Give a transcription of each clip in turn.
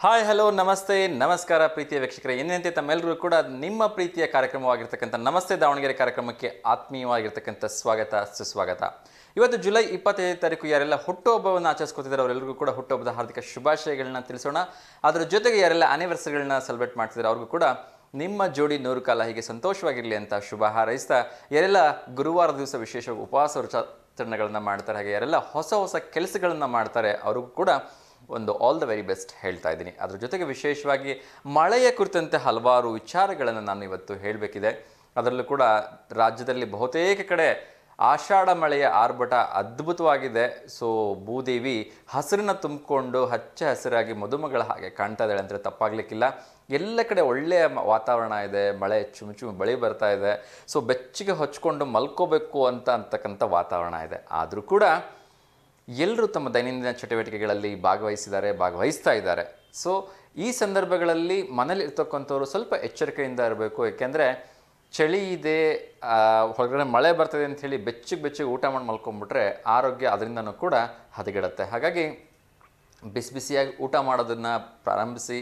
Hi hello ನಮಸ್ತೆ ನಮಸ್ಕಾರ ಪ್ರೀತಿಯ ವೀಕ್ಷಕರೇ, ಏನಂತೆ ತಮ್ಮೆಲ್ಲರಿಗೂ ಕೂಡ ನಿಮ್ಮ ಪ್ರೀತಿಯ ಕಾರ್ಯಕ್ರಮವಾಗಿರ್ತಕ್ಕಂಥ ನಮಸ್ತೆ ದಾವಣಗೆರೆ ಕಾರ್ಯಕ್ರಮಕ್ಕೆ ಆತ್ಮೀಯವಾಗಿರ್ತಕ್ಕಂಥ ಸ್ವಾಗತ ಸುಸ್ವಾಗತ. ಇವತ್ತು ಜುಲೈ 25 ತಾರೀಕು ಯಾರೆಲ್ಲ ಹುಟ್ಟುಹಬ್ಬವನ್ನು ಆಚರಿಸ್ಕೊತಿದ್ದಾರೆ ಅವರೆಲ್ಲರಿಗೂ ಕೂಡ ಹುಟ್ಟುಹಬ್ಬದ ಹಾರ್ದಿಕ ಶುಭಾಶಯಗಳನ್ನ ತಿಳಿಸೋಣ. ಅದರ ಜೊತೆಗೆ ಯಾರೆಲ್ಲ ಆನಿವರ್ಸರಿಗಳನ್ನ ಸೆಲೆಬ್ರೇಟ್ ಮಾಡ್ತಿದ್ದಾರೆ ಅವ್ರಿಗೂ ಕೂಡ ನಿಮ್ಮ ಜೋಡಿ 100 ಕಾಲ ಹೀಗೆ ಸಂತೋಷವಾಗಿರಲಿ ಅಂತ ಶುಭ ಹಾರೈಸ್ತಾ, ಯಾರೆಲ್ಲ ಗುರುವಾರ ದಿವಸ ವಿಶೇಷವಾಗಿ ಉಪವಾಸ ವ್ರತಾಚರಣೆಗಳನ್ನ ಮಾಡ್ತಾರೆ, ಹಾಗೆ ಯಾರೆಲ್ಲ ಹೊಸ ಹೊಸ ಕೆಲಸಗಳನ್ನ ಮಾಡ್ತಾರೆ ಅವ್ರಿಗೂ ಕೂಡ ಒಂದು ಆಲ್ ದ ವೆರಿ ಬೆಸ್ಟ್ ಹೇಳ್ತಾ ಇದ್ದೀನಿ. ಅದ್ರ ಜೊತೆಗೆ ವಿಶೇಷವಾಗಿ ಮಳೆಯ ಕುರಿತಂತೆ ಹಲವಾರು ವಿಚಾರಗಳನ್ನು ನಾನು ಇವತ್ತು ಹೇಳಬೇಕಿದೆ. ಅದರಲ್ಲೂ ಕೂಡ ರಾಜ್ಯದಲ್ಲಿ ಬಹುತೇಕ ಕಡೆ ಆಷಾಢ ಮಳೆಯ ಆರ್ಭಟ ಅದ್ಭುತವಾಗಿದೆ. ಸೊ ಭೂದೇವಿ ಹಸಿರನ್ನ ತುಂಬಿಕೊಂಡು ಹಚ್ಚ ಹಸಿರಾಗಿ ಮದುಮಗಳ ಹಾಗೆ ಕಾಣ್ತಾ ಇದ್ದಾಳೆ ಅಂದರೆ ತಪ್ಪಾಗಲಿಕ್ಕಿಲ್ಲ. ಎಲ್ಲ ಕಡೆ ಒಳ್ಳೆಯ ವಾತಾವರಣ ಇದೆ, ಮಳೆ ಚುಮು ಚುಮು ಬಳಿ ಬರ್ತಾ ಇದೆ. ಸೊ ಬೆಚ್ಚಗೆ ಹೊಚ್ಕೊಂಡು ಮಲ್ಕೋಬೇಕು ಅಂತಕ್ಕಂಥ ವಾತಾವರಣ ಇದೆ. ಆದರೂ ಕೂಡ ಎಲ್ಲರೂ ತಮ್ಮ ದೈನಂದಿನ ಚಟುವಟಿಕೆಗಳಲ್ಲಿ ಭಾಗವಹಿಸ್ತಾ ಇದ್ದಾರೆ. ಸೊ ಈ ಸಂದರ್ಭಗಳಲ್ಲಿ ಮನೇಲಿ ಇರ್ತಕ್ಕಂಥವ್ರು ಸ್ವಲ್ಪ ಎಚ್ಚರಿಕೆಯಿಂದ ಇರಬೇಕು. ಏಕೆಂದರೆ ಚಳಿ ಇದೆ, ಹೊರಗಡೆ ಮಳೆ ಬರ್ತದೆ ಅಂಥೇಳಿ ಬೆಚ್ಚಗೆ ಊಟ ಮಾಡಿ ಮಲ್ಕೊಂಡ್ಬಿಟ್ರೆ ಆರೋಗ್ಯ ಅದರಿಂದನೂ ಕೂಡ ಹದಗೆಡುತ್ತೆ. ಹಾಗಾಗಿ ಬಿಸಿಯಾಗಿ ಊಟ ಮಾಡೋದನ್ನು ಪ್ರಾರಂಭಿಸಿ.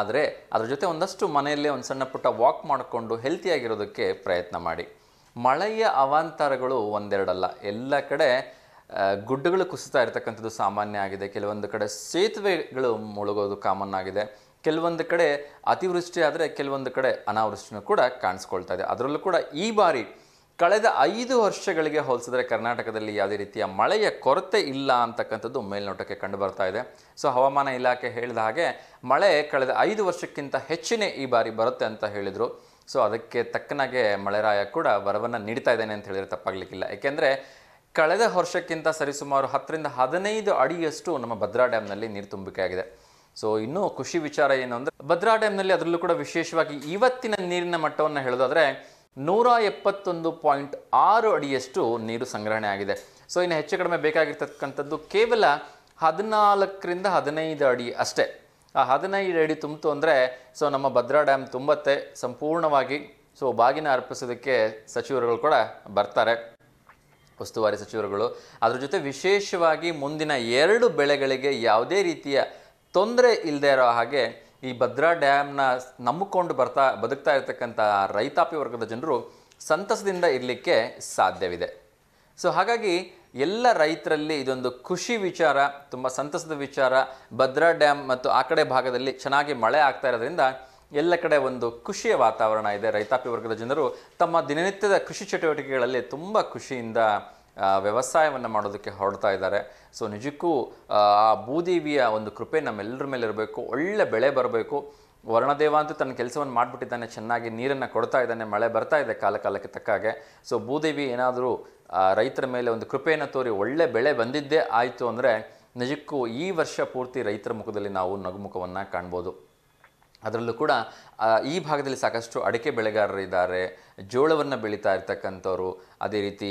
ಆದರೆ ಅದ್ರ ಜೊತೆ ಒಂದಷ್ಟು ಮನೆಯಲ್ಲೇ ಒಂದು ಸಣ್ಣ ಪುಟ್ಟ ವಾಕ್ ಮಾಡಿಕೊಂಡು ಹೆಲ್ತಿಯಾಗಿರೋದಕ್ಕೆ ಪ್ರಯತ್ನ ಮಾಡಿ. ಮಳೆಯ ಅವಾಂತರಗಳು ಒಂದೆರಡಲ್ಲ, ಎಲ್ಲ ಕಡೆ ಗುಡ್ಡಗಳು ಕುಸಿತಾ ಇರ್ತಕ್ಕಂಥದ್ದು ಸಾಮಾನ್ಯ ಆಗಿದೆ. ಕೆಲವೊಂದು ಕಡೆ ಸೇತುವೆಗಳು ಮುಳುಗೋದು ಕಾಮನ್ ಆಗಿದೆ. ಕೆಲವೊಂದು ಕಡೆ ಅತಿವೃಷ್ಟಿ ಆದರೆ ಕೆಲವೊಂದು ಕಡೆ ಅನಾವೃಷ್ಟಿನೂ ಕೂಡ ಕಾಣಿಸ್ಕೊಳ್ತಾ ಇದೆ. ಅದರಲ್ಲೂ ಕೂಡ ಈ ಬಾರಿ ಕಳೆದ 5 ವರ್ಷಗಳಿಗೆ ಹೋಲಿಸಿದ್ರೆ ಕರ್ನಾಟಕದಲ್ಲಿ ಯಾವುದೇ ರೀತಿಯ ಮಳೆಯ ಕೊರತೆ ಇಲ್ಲ ಅಂತಕ್ಕಂಥದ್ದು ಮೇಲ್ನೋಟಕ್ಕೆ ಕಂಡು ಬರ್ತಾ ಇದೆ. ಸೊ ಹವಾಮಾನ ಇಲಾಖೆ ಹೇಳಿದ ಹಾಗೆ ಮಳೆ ಕಳೆದ 5 ವರ್ಷಕ್ಕಿಂತ ಹೆಚ್ಚಿನೇ ಈ ಬಾರಿ ಬರುತ್ತೆ ಅಂತ ಹೇಳಿದರು. ಸೊ ಅದಕ್ಕೆ ತಕ್ಕನಾಗೆ ಮಳೆರಾಯ ಕೂಡ ವರವನ್ನು ನೀಡ್ತಾ ಇದ್ದೇನೆ ಅಂತ ಹೇಳಿದರೆ ತಪ್ಪಾಗಲಿಕ್ಕಿಲ್ಲ. ಏಕೆಂದರೆ ಕಳೆದ ವರ್ಷಕ್ಕಿಂತ ಸರಿಸುಮಾರು 10ರಿಂದ 15 ಅಡಿಯಷ್ಟು ನಮ್ಮ ಭದ್ರಾ ಡ್ಯಾಮ್ನಲ್ಲಿ ನೀರು ತುಂಬಿಕೆ ಆಗಿದೆ. ಸೊ ಇನ್ನೂ ಖುಷಿ ವಿಚಾರ ಏನು ಅಂದರೆ ಭದ್ರಾ ಡ್ಯಾಮ್ನಲ್ಲಿ ಅದರಲ್ಲೂ ಕೂಡ ವಿಶೇಷವಾಗಿ ಇವತ್ತಿನ ನೀರಿನ ಮಟ್ಟವನ್ನು ಹೇಳೋದಾದರೆ 171.6 ಅಡಿಯಷ್ಟು ನೀರು ಸಂಗ್ರಹಣೆ ಆಗಿದೆ. ಸೊ ಇನ್ನು ಹೆಚ್ಚು ಕಡಿಮೆ ಬೇಕಾಗಿರ್ತಕ್ಕಂಥದ್ದು ಕೇವಲ 14ರಿಂದ 15 ಅಡಿ ಅಷ್ಟೇ. ಆ 15 ಅಡಿ ತುಂಬಿತು ಅಂದರೆ ಸೊ ನಮ್ಮ ಭದ್ರಾ ಡ್ಯಾಮ್ ತುಂಬತ್ತೆ ಸಂಪೂರ್ಣವಾಗಿ. ಸೊ ಬಾಗಿನ ಅರ್ಪಿಸೋದಕ್ಕೆ ಸಚಿವರುಗಳು ಕೂಡ ಬರ್ತಾರೆ, ಉಸ್ತುವಾರಿ ಸಚಿವರುಗಳು. ಅದ್ರ ಜೊತೆ ವಿಶೇಷವಾಗಿ ಮುಂದಿನ 2 ಬೆಳೆಗಳಿಗೆ ಯಾವುದೇ ರೀತಿಯ ತೊಂದರೆ ಇಲ್ಲದೆ ಇರೋ ಹಾಗೆ ಈ ಭದ್ರಾ ಡ್ಯಾಮ್ನ ನಂಬಿಕೊಂಡು ಬದುಕ್ತಾ ಇರತಕ್ಕಂಥ ರೈತಾಪಿ ವರ್ಗದ ಜನರು ಸಂತಸದಿಂದ ಇರಲಿಕ್ಕೆ ಸಾಧ್ಯವಿದೆ. ಸೊ ಹಾಗಾಗಿ ಎಲ್ಲ ರೈತರಲ್ಲಿ ಇದೊಂದು ಖುಷಿ ವಿಚಾರ, ತುಂಬ ಸಂತಸದ ವಿಚಾರ. ಭದ್ರಾ ಡ್ಯಾಮ್ ಮತ್ತು ಆ ಕಡೆ ಭಾಗದಲ್ಲಿ ಚೆನ್ನಾಗಿ ಮಳೆ ಆಗ್ತಾ ಇರೋದ್ರಿಂದ ಎಲ್ಲ ಕಡೆ ಒಂದು ಖುಷಿಯ ವಾತಾವರಣ ಇದೆ. ರೈತಾಪಿ ವರ್ಗದ ಜನರು ತಮ್ಮ ದಿನನಿತ್ಯದ ಕೃಷಿ ಚಟುವಟಿಕೆಗಳಲ್ಲಿ ತುಂಬ ಖುಷಿಯಿಂದ ವ್ಯವಸಾಯವನ್ನು ಮಾಡೋದಕ್ಕೆ ಹೊರಡ್ತಾ ಇದ್ದಾರೆ. ಸೊ ನಿಜಕ್ಕೂ ಆ ಭೂದೇವಿಯ ಒಂದು ಕೃಪೆ ನಮ್ಮೆಲ್ಲರ ಮೇಲೆ ಇರಬೇಕು. ಒಳ್ಳೆ ಬೆಳೆ ಬರಬೇಕು. ವರ್ಣದೇವ ಅಂತೂ ತನ್ನ ಕೆಲಸವನ್ನು ಮಾಡಿಬಿಟ್ಟಿದ್ದಾನೆ, ಚೆನ್ನಾಗಿ ನೀರನ್ನು ಕೊಡ್ತಾ ಇದ್ದಾನೆ, ಮಳೆ ಬರ್ತಾ ಇದೆ ಕಾಲಕ್ಕೆ ತಕ್ಕ ಹಾಗೆ. ಸೊ ಭೂದೇವಿ ಏನಾದರೂ ರೈತರ ಮೇಲೆ ಒಂದು ಕೃಪೆಯನ್ನು ತೋರಿ ಒಳ್ಳೆ ಬೆಳೆ ಬಂದಿದ್ದೇ ಆಯಿತು ಅಂದರೆ ನಿಜಕ್ಕೂ ಈ ವರ್ಷ ಪೂರ್ತಿ ರೈತರ ಮುಖದಲ್ಲಿ ನಾವು ನಗುಮುಖವನ್ನು ಕಾಣ್ಬೋದು. ಅದರಲ್ಲೂ ಕೂಡ ಈ ಭಾಗದಲ್ಲಿ ಸಾಕಷ್ಟು ಅಡಿಕೆ ಬೆಳೆಗಾರರಿದ್ದಾರೆ, ಜೋಳವನ್ನು ಬೆಳೀತಾ ಇರ್ತಕ್ಕಂಥವ್ರು, ಅದೇ ರೀತಿ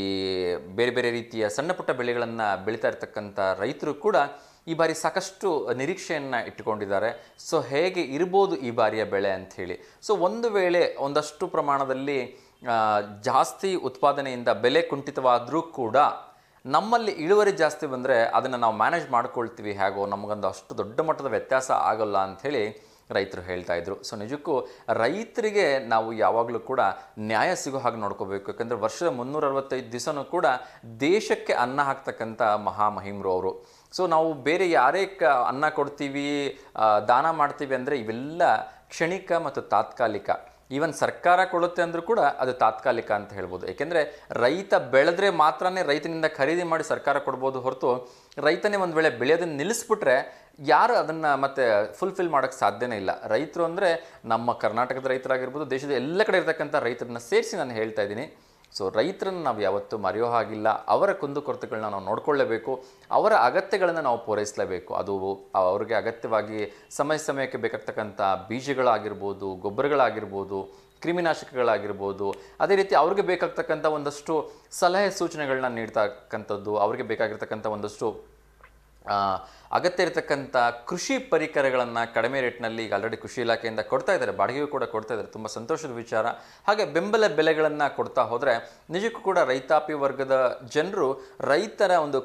ಬೇರೆ ರೀತಿಯ ಸಣ್ಣ ಪುಟ್ಟ ಬೆಳೆಗಳನ್ನು ಬೆಳೀತಾ ಇರ್ತಕ್ಕಂಥ ರೈತರು ಕೂಡ ಈ ಬಾರಿ ಸಾಕಷ್ಟು ನಿರೀಕ್ಷೆಯನ್ನು ಇಟ್ಟುಕೊಂಡಿದ್ದಾರೆ. ಸೊ ಹೇಗೆ ಇರ್ಬೋದು ಈ ಬಾರಿಯ ಬೆಳೆ ಅಂಥೇಳಿ. ಸೊ ಒಂದು ವೇಳೆ ಒಂದಷ್ಟು ಪ್ರಮಾಣದಲ್ಲಿ ಜಾಸ್ತಿ ಉತ್ಪಾದನೆಯಿಂದ ಬೆಲೆ ಕುಂಠಿತವಾದರೂ ಕೂಡ ನಮ್ಮಲ್ಲಿ ಇಳುವರಿ ಜಾಸ್ತಿ ಬಂದರೆ ಅದನ್ನು ನಾವು ಮ್ಯಾನೇಜ್ ಮಾಡ್ಕೊಳ್ತೀವಿ, ಹೇಗೋ ನಮಗೊಂದು ಅಷ್ಟು ದೊಡ್ಡ ಮಟ್ಟದ ವ್ಯತ್ಯಾಸ ಆಗೋಲ್ಲ ಅಂಥೇಳಿ ರೈತರು ಹೇಳ್ತಾ ಇದ್ರು. ಸೊ ನಿಜಕ್ಕೂ ರೈತರಿಗೆ ನಾವು ಯಾವಾಗಲೂ ಕೂಡ ನ್ಯಾಯ ಸಿಗೋ ಹಾಗೆ ನೋಡ್ಕೋಬೇಕು. ಯಾಕಂದರೆ ವರ್ಷದ 365 ದಿವಸನೂ ಕೂಡ ದೇಶಕ್ಕೆ ಅನ್ನ ಹಾಕ್ತಕ್ಕಂಥ ಮಹಾಮಹಿಮ್ರು ಅವರು. ಸೊ ನಾವು ಬೇರೆ ಯಾರೇ ಅನ್ನ ಕೊಡ್ತೀವಿ, ದಾನ ಮಾಡ್ತೀವಿ ಅಂದರೆ ಇವೆಲ್ಲ ಕ್ಷಣಿಕ ಮತ್ತು ತಾತ್ಕಾಲಿಕ. ಈವನ್ ಸರ್ಕಾರ ಕೊಡುತ್ತೆ ಅಂದರೂ ಕೂಡ ಅದು ತಾತ್ಕಾಲಿಕ ಅಂತ ಹೇಳ್ಬೋದು. ಏಕೆಂದರೆ ರೈತ ಬೆಳೆದ್ರೆ ಮಾತ್ರನೇ ರೈತನಿಂದ ಖರೀದಿ ಮಾಡಿ ಸರ್ಕಾರ ಕೊಡ್ಬೋದು ಹೊರತು ರೈತನೇ ಒಂದು ವೇಳೆ ಬೆಳೆಯೋದನ್ನು ನಿಲ್ಲಿಸ್ಬಿಟ್ರೆ ಯಾರು ಅದನ್ನು ಮತ್ತೆ ಫುಲ್ಫಿಲ್ ಮಾಡೋಕ್ಕೆ ಸಾಧ್ಯನೇ ಇಲ್ಲ. ರೈತರು ಅಂದರೆ ನಮ್ಮ ಕರ್ನಾಟಕದ ರೈತರಾಗಿರ್ಬೋದು, ದೇಶದ ಎಲ್ಲ ಕಡೆ ಇರತಕ್ಕಂಥ ರೈತರನ್ನ ಸೇರಿಸಿ ನಾನು ಹೇಳ್ತಾ ಇದ್ದೀನಿ. ಸೊ ರೈತರನ್ನು ನಾವು ಯಾವತ್ತೂ ಮರೆಯೋ ಹಾಗಿಲ್ಲ. ಅವರ ಕುಂದುಕೊರತೆಗಳನ್ನ ನಾವು ನೋಡ್ಕೊಳ್ಳೇಬೇಕು, ಅವರ ಅಗತ್ಯಗಳನ್ನು ನಾವು ಪೂರೈಸಲೇಬೇಕು. ಅದು ಅವ್ರಿಗೆ ಅಗತ್ಯವಾಗಿ ಸಮಯಕ್ಕೆ ಬೇಕಾಗ್ತಕ್ಕಂಥ ಬೀಜಗಳಾಗಿರ್ಬೋದು, ಗೊಬ್ಬರಗಳಾಗಿರ್ಬೋದು, ಕ್ರಿಮಿನಾಶಕಗಳಾಗಿರ್ಬೋದು, ಅದೇ ರೀತಿ ಅವ್ರಿಗೆ ಬೇಕಾಗ್ತಕ್ಕಂಥ ಒಂದಷ್ಟು ಸಲಹೆ ಸೂಚನೆಗಳನ್ನ ನೀಡ್ತಕ್ಕಂಥದ್ದು, ಅವ್ರಿಗೆ ಬೇಕಾಗಿರ್ತಕ್ಕಂಥ ಒಂದಷ್ಟು ಆ, ಅಗತ್ಯ ಇರತಕ್ಕಂಥ ಕೃಷಿ ಪರಿಕರಗಳನ್ನು ಕಡಿಮೆ ರೇಟ್ನಲ್ಲಿ ಈಗ ಆಲ್ರೆಡಿ ಕೃಷಿ ಇಲಾಖೆಯಿಂದ ಕೊಡ್ತಾ ಇದ್ದಾರೆ, ಬಾಡಿಗೆಗೂ ಕೂಡ ಕೊಡ್ತಾ ಇದ್ದಾರೆ, ತುಂಬ ಸಂತೋಷದ ವಿಚಾರ. ಹಾಗೆ ಬೆಂಬಲ ಬೆಲೆಗಳನ್ನು ಕೊಡ್ತಾ ಹೋದರೆ ನಿಜಕ್ಕೂ ಕೂಡ ರೈತಾಪಿ ವರ್ಗದ ಜನರು ರೈತರ ಒಂದು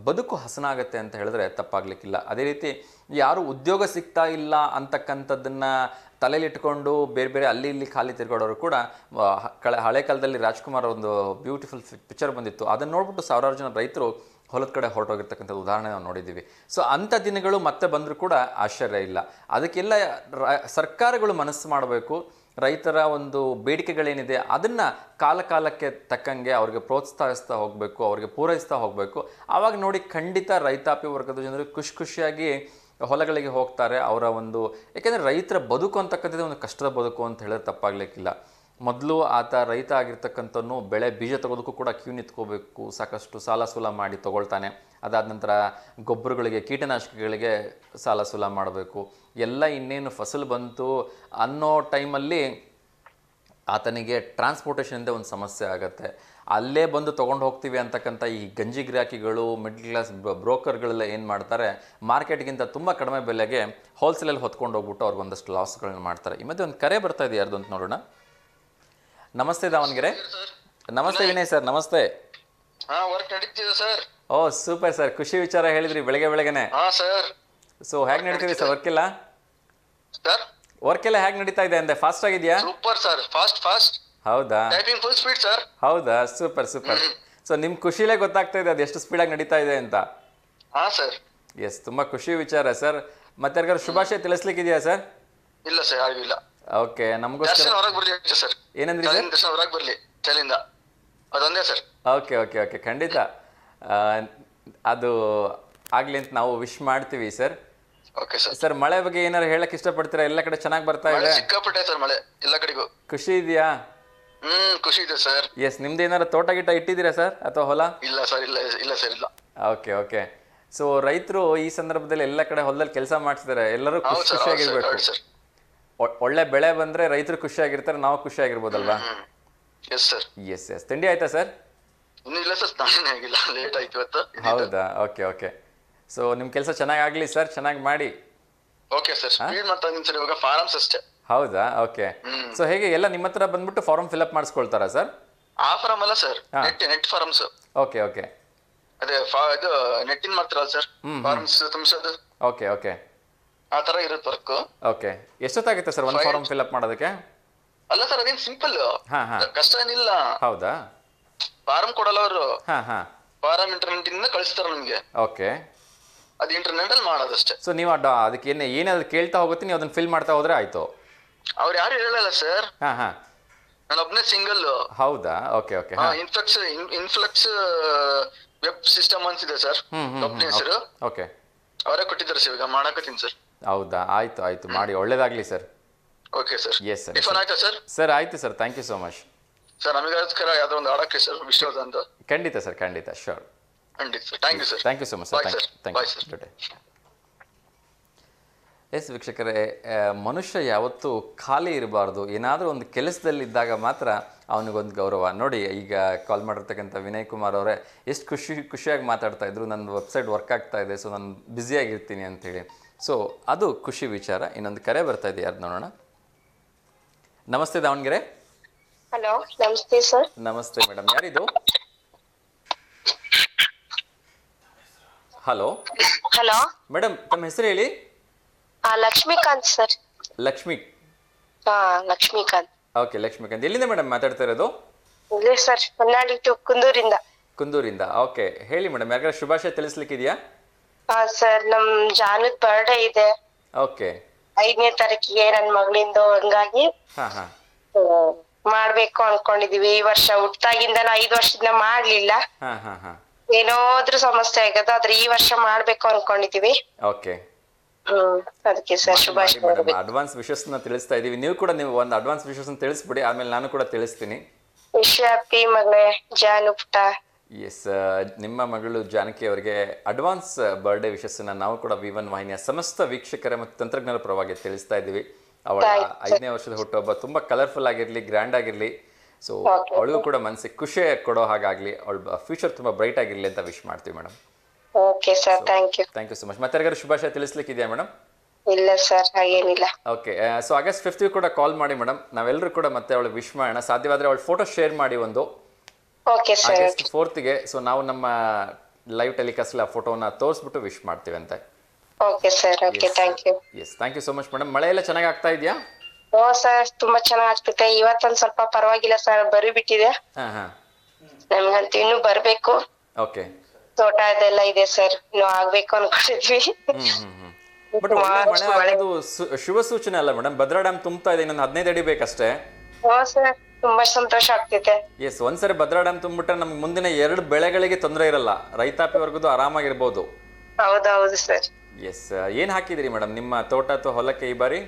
ಬದುಕು ಹಸನಾಗತ್ತೆ ಅಂತ ಹೇಳಿದ್ರೆ ತಪ್ಪಾಗಲಿಕ್ಕಿಲ್ಲ. ಅದೇ ರೀತಿ ಯಾರು ಉದ್ಯೋಗ ಸಿಗ್ತಾ ಇಲ್ಲ ಅಂತಕ್ಕಂಥದ್ದನ್ನು ತಲೆಯಲ್ಲಿಟ್ಕೊಂಡು ಬೇರೆ ಬೇರೆ ಅಲ್ಲಿ ಇಲ್ಲಿ ಖಾಲಿ ತಿರ್ಗಾಡೋರು ಕೂಡ ಹಳೆ ಕಾಲದಲ್ಲಿ ರಾಜ್ಕುಮಾರ್ ಒಂದು ಬ್ಯೂಟಿಫುಲ್ ಪಿಕ್ಚರ್ ಬಂದಿತ್ತು, ಅದನ್ನು ನೋಡ್ಬಿಟ್ಟು ಸಾವಿರಾರು ಜನ ರೈತರು ಹೊಲದ ಕಡೆ ಹೊರಟೋಗಿರ್ತಕ್ಕಂಥದ್ದು ಉದಾಹರಣೆ ನಾವು ನೋಡಿದ್ದೀವಿ. ಸೊ ಅಂಥ ದಿನಗಳು ಮತ್ತೆ ಬಂದರೂ ಕೂಡ ಆಶ್ಚರ್ಯ ಇಲ್ಲ. ಅದಕ್ಕೆಲ್ಲ ಸರ್ಕಾರಗಳು ಮನಸ್ಸು ಮಾಡಬೇಕು. ರೈತರ ಒಂದು ಬೇಡಿಕೆಗಳೇನಿದೆ ಅದನ್ನು ಕಾಲಕ್ಕೆ ತಕ್ಕಂಗೆ ಅವ್ರಿಗೆ ಪ್ರೋತ್ಸಾಹಿಸ್ತಾ ಹೋಗಬೇಕು, ಅವ್ರಿಗೆ ಪೂರೈಸ್ತಾ ಹೋಗಬೇಕು. ಆವಾಗ ನೋಡಿ ಖಂಡಿತ ರೈತಾಪಿ ವರ್ಗದ ಜನರು ಖುಷಿಯಾಗಿ ಹೊಲಗಳಿಗೆ ಹೋಗ್ತಾರೆ. ಅವರ ಒಂದು ಯಾಕೆಂದರೆ ರೈತರ ಬದುಕು ಅಂತಕ್ಕಂಥದ್ದು ಒಂದು ಕಷ್ಟದ ಬದುಕು ಅಂತ ಹೇಳಿದ್ರೆ ತಪ್ಪಾಗಲಿಕ್ಕಿಲ್ಲ. ಮೊದಲು ಆತ ರೈತ ಆಗಿರ್ತಕ್ಕಂಥವನು ಬೆಳೆ ಬೀಜ ತೆಗೋದಕ್ಕೂ ಕೂಡ ಕ್ಯೂ ನಿಂತ್ಕೋಬೇಕು, ಸಾಕಷ್ಟು ಸಾಲ ಸೂಲ ಮಾಡಿ ತೊಗೊಳ್ತಾನೆ. ಅದಾದ ನಂತರ ಗೊಬ್ಬರಗಳಿಗೆ ಕೀಟನಾಶಕಗಳಿಗೆ ಸಾಲ ಸೂಲ ಮಾಡಬೇಕು. ಎಲ್ಲ ಇನ್ನೇನು ಫಸಲು ಬಂತು ಅನ್ನೋ ಟೈಮಲ್ಲಿ ಆತನಿಗೆ ಟ್ರಾನ್ಸ್ಪೋರ್ಟೇಷನಿಂದ ಒಂದು ಸಮಸ್ಯೆ ಆಗುತ್ತೆ. ಅಲ್ಲೇ ಬಂದು ತೊಗೊಂಡು ಹೋಗ್ತೀವಿ ಅಂತಕ್ಕಂಥ ಈ ಗಂಜಿ ಗಿರಾಕಿಗಳು, ಮಿಡ್ಲ್ ಕ್ಲಾಸ್ ಬ್ರೋಕರ್ಗಳೆಲ್ಲ ಏನು ಮಾಡ್ತಾರೆ, ಮಾರ್ಕೆಟ್ಗಿಂತ ತುಂಬ ಕಡಿಮೆ ಬೆಲೆಗೆ ಹೋಲ್ಸೇಲಲ್ಲಿ ಹೊತ್ಕೊಂಡು ಹೋಗ್ಬಿಟ್ಟು ಅವ್ರಿಗೆ ಒಂದಷ್ಟು ಲಾಸ್ಗಳನ್ನ ಮಾಡ್ತಾರೆ. ಈ ಮಧ್ಯೆ ಒಂದು ಕರೆ ಬರ್ತಾ ಇದೆ, ಯಾರ್ದು ಅಂತ ನೋಡೋಣ. ನಮಸ್ತೆ ದಾವಣಗೆರೆ. ನಮಸ್ತೆ ವಿನಯ್ ಸರ್, ನಮಸ್ತೆ. ವರ್ಕ್ ನಡೀತಿದೆ ಸರ್. ಓ ಸೂಪರ್ ಸರ್, ಖುಷಿ ವಿಚಾರ ಹೇಳಿದ್ರಿ ಬೆಳಗ್ಗೆನೆ. ಸೊ ಹೇಗೆ ನಡೀತಿದೆ ಸರ್ ವರ್ಕ್ ಎಲ್ಲ? ವರ್ಕ್ ಎಲ್ಲ ಹೇಗೆ ನಡೀತಾ ಇದೆ ಅಂದೆ? ಫಾಸ್ಟ್ ಆಗಿದೆಯಾ? Super sir, fast. ಹೌದಾ? Typing full speed sir. ಹೌದಾ, ಸೂಪರ್. ಸೊ ನಿಮ್ ಖುಷಿಲೇ ಗೊತ್ತಾಗ್ತಾ ಇದೆ ಅದು ಎಷ್ಟು ಸ್ಪೀಡಾಗಿ ನಡೀತಾ ಇದೆ ಅಂತ. ಸರ್. ಎಸ್, ತುಂಬಾ ಖುಷಿ ವಿಚಾರ ಸರ್. ಮತ್ತೆ ಯಾರಿಗಾರು ಶುಭಾಶಯ ತಿಳಿಸ್ಲಿಕ್ಕಿದೆಯಾ ಸರ್? ಇಲ್ಲ ಸರ್, ಯಾರಿಗೂ ಇಲ್ಲ. ಓಕೆ, ನಮಗೋಸ್ಕರ ಹೊರಗೆ ಬರ್ಲಿ ಸರ್. ಏನಂದ್ರಿ ಸರ್? ಹೊರಗೆ ಬರ್ಲಿ ಚಲಿಂದ, ಅದೊಂದೇ ಸರ್. ಓಕೆ, ಖಂಡಿತ ಅದು ಆಗ್ಲಿ ಅಂತ ನಾವು ವಿಶ್ ಮಾಡ್ತೀವಿ ಸರ್. Okay sir. ಸರ್, ಮಳೆ ಬಗ್ಗೆ ಏನಾರು ಹೇಳಕ್ ಇಷ್ಟಪಡ್ತೀರಾ? ಎಲ್ಲ ಕಡೆ ಚೆನ್ನಾಗಿ ಬರ್ತಾ ಇದೆ? ಸಿಕ್ಕಾಪಟ್ಟೆ ಸರ್ ಮಳೆ, ಎಲ್ಲ ಕಡೆಗೂ. ಖುಷಿ ಇದೆಯಾ? ಖುಷಿ ಇದೆ ಸರ್. ಎಸ್, ನಿಮ್ದು ಏನಾರು ತೋಟ ಗಿಟ ಇಟ್ಟಿದ್ದೀರಾ ಸರ್ ಅಥವಾ ಹೊಲ? ಇಲ್ಲ ಸರ್, ಇಲ್ಲ ಸರ್, ಇಲ್ಲ. ಓಕೆ. ಸೊ ರೈತರು ಈ ಸಂದರ್ಭದಲ್ಲಿ ಎಲ್ಲ ಕಡೆ ಹೊಲದಲ್ಲಿ ಕೆಲಸ ಮಾಡ್ತಿದ್ದಾರೆ, ಎಲ್ಲರೂ ಖುಷಿಯಾಗಿರ್ಬೇಕು. ಒಳ್ಳೆ ಬೆಳೆ ಬಂದ್ರೆ ರೈತರು ಖುಷಿಯಾಗಿರ್ತಾರೆ, ನಾವು ಖುಷಿಯಾಗಿರ್ಬೋದಲ್ವಾ? ಎಸ್. ತಿಂಡಿ ಆಯ್ತಾ ಸರ್? ಇನ್ನೂ ಇಲ್ಲ ಸರ್, ಸ್ನಾನ ಆಗಿಲ್ಲ, ಲೇಟ್ ಆಯ್ತು ಇವತ್ತು. ಹೌದಾ? ಓಕೆ. ಸೊ ನಿಮ್ ಕೆಲಸ ಚೆನ್ನಾಗಿ ಆಗ್ಲಿ ಸರ್, ಚೆನ್ನಾಗಿ ಮಾಡಿ. Okay sir. ಸ್ಪೀಡ್ ಮಾತಾಡ್ತೀನಿ ಸರ್, ಇವಾಗ ಫಾರ್ಮ್ಸ್ ಅಷ್ಟೇ. ಹೌದಾ? ಓಕೆ. ಸೊ ಹೇಗೆ ಎಲ್ಲ ನಿಮ್ಮ ಹತ್ರ ಬಂದ್ಬಿಟ್ಟು ಫಾರ್ಮ್ ಫಿಲ್ಅಪ್ ಮಾಡಿಸ್ಕೊಳ್ತಾರಾ ಸರ್? ಆ ಫಾರ್ಮ್ ಅಲ್ಲ ಸರ್, ನೆಟ್ ಫಾರ್ಮ್ಸ್. ಓಕೆ. ಅದೇ ಇದು ನೆಟ್ಟಿನ್ ಮಾಡ್ತಾರಲ್ಲ ಸರ್, ಫಾರ್ಮ್ಸ್ ತುಂಬಿಸೋದು. ಓಕೆ. ಆ ತರ ಇರುತ್ತೆ ವರ್ಕ್. ಓಕೆ. ಎಷ್ಟೊತ್ತಾಗುತ್ತೆ ಸರ್ ಒಂದು ಫಾರ್ಮ್ ಫಿಲ್ಅಪ್ ಮಾಡೋದಕ್ಕೆ? ಅಲ್ಲ ಸರ್, ಅದೇನು ಸಿಂಪಲ್, ಕಷ್ಟ ಏನಿಲ್ಲ. ಹೌದಾ? ಫಾರ್ಮ್ ಕೊಡಲ್ಲ ಅವರು. ಫಾರ್ಮ್ ಇಂಟರ್ನೆಟ್ ಇಂದ ಕಳಿಸ್ತಾರೆ ನಮ್ಗೆ. ಓಕೆ. ಅದು ಇಂಟರ್ನೆಟ್ ಅಲ್ಲಿ ಮಾಡೋದಷ್ಟೇ. ಸೊ ನೀವು ಅದಕ್ಕೆ ಏನಾದ್ರು ಕೇಳ್ತಾ ಹೋಗುತ್ತೆ, ನೀವು ಅದನ್ನ ಫಿಲ್ ಮಾಡ್ತಾ ಹೋದ್ರೆ ಆಯ್ತು? ಅವ್ರು ಯಾರು ಹೇಳಲ್ಲ ಸರ್. ನಾನು ಒಬ್ನೇ ಸಿಂಗಲ್. ಹೌದಾ? ಓಕೆ. ಇನ್ಫ್ಲಕ್ಸ್ ವೆಬ್ ಸಿಸ್ಟಮ್ ಅನ್ಸಿದೆ ಸರ್, ಕಂಪ್ನಿ ಹೆಸರು. ಓಕೆ. ಅವರೇ ಕೊಟ್ಟಿದ್ದಾರೆ ಸರ್, ಈಗ ಮಾಡಕತ್ತೀನಿ ಸರ್. ಹೌದಾ? ಆಯ್ತು ಮಾಡಿ, ಒಳ್ಳೇದಾಗ್ಲಿ sir. Okay sir. Yes sir. Tiffin ಆಯ್ತಾ ಸರ್? ಸರ್ ಆಯ್ತು sir, thank you so much sir. ನಮಗೋಸ್ಕರ ಯಾವ್ದೋ ಒಂದು ಆಡಕ್ಕೆ ಸರ್, ವಿಶ್ವದ. ಖಂಡಿತ ಸರ್, ಖಂಡಿತ, sure. Thank you sir. Thank you so much sir. Thank you. Yes ವೀಕ್ಷಕರೇ, ಮನುಷ್ಯ ಯಾವತ್ತೂ ಖಾಲಿ ಇರಬಾರ್ದು. ಏನಾದರೂ ಒಂದು ಕೆಲಸದಲ್ಲಿದ್ದಾಗ ಮಾತ್ರ ಅವನಿಗೊಂದು ಗೌರವ. ನೋಡಿ, ಈಗ ಕಾಲ್ ಮಾಡಿರ್ತಕ್ಕಂಥ ವಿನಯ್ ಕುಮಾರ್ ಅವರೇ ಎಷ್ಟು ಖುಷಿಯಾಗಿ ಮಾತಾಡ್ತಾ ಇದ್ರು, ನನ್ನ ವೆಬ್ಸೈಟ್ ವರ್ಕ್ ಆಗ್ತಾ ಇದೆ, ಸೊ ನಾನು ಬ್ಯುಸಿಯಾಗಿರ್ತೀನಿ ಅಂಥೇಳಿ. ಸೊ ಅದು ಖುಷಿ ವಿಚಾರ. ಇನ್ನೊಂದು ಕರೆ ಬರ್ತಾ ಇದೆ, ಯಾರು ನೋಡೋಣ. ನಮಸ್ತೆ ದಾವಣಗೆರೆ. ಹಲೋ, ನಮಸ್ತೆ ಸರ್. ನಮಸ್ತೆ ಮೇಡಮ್, ಯಾರಿದು? ಹಲೋ ಮೇಡಮ್, ತಮ್ಮ ಹೆಸರು ಹೇಳಿ. ಲಕ್ಷ್ಮೀಕಾಂತ್ ಸರ್. ಲಕ್ಷ್ಮೀಕಾಂತ್. ಓಕೆ, ಲಕ್ಷ್ಮೀಕಾಂತ್. ಎಲ್ಲಿಂದ ಮೇಡಮ್ ಮಾತಾಡ್ತಾ ಇರೋದು? ಇಲ್ಲ ಸರ್, ಹೊನ್ನಾಳಿ ಟು ಕುಂದೂರಿಂದ. ಓಕೆ, ಹೇಳಿ ಮೇಡಮ್, ಯಾಕಂದ್ರೆ ಶುಭಾಶಯ ತಿಳಿಸ್ಲಿಕ್ಕಿದೆಯಾ? ಸರ್, ನಮ್ ಜಾನದ್ ಬರ್ಡೇ ಇದೆ. ಓಕೆ. 5ನೇ ತಾರೀಕಿಗೆ ನನ್ನ ಮಗಳಿಂದು, ಹಂಗಾಗಿ ಮಾಡ್ಬೇಕು ಅನ್ಕೊಂಡಿದೀವಿ. ಈ ವರ್ಷ ಹುಟ್ಟಾಗಿಂದ 5 ವರ್ಷದಿಂದ ಮಾಡ್ಲಿಲ್ಲ. ಏನಾದ್ರೂ ಸಮಸ್ಯೆ ಆಗದ, ಆದ್ರೆ ಈ ವರ್ಷ ಮಾಡ್ಬೇಕು ಅನ್ಕೊಂಡಿದೀವಿ. ಓಕೆ. ಅದಕ್ಕೆ ಸರ್ ಶುಭಾಶಯ. ಅಡ್ವಾನ್ಸ್ ವಿಶಸ್ ತಿಳಿಸ್ತಾ ಇದೀವಿ. ನೀವು ಕೂಡ ಒಂದು ಅಡ್ವಾನ್ಸ್ ವಿಶಸ್ ತಿಳಿಸ್ಬಿಡಿ, ಆಮೇಲೆ ನಾನು ಕೂಡ ತಿಳಿಸ್ತೀನಿ. ಹ್ಯಾಪಿ ಮಗಳೇ ಜಾನು ಪುಟ್ಟ. ಎಸ್, ನಿಮ್ಮ ಮಗಳು ಜಾನಕಿ ಅವರಿಗೆ ಅಡ್ವಾನ್ಸ್ ಬರ್ಡೇ ವಿಶಸ್ಸನ್ನ ನಾವು ಕೂಡ V1 ವಾಹಿನಿಯ ಸಮಸ್ತ ವೀಕ್ಷಕರ ಮತ್ತು ತಂತ್ರಜ್ಞರ ಪರವಾಗಿ ತಿಳಿಸ್ತಾ ಇದ್ದೀವಿ. ಅವಳ 5ನೇ ವರ್ಷದ ಹುಟ್ಟುಹಬ್ಬ ತುಂಬಾ ಕಲರ್ಫುಲ್ ಆಗಿರ್ಲಿ, ಗ್ರ್ಯಾಂಡ್ ಆಗಿರ್ಲಿ. ಸೊ ಅವಳಿಗೂ ಕೂಡ ಮನಸ್ಸಿಗೆ ಖುಷಿ ಕೊಡೋ ಹಾಗಾಗ್ಲಿ, ಅವಳ ಫ್ಯೂಚರ್ ತುಂಬಾ ಬ್ರೈಟ್ ಆಗಿರ್ಲಿ ಅಂತ ವಿಶ್ ಮಾಡ್ತೀವಿ madam. Okay sir, thank you. Thank you so much. ಮತ್ತೆ ಯಾರಿಗಾರು ಶುಭಾಶಯ ತಿಳಿಸ್ಲಿಕ್ಕಿದೆಯಾ ಮೇಡಮ್? ಇಲ್ಲ ಸರ್, ಹಾಗೇನಿಲ್ಲ. ಓಕೆ, ಸೊ ಆಗಸ್ಟ್ 5th ಕೂಡ ಕಾಲ್ ಮಾಡಿ ಮೇಡಮ್. ನಾವೆಲ್ಲರೂ ಕೂಡ ಮತ್ತೆ ಅವಳಿಗೆ ವಿಶ್ ಮಾಡೋಣ. ಸಾಧ್ಯವಾದರೆ ಅವಳ ಫೋಟೋ ಶೇರ್ ಮಾಡಿ ಒಂದು okay sir. August 4th. So ನಾವು ನಮ್ಮ ಲೈವ್ ಟೆಲಿಕಾಸ್ಟ್ ಆ ಫೋಟೋನ ತೋರಿಸ್ಬಿಟ್ಟು ವಿಶ್ ಮಾಡ್ತೀವಿ ಅಂತ. Okay sir, okay, thank you. Yes, thank you so much madam. ಮಳೆ ಎಲ್ಲ ಚೆನ್ನಾಗಿ ಆಗ್ತಾ ಇದೆಯಾ? ಓ ಸರ್, ತುಂಬಾ ಚೆನ್ನಾಗ್ ಆಗ್ತಿದೆ. ಇವತ್ತೊಂದ್ ಸ್ವಲ್ಪ ಪರವಾಗಿಲ್ಲ ಸರ್, ಬರಿ ಬಿಟ್ಟಿದೆ. ನಮ್ಗಂತೂ ಇನ್ನು ಬರ್ಬೇಕು. ಓಕೆ, ತೋಟ ಅದೆಲ್ಲ ಇದೆ ಸರ್, ಇನ್ನು ಆಗ್ಬೇಕು ಅನ್ಕೊಂಡಿದ್ವಿ. ಬಟ್ ಮಳೆ ಆಗೋದು ಶುಭ ಸೂಚನೆ ಅಲ್ಲ ಮೇಡಮ್? ಭದ್ರಾ ಡ್ಯಾಮ್ ತುಂಬ್ತಾ ಇದೆ, ಇನ್ನೊಂದು 15 ಅಡಿ ಬೇಕಷ್ಟೇ. ಓ ಸರ್, ತುಂಬಾ ಸಂತೋಷ ಆಗ್ತಿದೆ. ಎಸ್, ಒಂದ್ಸರಿ ಭದ್ರಾ ಡ್ಯಾಮ್ ತುಂಬಿಟ್ರೆ ನಮ್ಗೆ ಮುಂದಿನ 2 ಬೆಳೆಗಳಿಗೆ ತೊಂದರೆ ಇರಲ್ಲ, ರೈತಾಪಿ ವರ್ಗದ್ದು ಆರಾಮಾಗಿರ್ಬೋದು. ಹೌದೌದು ಸರ್. ಎಸ್, ಏನ್ ಹಾಕಿದಿರಿ ಮೇಡಮ್ ನಿಮ್ಮ ತೋಟ ಅಥವಾ ಹೊಲಕ್ಕೆ ಈ ಬಾರಿ?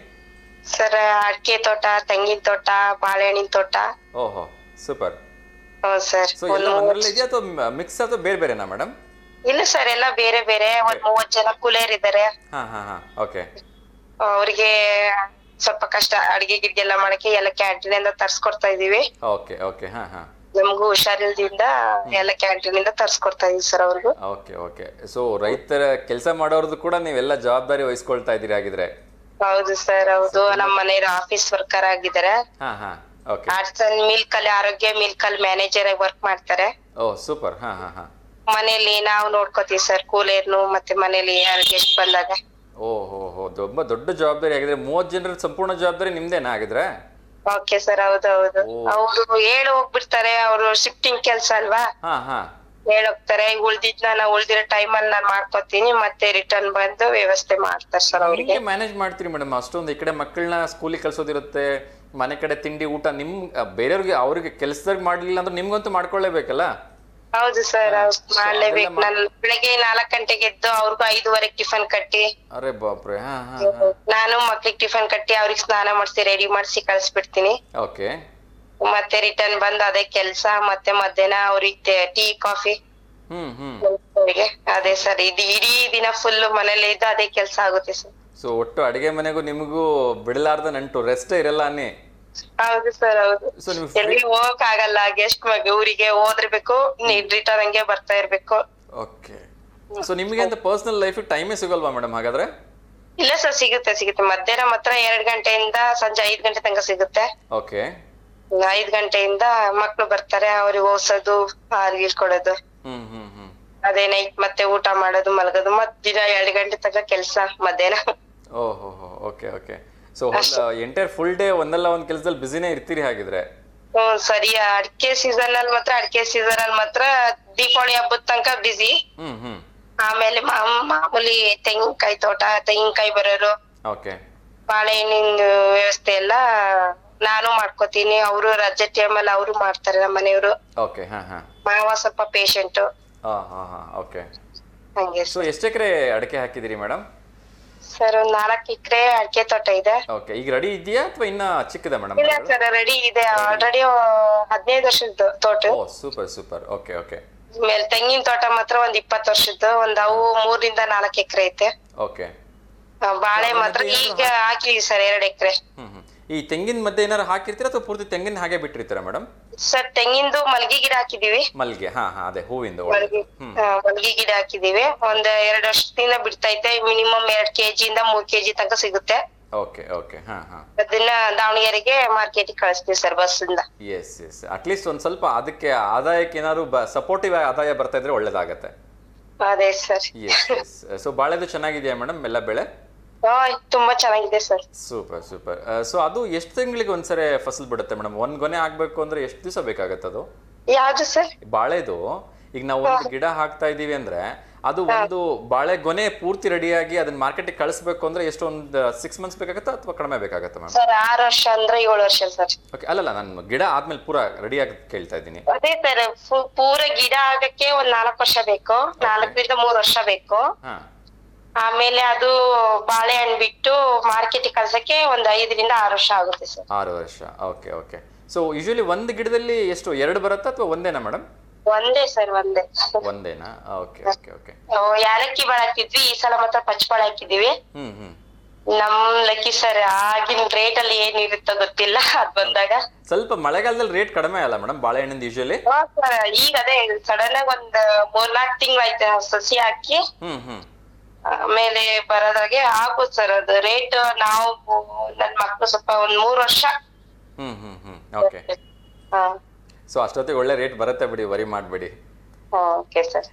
ಸರ್, ಅಡಿಕೆ ತೋಟ, ತೆಂಗಿನ ತೋಟ, ಬಾಳೆಹಣ್ಣಿನ ತೋಟ. ಓಹೋ, ಸೂಪರ್. ಹೌದು ಸರ್. ಸೊ ಎಲ್ಲ ಒಂದ್ರಲ್ಲಿ ಇದೆಯಾ ಅಥವಾ ಮಿಕ್ಸ್ ಅಥವಾ ಬೇರೆ ಬೇರೆನಾ ಮೇಡಮ್? ಇಲ್ಲ ಸರ್, ಎಲ್ಲ ಬೇರೆ ಬೇರೆ. ಒಂದ್ 30 ಜನ ಕೂಲಿಯರ್ ಇದಾರೆ. ಓಕೆ. ಅವ್ರಿಗೆ ಸ್ವಲ್ಪ ಕಷ್ಟ ಅಡಿಗೆ ಗಿಡ್ಗೆ ಎಲ್ಲ ಮಾಡಕ್ಕೆ, ಎಲ್ಲ ಕ್ಯಾಂಟೀನ್ ಇಂದ ತರ್ಸ್ಕೊಡ್ತಾ ಇದೀವಿ. Okay okay. ನಮಗೂ ಹುಷಾರಿಲ್ದಿಂದ ಎಲ್ಲ ಕ್ಯಾಂಟೀನ್ ಇಂದ ತರ್ಸ್ಕೊಡ್ತಾ ಇದೀವಿ ಸರ್ ಅವ್ರಿಗೂ. Okay okay. ಸೊ ರೈತರ ಕೆಲಸ ಮಾಡೋರ್ದು ಕೂಡ ನೀವೆಲ್ಲ ಜವಾಬ್ದಾರಿ ವಹಿಸ್ಕೊಳ್ತಾ ಇದೀರಿ ಹಾಗಿದ್ರೆ? ಹೌದು ಸರ್, ಹೌದು. ನಮ್ಮ ಮನೆಯವ್ರು ಆಫೀಸ್ ವರ್ಕರ್ ಆಗಿದ್ದಾರೆ. ಆರ್ಟ್ಸ್ ಅಂಡ್ ಮಿಲ್ಕ್ ಅಲ್ಲಿ, ಆರೋಗ್ಯ ಮಿಲ್ಕ್ ಅಲ್ಲಿ ಮ್ಯಾನೇಜರ್ ಆಗಿ ವರ್ಕ್ ಮಾಡ್ತಾರೆ. ಓ ಸೂಪರ್. ಮನೆಯಲ್ಲಿ ನಾವು ನೋಡ್ಕೋತೀವಿ ಸರ್, ಕೂಲಿಯರ್ನು, ಮತ್ತೆ ಮನೇಲಿ ಯಾರು ಗೆಸ್ಟ್ ಬಂದಾಗ. ಓಹೋ, ತುಂಬಾ ದೊಡ್ಡ ಜವಾಬ್ದಾರಿ ಆಗಿದ್ರೆ. 30 ಜನರ ಸಂಪೂರ್ಣ ಜವಾಬ್ದಾರಿ ನಿಮ್ದೇನಾ ಆಗಿದ್ರೆ? ಓಕೆ ಸರ್, ಹೌದೌದು. ಅವ್ರು ಹೇಳಿ ಹೋಗ್ಬಿಡ್ತಾರೆ, ಅವ್ರು ಶಿಫ್ಟಿಂಗ್ ಕೆಲ್ಸ ಅಲ್ವಾ, ಹೇಳೋಗ್ತಾರೆ. ಉಳ್ದಿರೋ ಟೈಮ್ ಅಲ್ಲಿ ನಾನ್ ಮಾಡ್ಕೋತೀನಿ, ಮತ್ತೆ ರಿಟರ್ನ್ ಬಂದು ವ್ಯವಸ್ಥೆ ಮಾಡ್ತಾರೆ ಸರ್. ಅವ್ರಿಗೆ ಮ್ಯಾನೇಜ್ ಮಾಡ್ತೀರಿ ಮೇಡಮ್ ಅಷ್ಟೊಂದು? ಈ ಕಡೆ ಮಕ್ಕಳನ್ನ ಸ್ಕೂಲಿಗೆ ಕಳ್ಸೋದಿರುತ್ತೆ, ಮನೆ ಕಡೆ ತಿಂಡಿ ಊಟ, ನಿಮ್ ಬೇರೆಯವ್ರಿಗೆ ಅವ್ರಿಗೆ ಕೆಲ್ಸದಾಗ ಮಾಡ್ಲಿಲ್ಲ ಅಂದ್ರೆ ನಿಮ್ಗಂತೂ ಮಾಡ್ಕೊಳ್ಳೇಬೇಕಲ್ಲ? ಹೌದು ಸರ್, ಮಾಡ್ಲೇಬೇಕು. ನಾನು ಬೆಳಿಗ್ಗೆ 4 ಗಂಟೆಗೆ ಎದ್ದು ಅವ್ರಿಗೂ 5:15 ಟಿಫನ್ ಕಟ್ಟಿ. ಅರೆ ಬಾಪ್ರೆ. ನಾನು ಮಕ್ಳಿಗೆ ಟಿಫನ್ ಕಟ್ಟಿ ಅವ್ರಿಗೆ ಸ್ನಾನ ಮಾಡಿಸಿ ರೆಡಿ ಮಾಡಿಸಿ ಕಳ್ಸ್ಬಿಡ್ತೀನಿ. ಓಕೆ. ಮತ್ತೆ ರಿಟರ್ನ್ ಬಂದ್ ಅದೇ ಕೆಲ್ಸ. ಮತ್ತೆ ಮಧ್ಯಾಹ್ನ ಅವ್ರಿಗೆ ಟೀ ಕಾಫಿ. ಅದೇ ಸರ್, ಇದು ಇಡೀ ದಿನ ಫುಲ್ ಮನೇಲಿ ಇದ್ದು ಅದೇ ಕೆಲ್ಸ ಆಗುತ್ತೆ ಸರ್. ಸೊ ಒಟ್ಟು ಅಡಿಗೆ ಮನೆಗೂ ನಿಮಗೂ ಬಿಡಲಾರ್ದ ನಂಟು, ರೆಸ್ಟ್ ಇರಲ್ಲ ಅನ್ನಿ. ಹೌದು ಸರ್, ಹೌದು. ಎಲ್ಲಿ ಹೋಗಕ್ ಆಗಲ್ಲ. ಗೆಸ್ಟ್ ಊರಿಗೆ ಹೋದ್ರಬೇಕು, ರಿಟರ್ನ್ ಹಂಗೆ ಬರ್ತಾ ಇರ್ಬೇಕು. ಓಕೆ. ಸೊ ನಿಮ್ಗೆ ಅಂತ ಪರ್ಸನಲ್ ಲೈಫ್ ಟೈಮೇ ಸಿಗಲ್ವಾ ಮೇಡಮ್ ಹಾಗಾದ್ರೆ? ಇಲ್ಲ ಸರ್, ಸಿಗುತ್ತೆ. ಮಧ್ಯಾಹ್ನ ಮಾತ್ರ 2 ಗಂಟೆಯಿಂದ ಸಂಜೆ 5 ಗಂಟೆ ತನಕ ಸಿಗುತ್ತೆ. ಓಕೆ. 5 ಗಂಟೆಯಿಂದ ಮಕ್ಳು ಬರ್ತಾರೆ, ಅವ್ರಿಗೆ ಓದ್ಸೋದು, ಹಾಲು ಕೊಡೋದು. ಅದೇ ನೈಟ್ ಮತ್ತೆ ಊಟ ಮಾಡೋದು, ಮಲಗೋದು, ಮತ್ ದಿನ 2 ಗಂಟೆ ತನಕ ಕೆಲ್ಸ ಮಧ್ಯಾಹ್ನ. ಓಹೋ, okay okay. So entire full day ಒಂದಲ್ಲ ಒಂದ್ ಕೆಲ್ಸದಲ್ಲಿ ಬಿಸಿನೇ ಇರ್ತೀರಿ ಹಾಗಿದ್ರೆ? ಸರಿ. ಅಡಿಕೆ ಸೀಸನ್ ಅಲ್ಲಿ ಮಾತ್ರ ದೀಪಾವಳಿ ಹಬ್ಬದ ತನಕ ಬಿಸಿ. ಆಮೇಲೆ ಮಾಮೂಲಿ ತೆಂಗಿನಕಾಯಿ ತೋಟ, ತೆಂಗಿನಕಾಯಿ ಬರೋರು, ಬಾಳೆಹಣ್ಣಿನ ವ್ಯವಸ್ಥೆ ಎಲ್ಲ ನಾನು ಮಾಡ್ಕೋತೀನಿ. ಅವರು ರಜೆ ಟೈಮಲ್ಲಿ ಅವರು ಮಾಡ್ತಾರೆ, ನಮ್ಮ ಮನೆಯವರು. ಮಾವ ಸ್ವಲ್ಪ ಪೇಷಂಟ್. ಹಂಗೆ. ಸೊ ಎಷ್ಟು ಎಕರೆ ಅಡಿಕೆ ಹಾಕಿದಿರಿ ಮೇಡಮ್? ಸರ್, 4 ಎಕರೆ ಅಡಿಕೆ ತೋಟ ಇದೆ. ಓಕೆ. ಈಗ ರೆಡಿ ಇದೆಯಾ ಅಥವಾ ಇನ್ನ ಚಿಕ್ಕದ ಮೇಡಮ್? ಇಲ್ಲ ಸರ್, ರೆಡಿ ಇದೆ. ಆಲ್ರೆಡಿ 15 ವರ್ಷದ ತೋಟ. ಓ ಸೂಪರ್. Okay okay. ಮೇಲೆ ತೆಂಗಿನ ತೋಟ ಮಾತ್ರ ಒಂದ್ 20 ವರ್ಷದ್ದು, ಅವು 3 ರಿಂದ 4 ಎಕರೆ ಐತೆ. ಓಕೆ. ಬಾಳೆ ಮಾತ್ರ ಈಗ ಹಾಕಿದೀವಿ ಸರ್, 2 ಎಕರೆ. ಈ ತೆಂಗಿನ ಮಧ್ಯೆ ಏನಾರು ಹಾಕಿರ್ತೀರಾ ಅಥವಾ ಪೂರ್ತಿ ತೆಂಗಿನ ಹಾಗೆ ಬಿಟ್ಟಿರ್ತೀರಾ ಮೇಡಮ್? ಸರ್, ತೆಂಗಿಂದು ಮಲ್ಗಿ ಗಿಡ ಹಾಕಿದೀವಿ. ಮಲ್ಗೆ? ಅದೇ ಹೂವಿಂದು ಮಲ್ಗಿ ಗಿಡ ಹಾಕಿದೀವಿ. ಒಂದ್ 2 ವರ್ಷದಿಂದ ಬಿಡ್ತೈತೆ. ಮಿನಿಮಮ್ 2 kg ಇಂದ 3 kg ತನಕ ಸಿಗುತ್ತೆ. Okay okay. ಅದನ್ನ ದಾವಣಗೆರೆಗೆ ಮಾರ್ಕೆಟ್ ಕಳಿಸ್ತೀವಿ ಸರ್, ಬಸ್ ಇಂದ. ಎಸ್. ಅಟ್ಲೀಸ್ಟ್ ಒಂದ್ ಸ್ವಲ್ಪ ಅದಕ್ಕೆ ಆದಾಯಕ್ಕೆ ಏನಾದ್ರು ಸಪೋರ್ಟಿವ್ ಆದಾಯ ಬರ್ತಾ ಇದ್ರೆ ಒಳ್ಳೇದಾಗತ್ತೆ. ಅದೇ ಸರ್. ಸೊ ಬಾಳೆದು ಚೆನ್ನಾಗಿದೆಯಾ ಮೇಡಮ್ ಎಲ್ಲ ಬೆಳೆ? ತುಂಬಾ ಚೆನ್ನಾಗಿದೆ ಸರ್. ಸೂಪರ್. ಸೊ ಅದು ಎಷ್ಟು ತಿಂಗಳಿಗೆ ಒಂದ್ಸರಿ ಫಸಲ್ ಬಿಡುತ್ತೆ ಮೇಡಮ್? ಒಂದ್ ಗೊನೆ ಆಗ್ಬೇಕು ಅಂದ್ರೆ ಎಷ್ಟು ದಿವಸ ಬೇಕಾಗತ್ತೆ ಅದು? ಯಾವ್ದು ಸರ್? ಬಾಳೆದು. ಈಗ ನಾವು ಒಂದು ಗಿಡ ಹಾಕ್ತಾ ಇದೀವಿ ಅಂದ್ರೆ ಅದು ಒಂದು ಬಾಳೆ ಗೊನೆ ಪೂರ್ತಿ ರೆಡಿಯಾಗಿ ಅದನ್ನ ಮಾರ್ಕೆಟ್ ಕಳಿಸ್ಬೇಕು ಅಂದ್ರೆ ಎಷ್ಟು, ಒಂದು 6 months ಬೇಕಾಗತ್ತಾ ಅಥವಾ ಕಡಿಮೆ ಬೇಕಾಗತ್ತಾ ಮೇಡಮ್? ಸರ್, 6 ವರ್ಷ ಅಂದ್ರೆ 7 ವರ್ಷ ಸರ್. ಓಕೆ. ಅಲ್ಲಲ್ಲ, ನಾನು ಗಿಡ ಆದ್ಮೇಲೆ ಪೂರಾ ರೆಡಿ ಆಗಿ ಕೇಳ್ತಾ ಇದ್ದೀನಿ. ಅದೇ ಸರ್, ಪೂರ ಗಿಡ ಆಗಕ್ಕೆ ಒಂದ್ 4 ವರ್ಷ ಬೇಕು. 4 ರಿಂದ 3 ವರ್ಷ ಬೇಕು. ಆಮೇಲೆ ಅದು ಬಾಳೆಹಣ್ಣು ಬಿಟ್ಟು ಮಾರ್ಕೆಟ್ ಕಳ್ಸಕ್ಕೆ ಒಂದ್ 5 ರಿಂದ 6 ವರ್ಷ ಆಗುತ್ತೆ ಸರ್. 6 ವರ್ಷ. Okay okay. ಸೊ ಯೂಶುವಲಿ ಒಂದು ಗಿಡದಲ್ಲಿ ಎಷ್ಟು, 2 ಬರುತ್ತಾ ಅಥವಾ ಒಂದೇನಾ ಮೇಡಮ್? ಒಂದೇ ಸರ್, ಒಂದೇನಾ? Okay okay okay. ಯಾಲಕ್ಕಿ ಬಾಳೆ ಹಾಕಿದ್ವಿ, ಈ ಸಲ ಮಾತ್ರ ಪಚ್ಚಬಾಳೆ ಹಾಕಿದೀವಿ. ನಮ್ ಲಕ್ಕಿ ಸರ್ ಆಗಿನ ರೇಟ್ ಅಲ್ಲಿ ಏನಿರುತ್ತೋ ಗೊತ್ತಿಲ್ಲ ಅದ್ ಬಂದಾಗ. ಸ್ವಲ್ಪ ಮಳೆಗಾಲದಲ್ಲಿ ರೇಟ್ ಕಡಿಮೆ ಅಲ್ಲ ಮೇಡಮ್ ಬಾಳೆಹಣ್ಣಿಂದ ಯೂಶಲಿ? ಸರ್ ಈಗ ಅದೇ ಸಡನ್ ಆಗಿ ಒಂದ್ 3-4 ತಿಂಗಳು ಆಯ್ತು ಸಸಿ ಹಾಕಿ. ಆಮೇಲೆ ಬರೋದಾಗೆ ಆಗ್ಬೋದು ಸರ್ ಅದು ರೇಟ್. ನಾವು ನನ್ ಮಕ್ಳು ಸ್ವಲ್ಪ ಒಂದ್ 3 ವರ್ಷ. ಓಕೆ. ಸೊ ಅಷ್ಟೊತ್ತಿಗೆ ಒಳ್ಳೆ ರೇಟ್ ಬರುತ್ತೆ ಬಿಡಿ, ವರಿ ಮಾಡಬೇಡಿ. Okay sir.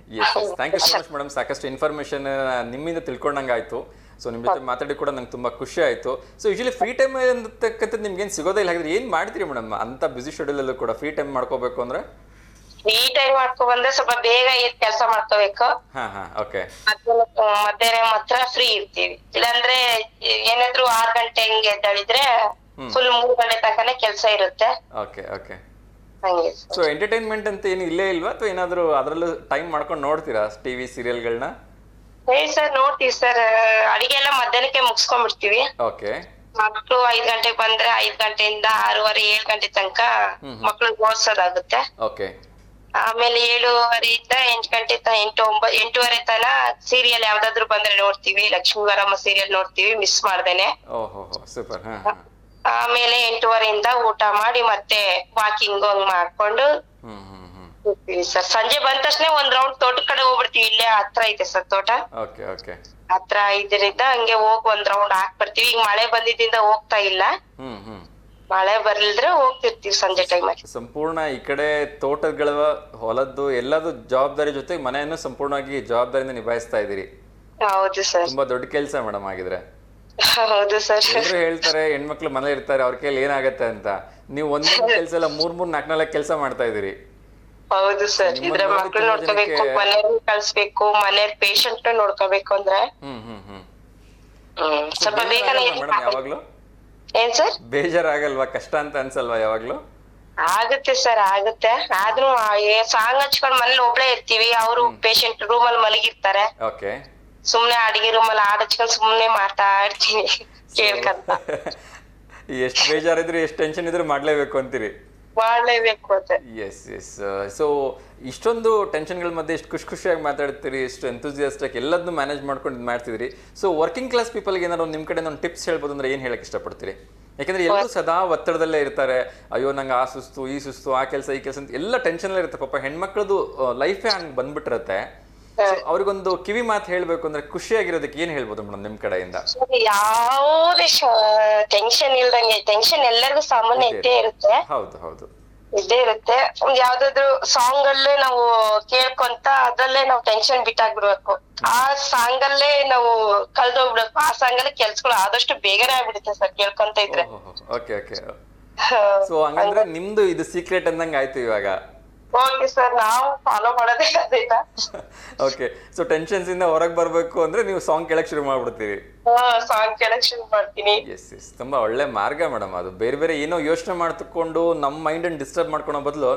Thank you so much madam. ಸಾಕಷ್ಟು ಇನ್ಫಾರ್ಮೇಶನ್ ನಿಮ್ಮಿಂದ ತಿಳ್ಕೊಂಡಂಗೆ ಆಯ್ತು. ಸೊ ನಿಮ್ಮ ಜೊತೆ ಮಾತಾಡಿ ಕೂಡ ನಂಗೆ ತುಂಬ ಖುಷಿ ಆಯಿತು. ಸೊ ಯೂಶಲಿ ಫ್ರೀ ಟೈಮ್ ಅಂತಕ್ಕಂಥದ್ದು ನಿಮ್ಗೆ ಏನು ಸಿಗೋದೇ ಇಲ್ಲ, ಹಾಗಿದ್ರೆ ಏನು ಮಾಡ್ತೀರಿ ಮೇಡಮ್ ಅಂತ ಬ್ಯುಸಿ ಶೆಡ್ಯೂಲಲ್ಲೂ ಕೂಡ ಫ್ರೀ ಟೈಮ್ ಮಾಡ್ಕೋಬೇಕು ಅಂದ್ರೆ? ಫ್ರೀ ಟೈಮ್ ಮಾಡ್ಕೊಂಡ್ಬಂದ್ರೆ ಸ್ವಲ್ಪ ಬೇಗ ಎದ್ದು ಕೆಲಸ ಮಾಡ್ಕೋಬೇಕು. ಓಕೆ. ಮಧ್ಯಾಹ್ನ ಮಾತ್ರ ಫ್ರೀ ಇರ್ತೀವಿ. ಇಲ್ಲಾಂದ್ರೆ ಏನಾದ್ರು 6 ಗಂಟೆ ಹಿಂಗೆ ಎದ್ದೇಳಿದ್ರೆ ಫುಲ್ 3 ಗಂಟೆ ತನಕನೇ ಕೆಲಸ ಇರುತ್ತೆ. Okay okay. ಹಂಗೆ. ಸೊ ಎಂಟರ್ಟೈನ್ಮೆಂಟ್ ಅಂತ ಏನು ಇಲ್ಲೇ ಇಲ್ವಾ, ಅಥವಾ ಏನಾದರೂ ಅದರಲ್ಲೂ ಟೈಮ್ ಮಾಡ್ಕೊಂಡು ನೋಡ್ತೀರಾ ಟಿವಿ ಸೀರಿಯಲ್ಗಳನ್ನ? ಸರ್ ನೋಡ್ತೀವಿ ಸರ್. ಅಡಿಗೆ ಎಲ್ಲ ಮಧ್ಯಾಹ್ನಕ್ಕೆ ಮುಗಿಸ್ಕೊಂಡ್ಬಿಡ್ತೀವಿ. ಓಕೆ. ಮಕ್ಳು 5 ಗಂಟೆಗೆ ಬಂದ್ರೆ 5 ಗಂಟೆಯಿಂದ 6:30 7 ಗಂಟೆ ತನಕ ಮಕ್ಳಿಗೆ ಓದಿಸೋದಾಗುತ್ತೆ. ಓಕೆ. ಆಮೇಲೆ 7:30 8 ಗಂಟೆ 8:30 ತನ ಸೀರಿಯಲ್ ಯಾವ್ದಾದ್ರು ಬಂದ್ರೆ ನೋಡ್ತೀವಿ. ಲಕ್ಷ್ಮೀವರಮ್ಮ ಸೀರಿಯಲ್ ನೋಡ್ತೀವಿ ಮಿಸ್ ಮಾಡ್ದೇನೆ. ಓಹೋ ಸೂಪರ್. ಆಮೇಲೆ 8:30 ಊಟ ಮಾಡಿ ಮತ್ತೆ ವಾಕಿಂಗ್ ಮಾಡ್ಕೊಂಡು ಹೋಗ್ತೀವಿ ಸರ್. ಸಂಜೆ ಬಂದ ತಕ್ಷಣ ಒಂದ್ ರೌಂಡ್ ತೋಟದ ಕಡೆ ಹೋಗ್ಬಿಡ್ತೀವಿ. ಇಲ್ಲೇ ಹತ್ರ ಐತೆ ಸರ್ ತೋಟ. Okay okay. ಹತ್ರ ಇದರಿಂದ ಹಂಗೆ ಹೋಗ್ ಒಂದ್ ರೌಂಡ್ ಹಾಕ್ ಬರ್ತೀವಿ. ಈಗ ಮಳೆ ಬಂದಿದ್ದಿಂದ ಹೋಗ್ತಾ ಇಲ್ಲ. ಮಳೆ ಬರ್ಲಿದ್ರೆ ಹೋಗ್ತಿರ್ತೀವಿ ಸಂಜೆ ಟೈಮ್ ಅಲ್ಲಿ. ಸಂಪೂರ್ಣ ಈ ಕಡೆ ತೋಟಗಳ ಹೊಲದ್ದು ಎಲ್ಲದು ಜವಾಬ್ದಾರಿ ಜೊತೆ ಮನೆಯನ್ನು ಸಂಪೂರ್ಣವಾಗಿ ಜವಾಬ್ದಾರಿಯಿಂದ ನಿಭಾಯಿಸ್ತಾ ಇದೀರಿ. ಹೌದು ಸರ್. ತುಂಬಾ ದೊಡ್ಡ ಕೆಲಸ ಮೇಡಮ್ ಆಗಿದ್ರೆ. ಹೌದು ಸರ್. ಎಲ್ಲರೂ ಹೇಳ್ತಾರೆ ಹೆಣ್ಮಕ್ಳು ಮನೇಲಿ ಇರ್ತಾರೆ ಅವ್ರ ಕೈಲಿ ಏನಾಗತ್ತೆ ಅಂತ. ನೀವು ಒಂದೇ ಕೆಲಸ ಎಲ್ಲ 3 4 ಕೆಲಸ ಮಾಡ್ತಾ ಇದೀರಿ. ಹೌದು ಸರ್. ಇದ್ರ ಮಕ್ಳು ನೋಡ್ಕೋಬೇಕು, ಮನೆಯವ್ರನ್ನ ಕಳ್ಸ್ಬೇಕು, ಮನೆಯವ್ರ ಪೇಷಂಟ್ ನೋಡ್ಕೋಬೇಕು ಅಂದ್ರೆ ಸ್ವಲ್ಪ ಬೇಗನೆ. ಯಾವಾಗ್ಲೂ ಏನ್ ಸರ್ ಬೇಜಾರಾಗಲ್ವಾ, ಕಷ್ಟ ಅಂತ ಅನ್ಸಲ್ವಾ ಯಾವಾಗ್ಲೂ? ಆಗುತ್ತೆ ಸರ್ ಆಗುತ್ತೆ. ಆದ್ರೂ ಸಾಂಗ್ ಹಚ್ಕೊಂಡ್ ಮನೇಲಿ ಒಬ್ಳೆ ಇರ್ತೀವಿ. ಅವರು ಪೇಷಂಟ್ ರೂಮ್ ಅಲ್ಲಿ ಮಲಗಿರ್ತಾರೆ. ಓಕೆ. ಸುಮ್ನೆ ಅಡಿಗೆ ರೂಮ್ ಅಲ್ಲಿ ಹಚ್ಕೊಂಡ್ ಸುಮ್ನೆ ಮಾಡ್ತಾ ಇರ್ತೀನಿ ಕೇಳ್ಕಂತ. ಎಷ್ಟು ಬೇಜಾರಿದ್ರು ಎಷ್ಟು ಟೆನ್ಷನ್ ಇದ್ರು ಮಾಡ್ಲೇಬೇಕು ಅಂತೀರಿ? ಮಾಡ್ಲೇಬೇಕು ಅಂತ. S S. ಸೊ ಇಷ್ಟೊಂದು ಟೆನ್ಷನ್ಗಳ ಮಧ್ಯೆ ಎಷ್ಟು ಖುಷಿಯಾಗಿ ಮಾತಾಡ್ತೀರಿ, ಎಷ್ಟು ಎಂತೂಸಿಯಾಸ್ಟಿಕ್ ಎಲ್ಲದನ್ನು ಮ್ಯಾನೇಜ್ ಮಾಡ್ಕೊಂಡು ಮಾಡ್ತಿದ್ರಿ. ಸೊ ವರ್ಕಿಂಗ್ ಕ್ಲಾಸ್ ಪೀಪಲ್ಗೆ ಏನಾದ್ರು ನಿಮ್ಮ ಕಡೆ ಒಂದು ಟಿಪ್ಸ್ ಹೇಳ್ಬೋದು ಅಂದ್ರೆ ಏನು ಹೇಳಕ್ ಇಷ್ಟಪಡ್ತೀರಿ? ಯಾಕಂದ್ರೆ ಎಲ್ಲರೂ ಸದಾ ಒತ್ತಡದಲ್ಲೇ ಇರ್ತಾರೆ. ಅಯ್ಯೋ ನಂಗೆ ಆ ಸುಸ್ತು ಈ ಸುಸ್ತು ಆ ಕೆಲಸ ಈ ಕೆಲಸ ಅಂತ ಎಲ್ಲ ಟೆನ್ಷನ್ ಇರುತ್ತೆ. ಪಾಪ ಹೆಣ್ಮಕ್ಳದು ಲೈಫೇ ಹಂಗೆ ಬಂದ್ಬಿಟ್ಟಿರತ್ತೆ. ಅವ್ರಿಗೊಂದು ಕಿವಿ ಮಾತು ಹೇಳ್ಬೇಕು ಅಂದ್ರೆ ಖುಷಿಯಾಗಿರೋದಕ್ಕೆ ಏನ್ ಹೇಳ್ಬೋದು ಮೇಡಮ್ ನಿಮ್ ಕಡೆಯಿಂದ? ಯಾವುದೇ ಟೆನ್ಷನ್ ಇಲ್ದಂಗೆ. ಟೆನ್ಷನ್ ಎಲ್ಲರಿಗೂ ಸಾಮಾನ್ಯ ಇದ್ದೇ ಇರುತ್ತೆ. ಹೌದು ಹೌದು ಇದ್ದೇ ಇರುತ್ತೆ. ಒಂದ್ ಯಾವ್ದಾದ್ರು ಸಾಂಗ್ ಅಲ್ಲೇ ನಾವು ಕೇಳ್ಕೊಂತ ಅದ್ರಲ್ಲೇ ನಾವು ಟೆನ್ಷನ್ ಬಿಟ್ಟಾಗ್ಬಿಡ್ಬೇಕು. ಆ ಸಾಂಗ್ ಅಲ್ಲೇ ನಾವು ಕಳ್ದೋಗ್ಬಿಡ್ಬೇಕು. ಆ ಸಾಂಗ್ ಅಲ್ಲೇ ಕೆಲ್ಸಗಳು ಆದಷ್ಟು ಬೇಗನೆ ಆಗ್ಬಿಡುತ್ತೆ ಸರ್ ಕೇಳ್ಕೊಂತ ಇದ್ರೆ. Okay okay. ಸೊ ಹಂಗಂದ್ರೆ ನಿಮ್ದು ಇದು ಸೀಕ್ರೆಟ್ ಅಂದಂಗ ಆಯ್ತು ಇವಾಗ. ಓಕೆ ಸರ್, ನಾವು ಫಾಲೋ ಮಾಡೋದೇ ಅದಿಲ್ಲ. ಓಕೆ. ಸೊ ಟೆನ್ಷನ್ಸ್ ಇಂದ ಹೊರಗೆ ಬರ್ಬೇಕು ಅಂದ್ರೆ ನೀವು ಸಾಂಗ್ ಕೇಳಕ್ ಶುರು ಮಾಡ್ಬಿಡ್ತೀರಿ? ಸಾಂಗ್ ಕೇಳಕ್ ಶುರು ಮಾಡ್ತೀನಿ. Yes yes. ತುಂಬಾ ಒಳ್ಳೆ ಮಾರ್ಗ ಮೇಡಮ್ ಅದು. ಬೇರೆ ಬೇರೆ ಏನೋ ಯೋಚನೆ ಮಾಡ್ಕೊಂಡು ನಮ್ಮ ಮೈಂಡ್ ಅನ್ನು ಡಿಸ್ಟರ್ಬ್ ಮಾಡ್ಕೊಳೋ ಬದಲು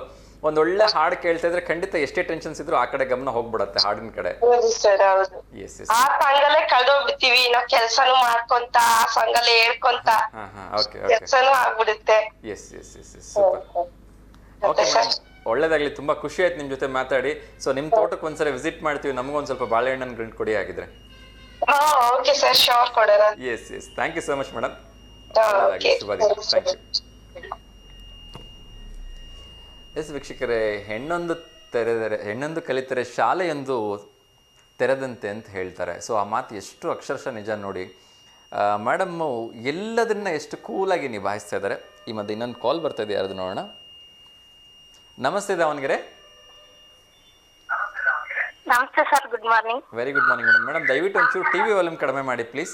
ಒಂದೊಳ್ಳೆ ಹಾಡು ಕೇಳ್ತಾ ಇದ್ರೆ ಖಂಡಿತ ಎಷ್ಟೇ ಟೆನ್ಷನ್ಸ್ ಇದ್ರು ಆ ಕಡೆ ಗಮನ ಹೋಗ್ಬಿಡತ್ತೆ, ಹಾಡಿನ ಕಡೆ. ಹೌದು ಸರ್ ಹೌದು. Yes yes. ಆ ಸಾಂಗಲ್ಲೇ ಕಳ್ದೋಗ್ಬಿಡ್ತೀವಿ. ನಾವ್ ಕೆಲ್ಸಾನು ಮಾಡ್ಕೊಂತ ಆ ಸಾಂಗಲ್ಲೇ ಹೇಳ್ಕೊಂತ ಕೆಲ್ಸಾನು ಆಗ್ಬಿಡುತ್ತೆ. Yes yes yes yes. Super. Okay madam, ಒಳ್ಳೇದಾಗ್ಲಿ. ತುಂಬಾ ಖುಷಿ ಆಯ್ತು ನಿಮ್ ಜೊತೆ ಮಾತಾಡಿ. ಸೊ ನಿಮ್ ತೋಟಕ್ಕೆ ಒಂದ್ಸಲ ವಿಸಿಟ್ ಮಾಡ್ತೀವಿ, ನಮಗೊಂದ್ ಸ್ವಲ್ಪ ಬಾಳೆಹಣ್ಣನ್ನು ಗ್ರಿಂಡ್ ಕೊಡಿ ಆಗಿದ್ರೆ. ಓಕೆ ಸರ್, ಶೋರ್ ಕೊಡೋಣ. Yes yes. Thank you so much madam. Thank you. Yes ವೀಕ್ಷಕರೇ, ಹೆಣ್ಣೊಂದು ಕಲಿತರೆ ಶಾಲೆಯೊಂದು ತೆರೆದಂತೆ ಅಂತ ಹೇಳ್ತಾರೆ. ಸೊ ಆ ಮಾತು ಎಷ್ಟು ಅಕ್ಷರಶಃ ನಿಜ ನೋಡಿ. ಮೇಡಮ್ಮು ಎಲ್ಲದನ್ನ ಎಷ್ಟು ಕೂಲಾಗಿ ನಿಭಾಯಿಸ್ತಾ ಇದ್ದಾರೆ. ಈ ಮಧ್ಯೆ ಇನ್ನೊಂದು ಕಾಲ್ ಬರ್ತಾ ಇದೆ, ಯಾರ್ದು ನೋಡೋಣ. ನಮಸ್ತೆ ದಾವಣಗೆರೆ. ನಮಸ್ತೆ sir, good morning. Very good morning madam. Madam ದಯವಿಟ್ಟು ಒಂಚೂರು ಟಿವಿ ವಾಲ್ಯೂಮ್ ಕಡಿಮೆ ಮಾಡಿ ಪ್ಲೀಸ್.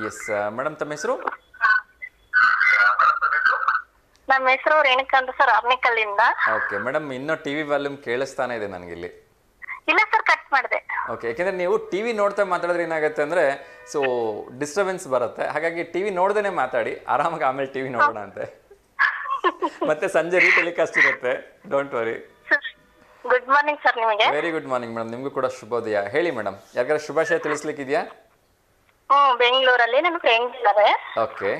ಎಸ್ ಮೇಡಮ್, ತಮ್ಮ ಹೆಸರು? ನಮ್ಮ ಹೆಸರು ರೇಣುಕಾ ಅಂತ ಸರ್, ಆರ್ನಿಕಲ್ಲಿಂದ. ಓಕೆ ಮೇಡಮ್, ಇನ್ನೂ ಟಿವಿ ವಾಲ್ಯೂಮ್ ಕೇಳಿಸ್ತಾನೆ ಇದೆ ನನಗಿಲ್ಲಿ. ಇಲ್ಲ ಸರ್, ಕಟ್ ಮಾಡಿದೆ. ಓಕೆ, ಯಾಕೆಂದ್ರೆ ನೀವು ಟಿವಿ ನೋಡ್ತಾ ಮಾತಾಡಿದ್ರೆ ಏನಾಗುತ್ತೆ ಅಂದ್ರೆ ಸೊ ಡಿಸ್ಟರ್ಬೆನ್ಸ್ ಬರುತ್ತೆ. ಹಾಗಾಗಿ ಟಿವಿ ನೋಡ್ದೇನೆ ಮಾತಾಡಿ ಆರಾಮಾಗಿ, ಆಮೇಲೆ ಟಿವಿ ನೋಡೋಣ ಅಂತೆ. ಮತ್ತೆ ಸಂಜೆ ರೀಟೆಲಿಕಾಸ್ಟ್ ಇರುತ್ತೆ, don't worry. Good morning sir ನಿಮಗೆ. ವೆರಿ ಗುಡ್ ಮಾರ್ನಿಂಗ್ ಮೇಡಮ್, ನಿಮಗೂ ಕೂಡ ಶುಭೋದಯ. ಹೇಳಿ ಮೇಡಮ್, ಯಾರಿಗಾರ ಶುಭಾಶಯ ತಿಳಿಸ್ಲಿಕ್ಕಿದೆಯಾ? ಬೆಂಗಳೂರಲ್ಲಿ ನನ್ನ ಫ್ರೆಂಡ್ ಇದ್ದಾರೆ. ಓಕೆ.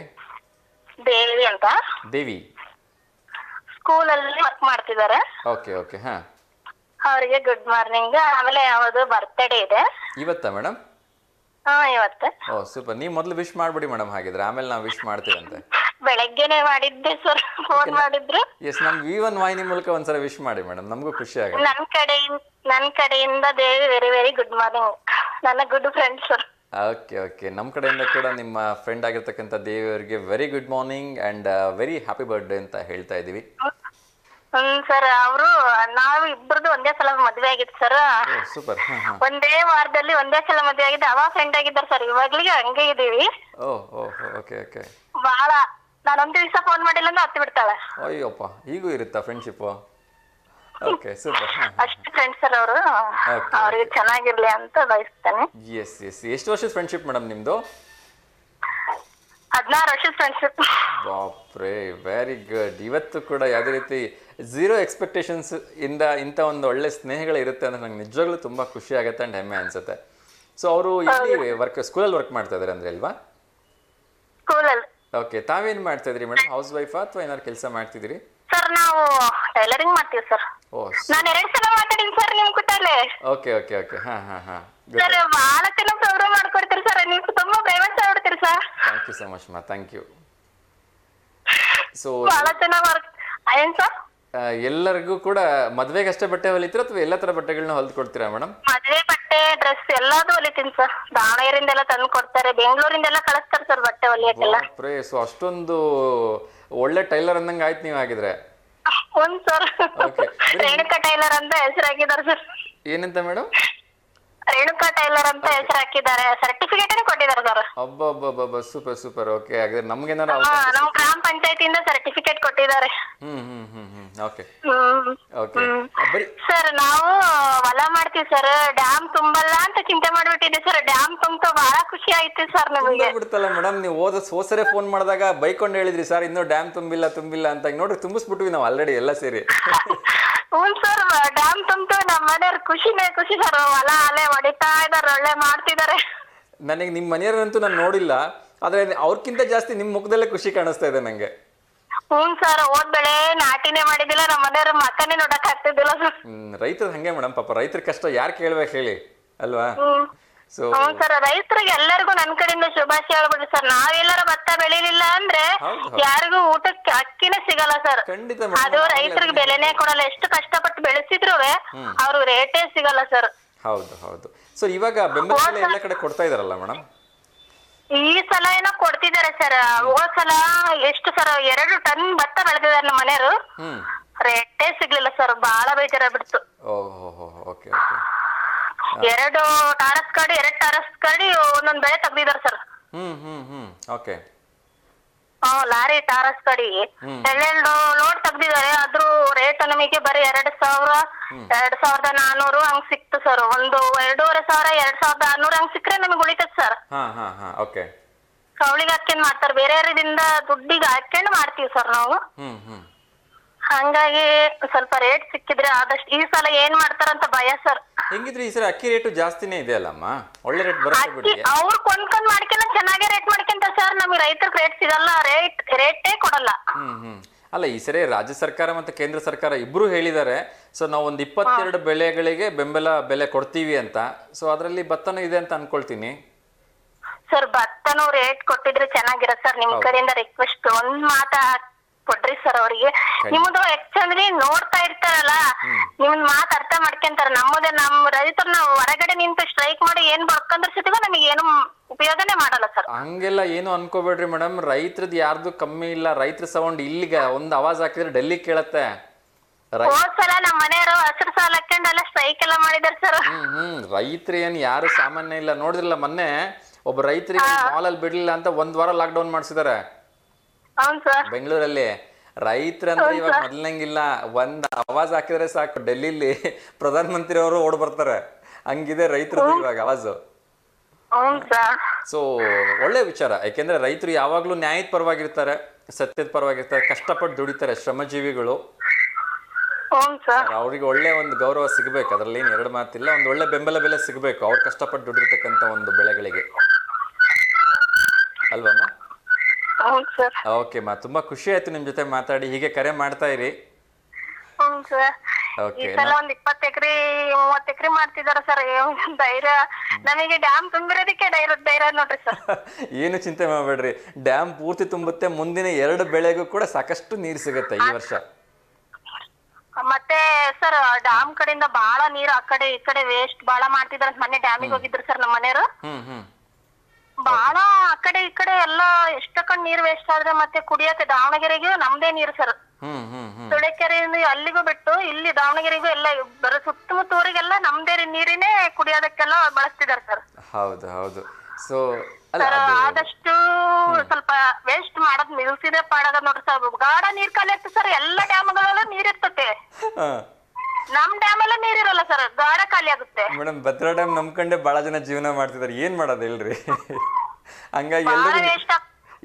ದೇವಿ ಅಂತ. ದೇವಿ ಸ್ಕೂಲಲ್ಲಿ ವರ್ಕ್ ಮಾಡ್ತಿದ್ದಾರೆ. Okay okay. ಹಾ, ಅವರಿಗೆ ಗುಡ್ ಮಾರ್ನಿಂಗ್. ಆಮೇಲೆ ಅವರದು ಬರ್ತ್ಡೇ ಇದೆ ಇವತ್ತಾ ಮೇಡಮ್? ಹಾ ಇವತ್ತು ಓ ಸೂಪರ್, ನೀವು ಮೊದಲು ವಿಶ್ ಮಾಡ್ಬಿಡಿ ಮೇಡಮ್, ಹಾಗಿದ್ರೆ ಆಮೇಲೆ ನಾವು ವಿಶ್ ಮಾಡ್ತೀವಂತೆ. ಬೆಳಗ್ಗೆನೆ ಮಾಡಿದ್ದೆ ಸರ್, ಫೋನ್ ಮಾಡಿದ್ರು. ಎಸ್, ನಮ್ಮ V1 ವಾಹಿನಿ ಮೂಲಕ ಒಂದ್ಸಲ ವಿಶ್ ಮಾಡಿ ಮೇಡಮ್, ನಮಗೂ ಖುಷಿ ಆಗುತ್ತೆ. ನನ್ ಕಡೆಯಿಂದ Devi very very good morning. ನನ್ನ good friend sir. Okay okay, ನಮ್ಮ ಕಡೆಯಿಂದ ಕೂಡ ನಿಮ್ಮ ಫ್ರೆಂಡ್ ಆಗಿರ್ತಕ್ಕಂಥ ದೇವಿಯವರಿಗೆ very good morning and very happy birthday ಅಂತ ಹೇಳ್ತಾ ಇದ್ದೀವಿ. ಸರ್ ಅವರು ನಾವು ಇಬ್ಬರದು ಒಂದೇ ಸಲ ಮದ್ವೆ ಆಗಿತ್ತು ಸರ್. ಸೂಪರ್. ಒಂದೇ ವಾರದಲ್ಲಿ ಒಂದೇ ಸಲ ಮದ್ವೆ ಆಗಿದ್ದೆ. ಅವ ಫ್ರೆಂಡ್ ಆಗಿದ್ದಾರೆ ಸರ್, ಇವಾಗ್ಲಿಗೆ ಹಂಗೆ ಇದೀವಿ. Okay okay. ಬಹಳ ನಾನೊಂದ್ ದಿವಸ ಫೋನ್ ಮಾಡಿಲ್ಲ ಅಂದ್ರೆ ಹತ್ತು ಬಿಡ್ತಾಳೆ. ಅಯ್ಯಪ್ಪ, ಹೀಗೂ ಇರುತ್ತಾ ಫ್ರೆಂಡ್ಶಿಪ್? Okay super. ಅಷ್ಟು ಫ್ರೆಂಡ್ ಸರ್ ಅವರು. ಅವ್ರಿಗೆ ಚೆನ್ನಾಗಿರ್ಲಿ ಅಂತ ಬಯಸ್ತೇನೆ. Yes yes. ಎಷ್ಟು ವರ್ಷದ ಫ್ರೆಂಡ್ಶಿಪ್ ಮೇಡಮ್ ನಿಮ್ದು? 16 ವರ್ಷದ ಫ್ರೆಂಡ್ಶಿಪ್. ಬಾಪ್ರೇ, very good. ಇವತ್ತು ಕೂಡ ಯಾವುದೇ ರೀತಿ ಝೀರೋ ಎಕ್ಸ್ಪೆಕ್ಟೇಷನ್ಸ್ ಇಂದ ಇಂಥ ಒಂದು ಒಳ್ಳೆ ಸ್ನೇಹಗಳು ಇರುತ್ತೆ ಅಂದ್ರೆ ನಂಗೆ ನಿಜವಾಗ್ಲೂ ತುಂಬ ಖುಷಿ ಆಗುತ್ತೆ ಆ್ಯಂಡ್ ಹೆಮ್ಮೆ ಅನ್ಸುತ್ತೆ. ಸೊ ಅವರು ಇಲ್ಲಿ ಸ್ಕೂಲಲ್ಲಿ ವರ್ಕ್ ಮಾಡ್ತಾ ಇದ್ದಾರೆ ಅಂದ್ರೆ ಅಲ್ವಾ? ಸ್ಕೂಲಲ್ಲಿ. ಓಕೆ, ತಾವೇನು ಮಾಡ್ತಾ ಇದ್ರಿ ಮೇಡಮ್? ಹೌಸ್ ವೈಫಾ ಅಥವಾ ಏನಾದ್ರು ಕೆಲಸ ಮಾಡ್ತಿದ್ದೀರಿ? ಸರ್ ನಾವು ಟೈಲರಿಂಗ್ ಮಾಡ್ತೀವಿ ಸರ್. ನಾನು 2 ಸಲ ಮಾತಾಡಿನಿ ಸರ್ ನಿಮ್ ಕೂತಲ್ಲೇ. Okay okay okay. ಹಾ ಸರ್ ಬಹಳ ಚೆನ್ನಾಗಿ ಪ್ರೋಗ್ರಾಮ್ ಮಾಡ್ಕೊಡ್ತೀರಿ ಸರ್, ನೀವು ತುಂಬಾ ಫೇಮಸ್ ಆಗ್ಬಿಡ್ತೀರಿ sir. Thank you so much ಮಾ, ಥ್ಯಾಂಕ್ ಯು. ಸೊ ಬಹಳ ಚೆನ್ನಾಗಿ ವರ್ಕ್. ಏನ್ ಸರ್? ಎಲ್ಲರಿಗೂ ಕೂಡ ಮದ್ವೆಗೆ ಅಷ್ಟೇ ಬಟ್ಟೆ ಹೊಲಿತೀರಾ ಅಥವಾ ಎಲ್ಲ ತರ ಬಟ್ಟೆಗಳನ್ನ ಹೊಲ್ದು ಕೊಡ್ತೀರಾ ಮೇಡಮ್? ಮದ್ವೆ ಬಟ್ಟೆ, ಡ್ರೆಸ್ ಎಲ್ಲಾದು ಹೊಲಿತೀನಿ ಸರ್. ದಾವಣಗೆರೆಯಿಂದೆಲ್ಲ ತಂದು ಕೊಡ್ತಾರೆ, ಬೆಂಗಳೂರಿಂದೆಲ್ಲ ಕಳಿಸ್ತಾರೆ ಸರ್ ಬಟ್ಟೆ ಹೊಲಿಯಕ್ಕೆಲ್ಲ. ಸೊ ಅಷ್ಟೊಂದು ಒಳ್ಳೆ ಟೈಲರ್ ಅಂದಂಗೆ ಆಯ್ತು ನೀವು ಆಗಿದ್ರೆ. ಒಂದ್ ಸರ್ ರೇಣುಕಾ ಟೈಲರ್ ಅಂತ ಹೆಸರಾಕಿದ್ದಾರೆ ಸರ್. ಏನಂತ ಮೇಡಮ್? ರೇಣುಕಾ ಟೈಲರ್ ಅಂತ ಹೆಸರು ಹಾಕಿದ್ದಾರೆ, ಸರ್ಟಿಫಿಕೇಟ್ ಕೊಟ್ಟಿದ್ದಾರೆ ಸರ್. ಅಬ್ಬಬ್ಬಬ್ಬ, ಸೂಪರ್ ಸೂಪರ್. ಓಕೆ, ಹಾಗಾದ್ರೆ ನಮ್ಗೇನಾರ ನಮ್ಮ ಗ್ರಾಮ ಪಂಚಾಯತಿಯಿಂದ ಸರ್ಟಿಫಿಕೇಟ್ ಕೊಟ್ಟಿದ್ದಾರೆ. Okay okay. ಸರ್ ನಾವು ಹೊಲ ಮಾಡ್ತೀವಿ ಸರ್, ಡ್ಯಾಮ್ ತುಂಬಲ್ಲ ಅಂತ ಚಿಂತೆ ಮಾಡ್ಬಿಟ್ಟಿದ್ದೆ ಸರ್. ಡ್ಯಾಮ್ ತುಂಬ ಬಹಳ ಖುಷಿ ಆಯ್ತು ಸರ್ ನಮಗೆ. ಬಿಡ್ತಲ್ಲ ಮೇಡಮ್, ನೀವು ಹೋಸರೆ ಫೋನ್ ಮಾಡಿದಾಗ ಬೈಕೊಂಡು ಹೇಳಿದ್ರಿ ಸರ್ ಇನ್ನೂ ಡ್ಯಾಮ್ ತುಂಬಿಲ್ಲ ಅಂತ. ನೋಡ್ರಿ ತುಂಬಿಸ್ಬಿಟ್ವಿ ನಾವು ಆಲ್ರೆಡಿ ಎಲ್ಲ ಸೇರಿ. ಹ್ಞೂ ಸರ್, ಡ್ಯಾಮ್ ತುಂಬ್ತು. ನಮ್ಮ ಮನೆಯವ್ರ ಖುಷಿನೇ ಖುಷಿ ಸರ್. ಹೊಲ ಅಲೆ ಹೊಡಿತಾ ಇದಾರೆ, ಒಳ್ಳೆ ಮಾಡ್ತಿದ್ದಾರೆ. ನನಗೆ ನಿಮ್ಮ ಮನೆಯವರಂತೂ ನಾನು ನೋಡಿಲ್ಲ, ಆದ್ರೆ ಅವ್ರಕ್ಕಿಂತ ಜಾಸ್ತಿ ನಿಮ್ಮ ಮುಖದಲ್ಲೇ ಖುಷಿ ಕಾಣಿಸ್ತಾ ಇದೆ ನಂಗೆ. ಹ್ಞೂ ಸರ್, ಹೋದ್ ಬೆಳೆ ನಾಟಿನೇ ಮಾಡಿದಿಲ್ಲ, ನಮ್ಮ ಮನೆಯವ್ರ ಮಕ್ಕನೇ ನೋಡಕ್ ಆಗ್ತಿದ್ದಿಲ್ಲ ಸರ್. ರೈತರು ಹಂಗೆ ಮೇಡಮ್, ಪಾಪ ರೈತರ ಕಷ್ಟ ಯಾರು ಕೇಳ್ಬೇಕು ಹೇಳಿ ಅಲ್ವಾ? ಹ್ಞೂ ಸರ್, ರೈತರಿಗೆ ಎಲ್ಲರಿಗೂ ನನ್ ಕಡೆಯಿಂದ ಶುಭಾಶಯ ಹೇಳ್ಬಿಡ್ರಿ ಸರ್. ನಾವೆಲ್ಲರ ಭತ್ತ ಬೆಳಿಲಿಲ್ಲ ಅಂದ್ರೆ ಯಾರಿಗೂ ಊಟಕ್ಕೆ ಅಕ್ಕಿನೇ ಸಿಗಲ್ಲ ಸರ್. ಅದು ರೈತರಿಗೆ ಬೆಲೆನೇ ಕೊಡಲ್ಲ. ಎಷ್ಟು ಕಷ್ಟಪಟ್ಟು ಬೆಳೆಸಿದ್ರು ಅವ್ರು ರೇಟೇ ಸಿಗಲ್ಲ ಸರ್. ಹೌದು ಹೌದು. ಸೊ ಇವಾಗ ಬೆಂಬಲ ಬೆಲೆ ಎಲ್ಲ ಕಡೆ ಕೊಡ್ತಾ ಇದಾರಲ್ಲ ಮೇಡಮ್? ಈ ಸಲ ಏನೋ ಕೊಡ್ತಿದ್ದಾರೆ ಸರ್. ಹೋದ್ ಸಲ ಎಷ್ಟು ಸರ್, 2 ಟನ್ ಭತ್ತ ಬೆಳೆದಿದ್ದಾರೆ ನಮ್ಮ ಮನೆಯವರು. ರೇಟೇ ಸಿಗ್ಲಿಲ್ಲ ಸರ್, ಬಹಳ ಬೇಜಾರ ಬಿಡ್ತು. Okay okay. 2 ಟಾರಸ್ ಗಾಡಿ ಒಂದೊಂದ್ ಬೆಳೆ ತೆಗ್ದಿದಾರೆ ಸರ್. ಓಕೆ. ಲಾರಿ ಟಾರಸ್ ಗಾಡಿ 2 ಲೋಡ್ ತೆಗ್ದಿದ್ದಾರೆ. ಅದ್ರ ರೇಟ್ ನಮಗೆ ಬರೀ 2,000 2,400 ಹಂಗ್ ಸಿಕ್ತು ಸರ್. ಒಂದು 2,500 2,600 ಹಂಗ್ ಸಿಕ್ಕ್ರೆ ನಮಗೆ ಉಳಿತದ ಸರ್. ಓಕೆ. ಕೌಳಿಗೆ ಹಾಕ್ಯಂಡ್ ಮಾಡ್ತಾರೆ, ಬೇರೆಯವರಿಂದ ದುಡ್ಡಿಗೆ ಹಾಕ್ಯಂಡ್ ಮಾಡ್ತೀವಿ ಸರ್ ನಾವು. ಹಂಗಾಗಿ ಸ್ವಲ್ಪ ರೇಟ್ ಸಿಕ್ಕಿದ್ರೆ ಆದಷ್ಟು. ಈ ಸಲ ಏನ್ ಮಾಡ್ತಾರಂತ ಭಯ ಸರ್. ಹೆಂಗಿದ್ರೆ ಈ ಸಲ ಅಕ್ಕಿ ರೇಟು ಜಾಸ್ತಿನೇ ಇದೆ ಅಲ್ಲಮ್ಮ, ಒಳ್ಳೆ ರೇಟ್ ಬರುತ್ತೆ ಬಿಡಿ. ಅವ್ರು ಕೊಂಡ್ಕೊಂಡ್ ಮಾಡ್ಕೊಂಡ್ ಚೆನ್ನಾಗೇ ರೇಟ್ ಮಾಡ್ಕೊಂತ ಸರ್. ನಮಗೆ ರೈತರಿಗೆ ರೇಟ್ ಸಿಗಲ್ಲ, ರೇಟೇ ಕೊಡಲ್ಲ. ಅಲ್ಲ, ಈ ಸರಿ ರಾಜ್ಯ ಸರ್ಕಾರ ಮತ್ತೆ ಕೇಂದ್ರ ಸರ್ಕಾರ ಇಬ್ರು ಹೇಳಿದ್ದಾರೆ. ಸೊ ನಾವು ಒಂದು 22 ಬೆಳೆಗಳಿಗೆ ಬೆಂಬಲ ಬೆಲೆ ಕೊಡ್ತೀವಿ ಅಂತ. ಸೊ ಅದರಲ್ಲಿ ಭತ್ತನೂ ಇದೆ ಅಂತ ಅನ್ಕೊಳ್ತೀನಿ ಸರ್. ಭತ್ತನೂ ರೇಟ್ ಕೊಟ್ಟಿದ್ರೆ ಚೆನ್ನಾಗಿರತ್ತೆ ಸರ್. ನಿಮ್ ಕಡೆಯಿಂದ ರಿಕ್ವೆಸ್ಟ್ ಒಂದ್ ಮಾತಾ ಕೊಡ್ರಿ ಸರ್ ಅವ್ರಿಗೆ. ನಿಮ್ದು ಆಕ್ಚುಲಿ ನೋಡ್ತಾ ಇರ್ತಾರಲ್ಲ, ನಿಮ್ದ್ ಮಾತು ಅರ್ಥ ಮಾಡ್ಕೊಂತಾರ. ನಮ್ಮ ರೈತರು ನಾವು ಹೊರಗಡೆ ನಿಂತು ಸ್ಟ್ರೈಕ್ ಮಾಡಿ ಏನ್ ಬಡ್ಕಂದ್ರ ಸತಿಗೂ ನಮಗೆ ಏನು ಉಪಯೋಗನೇ ಮಾಡಲ್ಲ ಸರ್. ಹಂಗೆಲ್ಲ ಏನು ಅನ್ಕೋಬೇಡ್ರಿ ಮೇಡಮ್, ರೈತರದ್ದು ಯಾರ್ದು ಕಮ್ಮಿ ಇಲ್ಲ. ರೈತರ ಸೌಂಡ್ ಇಲ್ಲಿಗೆ ಒಂದು ಆವಾಜ್ ಹಾಕಿದ್ರೆ ಡೆಲ್ಲಿ ಕೇಳತ್ತೆ. ಹೋದ್ ಸಲ ನಮ್ಮ ಮನೆಯವರು ಹಸಿರು ಸಾಲ ಹಾಕೊಂಡೆಲ್ಲ ಸ್ಟ್ರೈಕ್ ಎಲ್ಲ ಮಾಡಿದಾರೆ ಸರ್. ರೈತರು ಏನ್ ಯಾರು ಸಾಮಾನ್ಯ ಇಲ್ಲ. ನೋಡಿದ್ರಲ್ಲ ಮೊನ್ನೆ ಒಬ್ಬ ರೈತರಿಗೆ ಮಾಲಲ್ಲಿ ಬಿಡ್ಲಿಲ್ಲ ಅಂತ 1 ವಾರ ಲಾಕ್ ಡೌನ್ ಮಾಡಿಸಿದಾರೆ ಬೆಂಗಳೂರಲ್ಲಿ. ರೈತರಂದ್ರೆ ಇವಾಗ ಮೊದಲಂಗಿಲ್ಲ, ಒಂದ್ ಆವಾಜ್ ಹಾಕಿದ್ರೆ ಸಾಕು ಡೆಲ್ಲಿಲಿ ಪ್ರಧಾನ ಮಂತ್ರಿ ಅವರು ಓಡ್ ಬರ್ತಾರೆ. ಹಂಗಿದೆ ರೈತರದ್ದು ಇವಾಗ ಆವಾಜು. ಸೊ ಒಳ್ಳೆ ವಿಚಾರ, ಯಾಕೆಂದ್ರೆ ರೈತರು ಯಾವಾಗ್ಲೂ ನ್ಯಾಯದ ಪರವಾಗಿರ್ತಾರೆ, ಸತ್ಯದ ಪರವಾಗಿರ್ತಾರೆ, ಕಷ್ಟಪಟ್ಟು ದುಡಿತಾರೆ, ಶ್ರಮಜೀವಿಗಳು. ಅವ್ರಿಗೆ ಒಳ್ಳೆ ಒಂದು ಗೌರವ ಸಿಗ್ಬೇಕು, ಅದ್ರಲ್ಲಿ ಏನ್ 2 ಮಾತಿಲ್ಲ. ಒಂದು ಒಳ್ಳೆ ಬೆಂಬಲ ಬೆಲೆ ಸಿಗ್ಬೇಕು ಅವ್ರು ಕಷ್ಟಪಟ್ಟು ದುಡಿರ್ತಕ್ಕಂಥ ಒಂದು ಬೆಳೆಗಳಿಗೆ, ಅಲ್ವಮ್ಮ? ಓಕೆ ಮಾ, ತುಂಬಾ ಖುಷಿ ಆಯ್ತು ನಿಮ್ ಜೊತೆ ಮಾತಾಡಿ. ಹೀಗೆ ಕರೆ ಮಾಡ್ತಾ ಇರಿ. ಈ ಸಲ ಒಂದ್ 20 ಎಕರೆ 30 ಎಕರೆ ಮಾಡ್ತಿದಾರ ಸರ್. ಧೈರ್ಯ ನಮಗೆ ಡ್ಯಾಮ್ ತುಂಬಿರೋದಕ್ಕೆ ಧೈರ್ಯ ನೋಡ್ರಿ ಸರ್. ಏನು ಚಿಂತೆ ಮಾಡಬೇಡ್ರಿ, ಡ್ಯಾಮ್ ಪೂರ್ತಿ ತುಂಬುತ್ತೆ. ಮುಂದಿನ 2 ಬೆಳೆಗೂ ಕೂಡ ಸಾಕಷ್ಟು ನೀರು ಸಿಗುತ್ತೆ ಈ ವರ್ಷ. ಮತ್ತೆ ಸರ್ ಡ್ಯಾಮ್ ಕಡೆಯಿಂದ ಬಾಳ ನೀರು ಆ ಕಡೆ ಈ ಕಡೆ ವೇಸ್ಟ್ ಬಾಳ ಮಾಡ್ತಿದಾರ. ಮೊನ್ನೆ ಡ್ಯಾಮಿಗೆ ಹೋಗಿದ್ರು ಸರ್ ನಮ್ಮ ಮನೆಯವರು. ಬಾಳ ಆ ಕಡೆ ಈ ಕಡೆ ಎಲ್ಲಾ ಎಷ್ಟಕೊಂಡ್ ನೀರ್ ವೇಸ್ಟ್ ಆದ್ರೆ ಮತ್ತೆ ಕುಡಿಯಕ್ಕೆ ದಾವಣಗೆರೆಗೂ ನಮ್ದೇ ನೀರು ಸರ್. ತುಳಕೆರೆಯಿಂದ ಅಲ್ಲಿಗೂ ಬಿಟ್ಟು ಇಲ್ಲಿ ದಾವಣಗೆರೆಗೂ ಎಲ್ಲ ಬರೋ ಸುತ್ತಮುತ್ತ ಊರಿಗೆಲ್ಲ ನಮ್ದೇ ನೀರಿನೇ ಕುಡಿಯೋದಕ್ಕೆಲ್ಲ ಬಳಸ್ತಿದಾರೆ ಸರ್. ಹೌದು ಹೌದು. ಸೊ ಆದಷ್ಟು ಸ್ವಲ್ಪ ವೇಸ್ಟ್ ಮಾಡೋದ್ ನಿಲ್ಸಿದ್ರೆ ಪಾಡಾಗ ನೋಡ್ರಿ ಸರ್. ಗಾಢ ನೀರ್ ಖಾಲಿ ಆಗ್ತದೆ ಸರ್. ಎಲ್ಲ ಡ್ಯಾಮ್ಗಳಲ್ಲೂ ನೀರ್ ಇರ್ತತೆ, ನಮ್ ಡ್ಯಾಮ್ ಎಲ್ಲ ನೀರ್ ಇರಲ್ಲ ಸರ್, ಗಾಢ ಖಾಲಿ ಆಗುತ್ತೆ. ಮೇಡಮ್ ಭದ್ರಾ ಡ್ಯಾಮ್ ನಂಬ್ಕೊಂಡೆ ಬಹಳ ಜನ ಜೀವನ ಮಾಡ್ತಿದಾರೆ, ಏನ್ ಮಾಡೋದು ಹೇಳ್ರಿ. ಹಂಗಾಗಿ ವೇಸ್ಟ್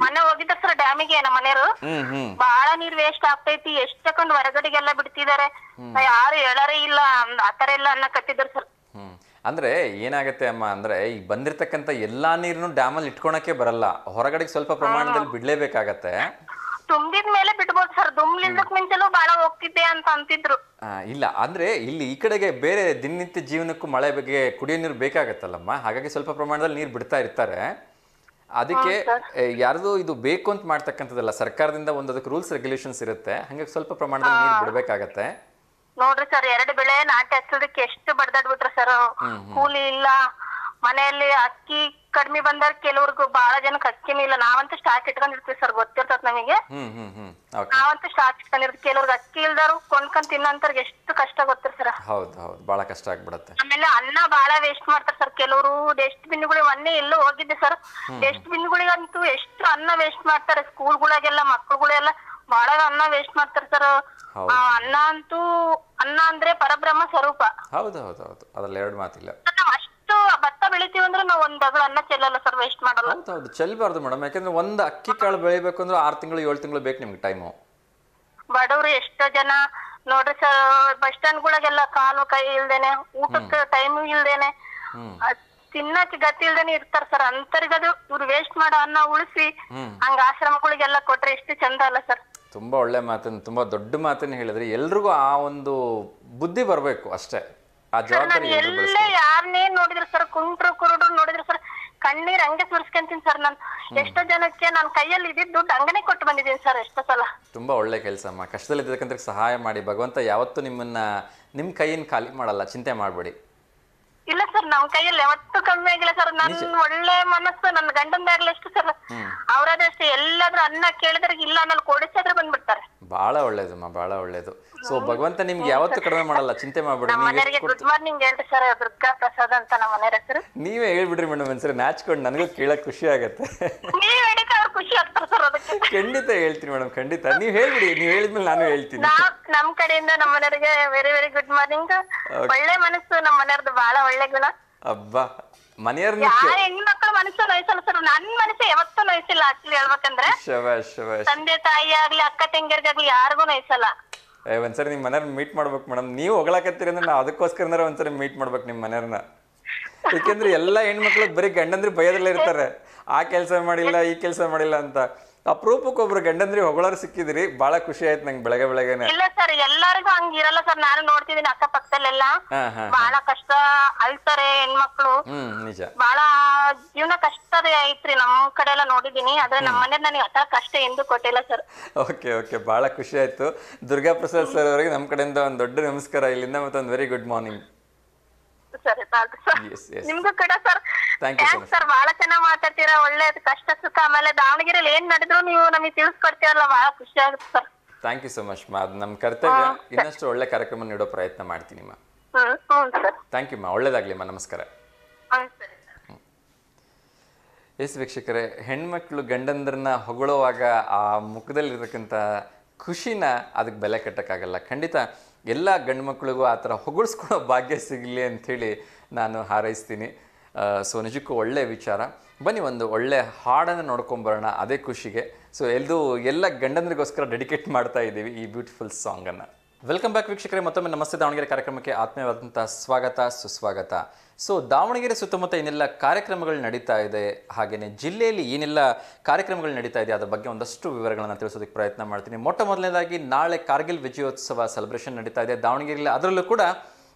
ಮೊನ್ನೆ ಹೋಗಿದ್ದ ಸರ್ ಡ್ಯಾಮಿಗೆ ನಮ್ಮ ಮನೆಯವರು. ಬಾಳ ನೀರ್ ವೇಸ್ಟ್ ಆಗ್ತೈತಿ, ಎಷ್ಟಕ್ಕೊಂದು ಹೊರಗಡೆಗೆಲ್ಲ ಬಿಡ್ತಿದಾರೆ, ಯಾರು ಹೇಳಾರೇ ಇಲ್ಲ ಆತರ ಎಲ್ಲ ಅನ್ನ ಕಟ್ಟಿದ್ರು ಸರ್. ಅಂದ್ರೆ ಏನಾಗತ್ತೆ ಅಮ್ಮ ಅಂದ್ರೆ ಈಗ ಬಂದಿರ್ತಕ್ಕಂಥ ಎಲ್ಲಾ ನೀರನ್ನು ಡ್ಯಾಮಲ್ಲಿ ಇಟ್ಕೊಳಕ್ಕೆ ಬರಲ್ಲ, ಹೊರಗಡೆಗೆ ಸ್ವಲ್ಪ ಪ್ರಮಾಣದಲ್ಲಿ ಬಿಡ್ಲೇಬೇಕಾಗತ್ತೆ. ತುಂಬಿದ ಮೇಲೆ ಬಿಡ್ಬೋದು ಸರ್, ದುಮ್ಲಿಲ್ದಕ್ ಮುಂಚೆನೂ ಬಾಳ ಹೋಗ್ತಿದ್ದೆ ಅಂತ ಅಂತಿದ್ರು. ಇಲ್ಲ ಅಂದ್ರೆ ಇಲ್ಲಿ ಈ ಕಡೆಗೆ ಬೇರೆ ದಿನನಿತ್ಯ ಜೀವನಕ್ಕೂ ಮಳೆ ಬಗ್ಗೆ ಕುಡಿಯೋ ನೀರು ಬೇಕಾಗತ್ತಲ್ಲಮ್ಮ, ಹಾಗಾಗಿ ಸ್ವಲ್ಪ ಪ್ರಮಾಣದಲ್ಲಿ ನೀರು ಬಿಡ್ತಾ ಇರ್ತಾರೆ. ಅದಕ್ಕೆ ಯಾರ್ದು ಇದು ಬೇಕು ಅಂತ ಮಾಡ್ತಕ್ಕಂಥದ್ದಲ್ಲ, ಸರ್ಕಾರದಿಂದ ಅದಕ್ಕೆ ರೂಲ್ಸ್ ರೆಗ್ಯುಲೇಷನ್ಸ್ ಇರುತ್ತೆ, ಹಂಗಾಗಿ ಸ್ವಲ್ಪ ಪ್ರಮಾಣದಲ್ಲಿ ನೀರು ಬಿಡ್ಬೇಕಾಗತ್ತೆ. ನೋಡ್ರಿ ಸರ್ 2 ಬೆಳೆ ನಾಟಿ ಹಚ್ಚೋದಕ್ಕೆ ಎಷ್ಟು ಬಡ್ದಾಡ್ಬಿಟ್ರ ಸರ್. ಕೂಲಿ ಇಲ್ಲ, ಮನೆಯಲ್ಲಿ ಅಕ್ಕಿ ಕಡಿಮೆ ಬಂದಾರ, ಕೆಲವ್ರಿಗೂ ಬಹಳ ಜನಕ್ಕೆ ಅಕ್ಕಿನೂ ಇಲ್ಲ. ನಾವಂತೂ ಸ್ಟಾಕ್ ಇಟ್ಕೊಂಡಿರ್ತೀವಿ ಸರ್, ಗೊತ್ತಿರ್ತದ ನಮಗೆ. ನಾವಂತೂ ಸ್ಟಾಕ್ ಇಟ್ಕೊಂಡಿರ್ತೀವಿ. ಕೆಲವ್ರಿಗೆ ಅಕ್ಕಿ ಇಲ್ದಾರು ಕೊಂಡ್ಕೊಂಡ್ ತಿನ್ನೋಂತವ್ರಿಗೆ ಎಷ್ಟು ಕಷ್ಟ ಗೊತ್ತಿರ ಸರ್. ಹೌದು ಹೌದು, ಬಹಳ ಕಷ್ಟ ಆಗ್ಬಿಡತ್ತೆ. ಆಮೇಲೆ ಅನ್ನ ಬಹಳ ವೇಸ್ಟ್ ಮಾಡ್ತಾರ ಸರ್ ಕೆಲವರು. ಡಸ್ಟ್ ಬಿನ್ಗಳಿಗೆ ಮೊನ್ನೆ ಎಲ್ಲೋ ಹೋಗಿದ್ದೆ ಸರ್, ಡಸ್ಟ್ ಬಿನ್ಗಳಿಗಂತೂ ಎಷ್ಟು ಅನ್ನ ವೇಸ್ಟ್ ಮಾಡ್ತಾರೆ. ಸ್ಕೂಲ್ಗಳಿಗೆಲ್ಲ ಮಕ್ಳುಗಳೆಲ್ಲ ಬಹಳ ಅನ್ನ ವೇಸ್ಟ್ ಮಾಡ್ತಾರೆ ಸರ್. ಅನ್ನ ಅಂದ್ರೆ ಪರಬ್ರಹ್ಮ ಸ್ವರೂಪ. ಹೌದು ಹೌದು ಹೌದು, ಅದ್ರಲ್ಲಿ 2 ಮಾತಿಲ್ಲ. ನಾವ್ ಅಷ್ಟು ಭತ್ತ ಬೆಳಿತೀವಿ ಅಂದ್ರೆ ನಾವ್ 1 ದಗಳ ಅನ್ನ ಚೆಲ್ಲಲ್ಲ ಸರ್, ವೇಸ್ಟ್ ಮಾಡಲ್ಲ. ಹೌದು, ಚೆಲ್ಲಬಾರ್ದು ಮೇಡಮ್, ಯಾಕಂದ್ರೆ ಒಂದು ಅಕ್ಕಿ ಕಾಳು ಬೆಳಿಬೇಕು ಅಂದ್ರೆ 6 ತಿಂಗಳು 7 ತಿಂಗಳು ಬೇಕು ನಿಮ್ಗೆ ಟೈಮು. ಬಡವ್ರು ಎಷ್ಟೋ ಜನ ನೋಡ್ರಿ ಸರ್, ಬಸ್ ಸ್ಟ್ಯಾಂಡ್ ಗಳಿಗೆಲ್ಲ ಕಾಲು ಕೈ ಇಲ್ದೇನೆ, ಊಟಕ್ಕೆ ಟೈಮ್ ಇಲ್ದೇನೆ, ತಿನ್ನಕ್ಕೆ ಗತಿ ಇಲ್ದೇನೆ ಇರ್ತಾರ ಸರ್. ಅಂತರ್ಗದು ಇವ್ರು ವೇಸ್ಟ್ ಮಾಡೋ ಅನ್ನ ಉಳಿಸಿ ಹಂಗ ಆಶ್ರಮಗಳಿಗೆಲ್ಲ ಕೊಟ್ರೆ ಎಷ್ಟು ಚಂದ ಅಲ್ಲ ಸರ್. ತುಂಬಾ ಒಳ್ಳೆ ಮಾತನ್ನು, ತುಂಬಾ ದೊಡ್ಡ ಮಾತನ್ನು ಹೇಳಿದ್ರೆ, ಎಲ್ರಿಗೂ ಆ ಒಂದು ಬುದ್ಧಿ ಬರ್ಬೇಕು ಅಷ್ಟೇ. ಆ ಜವಾಬ್ದಾರಿ ಎಲ್ಲೇ ಯಾರನ್ನೇ ನೋಡಿದ್ರು ಸರ್, ಕುಂಟ್ರು ಕುರುಡ್ರು ನೋಡಿದ್ರು ಸರ್, ಕಣ್ಣೀರ್ ಹಂಗೆ ಸುರಿಸ್ಕೊಂತೀನಿ ಸರ್. ನಾನು ಎಷ್ಟೋ ಜನಕ್ಕೆ ನನ್ನ ಕೈಯಲ್ಲಿ ಇದ್ದಿದ್ದು ದುಡ್ಡು ಹಂಗನೆ ಕೊಟ್ಟು ಬಂದಿದ್ದೀನಿ ಸರ್ ಎಷ್ಟೋ ಸಲ. ತುಂಬಾ ಒಳ್ಳೆ ಕೆಲಸ ಅಮ್ಮ, ಕಷ್ಟದಲ್ಲಿ ಇದ್ದಕ್ಕಂತ ಸಹಾಯ ಮಾಡಿ. ಭಗವಂತ ಯಾವತ್ತೂ ನಿಮ್ ಕೈಯನ್ನು ಖಾಲಿ ಮಾಡಲ್ಲ, ಚಿಂತೆ ಮಾಡ್ಬೇಡಿ. ಇಲ್ಲ ಸರ್, ನಮ್ ಕೈಯಲ್ಲಿ ಯಾವತ್ತೂ ಕಮ್ಮಿ ಆಗಿಲ್ಲ ಸರ್. ನನ್ ಒಳ್ಳೆ ಮನಸ್ಸು ನನ್ನ ಗಂಡಂದಾಗ್ಲಿ ಎಷ್ಟು ಸರ್, ಅವ್ರದಷ್ಟೇ. ಎಲ್ಲಾದ್ರೂ ಅನ್ನ ಕೇಳಿದ್ರೆ ಇಲ್ಲ ಅನ್ನೋದು ಕೊಡಿಸಿದ್ರೆ ಬಂದ್ಬಿಡ್ತಾರೆ. ಬಹಳ ಒಳ್ಳೇದಮ್ಮ, ಬಹಳ ಒಳ್ಳೇದು. ಸೊ ಭಗವಂತ ನಿಮ್ಗೆ ಯಾವತ್ತೂ ಕಡಿಮೆ ಮಾಡಲ್ಲ, ಚಿಂತೆ ಮಾಡ್ಬೇಡಿ. ಗುಡ್ ಮಾರ್ನಿಂಗ್ ಹೇಳ್ರಿ ಸರ್, ದುರ್ಗಾ ಪ್ರಸಾದ್ ಅಂತ ನಮ್ಮ ಮನೆ ಹೆಸರು. ನೀವೇ ಹೇಳ್ಬಿಡ್ರಿ ಮೇಡಮ್, ಒಂದ್ಸರಿ ನಾಚ್ಕೊಂಡು, ನನಗೂ ಕೇಳಕ್ ಖುಷಿ ಆಗತ್ತೆ. ನೀವ್ ಹೇಳಿದ್ರೆ ಅವ್ರು ಖುಷಿ ಆಗ್ತಾರೆ ಸರ್ ಅದಕ್ಕೆ. ಖಂಡಿತ ಹೇಳ್ತೀನಿ ಮೇಡಮ್, ಖಂಡಿತ. ನೀವ್ ಹೇಳ್ಬಿಡಿ, ನೀವ್ ಹೇಳಿದ್ಮೇಲೆ ನಾನು ಹೇಳ್ತೀನಿ. ನಮ್ ಕಡೆಯಿಂದ ನಮ್ಮ ಮನೆಯವರಿಗೆ ವೆರಿ ವೆರಿ ಗುಡ್ ಮಾರ್ನಿಂಗ್. ಒಳ್ಳೆ ಮನಸ್ಸು ನಮ್ಮ ಮನೆಯವ್ರದ್ದು, ಬಹಳ ಒಳ್ಳೆ ಗುಣ. ಅಬ್ಬಾ, ಮನೆಯವ್ರ ಹೆಣ್ಮಕ್ಳ ಮನಸ್ಸು ನೋಯಿಸಲ್ಲ ಸರ್, ನನ್ ಮನಸ್ಸು ಯಾವತ್ತೂ ನೋಯಿಸಿಲ್ಲ. ಆಕ್ಚುಲಿ ಹೇಳ್ಬೇಕಂದ್ರೆ ತಂದೆ ತಾಯಿ ಆಗ್ಲಿ ಅಕ್ಕ ತಂಗಿಯರ್ಗಾಗ್ಲಿ ಯಾರಿಗೂ ನೋಯಿಸಲ್ಲ. ಒಂದ್ಸರಿ ನಿಮ್ ಮನೆಯವ್ರನ್ನ ಮೀಟ್ ಮಾಡ್ಬೇಕು ಮೇಡಮ್. ನೀವು ಹೊಗಳಕತ್ತೀರಿ ಅಂದ್ರೆ ನಾವು ಅದಕ್ಕೋಸ್ಕರ ಒಂದ್ಸರಿ ಮೀಟ್ ಮಾಡ್ಬೇಕು ನಿಮ್ ಮನೆಯವ್ರನ್ನ. ಯಾಕೆಂದ್ರೆ ಎಲ್ಲಾ ಹೆಣ್ಮಕ್ಳು ಬರೀ ಗಂಡಂದ್ರಿ ಭಯದಲ್ಲೇ ಇರ್ತಾರೆ, ಆ ಕೆಲಸ ಮಾಡಿಲ್ಲ ಈ ಕೆಲಸ ಮಾಡಿಲ್ಲ ಅಂತ. ಅಪರೂಪಕ್ಕೆ ಒಬ್ರು ಗಂಡಂದ್ರಿ ಹೊಗಳೋರು ಸಿಕ್ಕಿದ್ರಿ, ಬಹಳ ಖುಷಿ ಆಯ್ತು ನಂಗೆ ಬೆಳಗ್ಗೆನೆ. ಇಲ್ಲ ಸರ್, ಎಲ್ಲರಿಗೂ ಹಂಗಿರಲ್ಲ ಸರ್. ನಾನು ನೋಡ್ತಿದ್ದೀನಿ ಅಕ್ಕಪಕ್ಕದಲ್ಲೆಲ್ಲ ಬಹಳ ಕಷ್ಟ ಅಳ್ತಾರೆ ಹೆಣ್ಮಕ್ಳು. ನಿಜ, ಬಹಳ ಜೀವನ ಕಷ್ಟದೇ ಐತ್ರಿ ನಮ್ ಕಡೆ ಎಲ್ಲ ನೋಡಿದೀನಿ. ಆದ್ರೆ ನಮ್ಮ ಮನೆ ನನಗೆ ಅಷ್ಟ ಕಷ್ಟ ಎಂದು ಕೊಟ್ಟಿಲ್ಲ ಸರ್. ಓಕೆ ಓಕೆ, ಬಹಳ ಖುಷಿ ಆಯ್ತು. ದುರ್ಗಾ ಪ್ರಸಾದ್ ಸರ್ ಅವರಿಗೆ ನಮ್ಮ ಕಡೆಯಿಂದ ಒಂದು ದೊಡ್ಡ ನಮಸ್ಕಾರ ಇಲ್ಲಿಂದ, ಮತ್ತೊಂದು ವೆರಿ ಗುಡ್ ಮಾರ್ನಿಂಗ್. ಸರಿ ನಿಮ್ಗೂ ಕೂಡ ಸರ್. ಥ್ಯಾಂಕ್ಸ್ ಸರ್, ಬಹಳ ಚೆನ್ನಾಗಿ ಮಾತಾಡ್ತೀರಾ. ಒಳ್ಳೇದು, ಕಷ್ಟ ಸುಖ, ಆಮೇಲೆ ದಾವಣಗೆರೆಯಲ್ಲಿ ಏನ್ ನಡೆದ್ರು ನೀವು ನಮಗೆ ತಿಳಿಸ್ಕೊಡ್ತೀರಲ್ಲ, ಬಹಳ ಖುಷಿ ಆಗುತ್ತೆ sir. Thank you so much ಮಾ, ಅದು ನಮ್ಮ ಕರ್ತವ್ಯ. ಇನ್ನಷ್ಟು ಒಳ್ಳೆ ಕಾರ್ಯಕ್ರಮ ನೀಡೋ ಪ್ರಯತ್ನ ಮಾಡ್ತೀನಿ ಮಾ. ಥ್ಯಾಂಕ್ ಯು ಮಾ, ಒಳ್ಳೇದಾಗ್ಲಿ ಮಾ, ನಮಸ್ಕಾರ. ಎಸ್ ವೀಕ್ಷಕರೇ, ಹೆಣ್ಮಕ್ಳು ಗಂಡಂದ್ರನ್ನ ಹೊಗಳುವಾಗ ಆ ಮುಖದಲ್ಲಿರ್ತಕ್ಕಂಥ ಖುಷಿನ ಅದಕ್ಕೆ ಬೆಲೆ ಕಟ್ಟಕ್ಕಾಗಲ್ಲ. ಖಂಡಿತ ಎಲ್ಲ ಗಂಡು ಮಕ್ಕಳಿಗೂ ಆ ಥರ ಹೊಗಳಿಸ್ಕೊಳ್ಳೋ ಭಾಗ್ಯ ಸಿಗಲಿ ಅಂಥೇಳಿ ನಾನು ಹಾರೈಸ್ತೀನಿ. ಸೊ ನಿಜಕ್ಕೂ ಒಳ್ಳೆಯ ವಿಚಾರ. ಬನ್ನಿ ಒಂದು ಒಳ್ಳೆ ಹಾಡನ್ನು ನೋಡ್ಕೊಂಬರೋಣ ಅದೇ ಖುಷಿಗೆ. ಸೊ ಎಲ್ಲ ಗಂಡಂದ್ರಿಗೋಸ್ಕರ ಡೆಡಿಕೇಟ್ ಮಾಡ್ತಾ ಇದ್ದೀವಿ ಈ ಬ್ಯೂಟಿಫುಲ್ ಸಾಂಗನ್ನು. ವೆಲ್ಕಮ್ ಬ್ಯಾಕ್ ವೀಕ್ಷಕರೇ, ಮತ್ತೊಮ್ಮೆ ನಮಸ್ತೆ ದಾವಣಗೆರೆ ಕಾರ್ಯಕ್ರಮಕ್ಕೆ ಆತ್ಮೀಯವಾದಂಥ ಸ್ವಾಗತ ಸುಸ್ವಾಗತ. ಸೊ ದಾವಣಗೆರೆ ಸುತ್ತಮುತ್ತ ಏನೆಲ್ಲ ಕಾರ್ಯಕ್ರಮಗಳು ನಡೀತಾ ಇದೆ, ಹಾಗೆಯೇ ಜಿಲ್ಲೆಯಲ್ಲಿ ಏನೆಲ್ಲ ಕಾರ್ಯಕ್ರಮಗಳು ನಡೀತಾ ಇದೆ ಅದರ ಬಗ್ಗೆ ಒಂದಷ್ಟು ವಿವರಗಳನ್ನು ತಿಳಿಸೋದಕ್ಕೆ ಪ್ರಯತ್ನ ಮಾಡ್ತೀನಿ. ಮೊದಲನೇದಾಗಿ ನಾಳೆ ಕಾರ್ಗಿಲ್ ವಿಜಯೋತ್ಸವ ಸೆಲೆಬ್ರೇಷನ್ ನಡೀತಾ ಇದೆ ದಾವಣಗೆರೆಯಲ್ಲಿ. ಅದರಲ್ಲೂ ಕೂಡ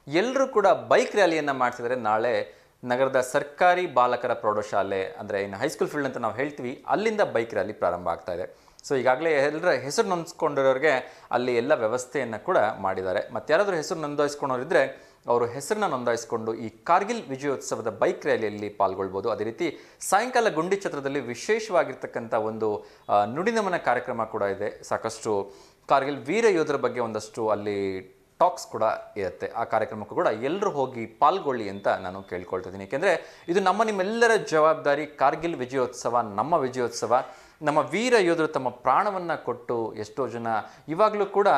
ಎಲ್ಲರೂ ಕೂಡ ಬೈಕ್ ರ್ಯಾಲಿಯನ್ನು ಮಾಡ್ತಿದ್ದಾರೆ. ನಾಳೆ ನಗರದ ಸರ್ಕಾರಿ ಬಾಲಕರ ಪ್ರೌಢಶಾಲೆ, ಅಂದರೆ ಇನ್ನು ಹೈಸ್ಕೂಲ್ ಫೀಲ್ಡ್ ಅಂತ ನಾವು ಹೇಳ್ತೀವಿ, ಅಲ್ಲಿಂದ ಬೈಕ್ ರ್ಯಾಲಿ ಪ್ರಾರಂಭ ಆಗ್ತಾ ಇದೆ. ಸೊ ಈಗಾಗಲೇ ಎಲ್ಲರ ಹೆಸರು ನೋಂದಿಸ್ಕೊಂಡಿರೋರಿಗೆ ಅಲ್ಲಿ ಎಲ್ಲ ವ್ಯವಸ್ಥೆಯನ್ನು ಕೂಡ ಮಾಡಿದ್ದಾರೆ. ಮತ್ತು ಯಾರಾದರೂ ಹೆಸರು ನೋಂದಾಯಿಸ್ಕೊಂಡವರಿದ್ದರೆ ಅವರು ಹೆಸರನ್ನ ನೋಂದಾಯಿಸಿಕೊಂಡು ಈ ಕಾರ್ಗಿಲ್ ವಿಜಯೋತ್ಸವದ ಬೈಕ್ ರ್ಯಾಲಿಯಲ್ಲಿ ಪಾಲ್ಗೊಳ್ಬೋದು. ಅದೇ ರೀತಿ ಸಾಯಂಕಾಲ ಗುಂಡಿ ಛತ್ರದಲ್ಲಿ ವಿಶೇಷವಾಗಿರ್ತಕ್ಕಂಥ ಒಂದು ನುಡಿನಮನ ಕಾರ್ಯಕ್ರಮ ಕೂಡ ಇದೆ. ಸಾಕಷ್ಟು ಕಾರ್ಗಿಲ್ ವೀರ ಯೋಧರ ಬಗ್ಗೆ ಒಂದಷ್ಟು ಅಲ್ಲಿ ಟಾಕ್ಸ್ ಕೂಡ ಇರುತ್ತೆ. ಆ ಕಾರ್ಯಕ್ರಮಕ್ಕೂ ಕೂಡ ಎಲ್ಲರೂ ಹೋಗಿ ಪಾಲ್ಗೊಳ್ಳಿ ಅಂತ ನಾನು ಕೇಳ್ಕೊಳ್ತಿದ್ದೀನಿ. ಏಕೆಂದರೆ ಇದು ನಿಮ್ಮೆಲ್ಲರ ಜವಾಬ್ದಾರಿ. ಕಾರ್ಗಿಲ್ ವಿಜಯೋತ್ಸವ ನಮ್ಮ ವಿಜಯೋತ್ಸವ. ನಮ್ಮ ವೀರ ಯೋಧರು ತಮ್ಮ ಪ್ರಾಣವನ್ನು ಕೊಟ್ಟು ಎಷ್ಟೋ ಜನ ಇವಾಗಲೂ ಕೂಡ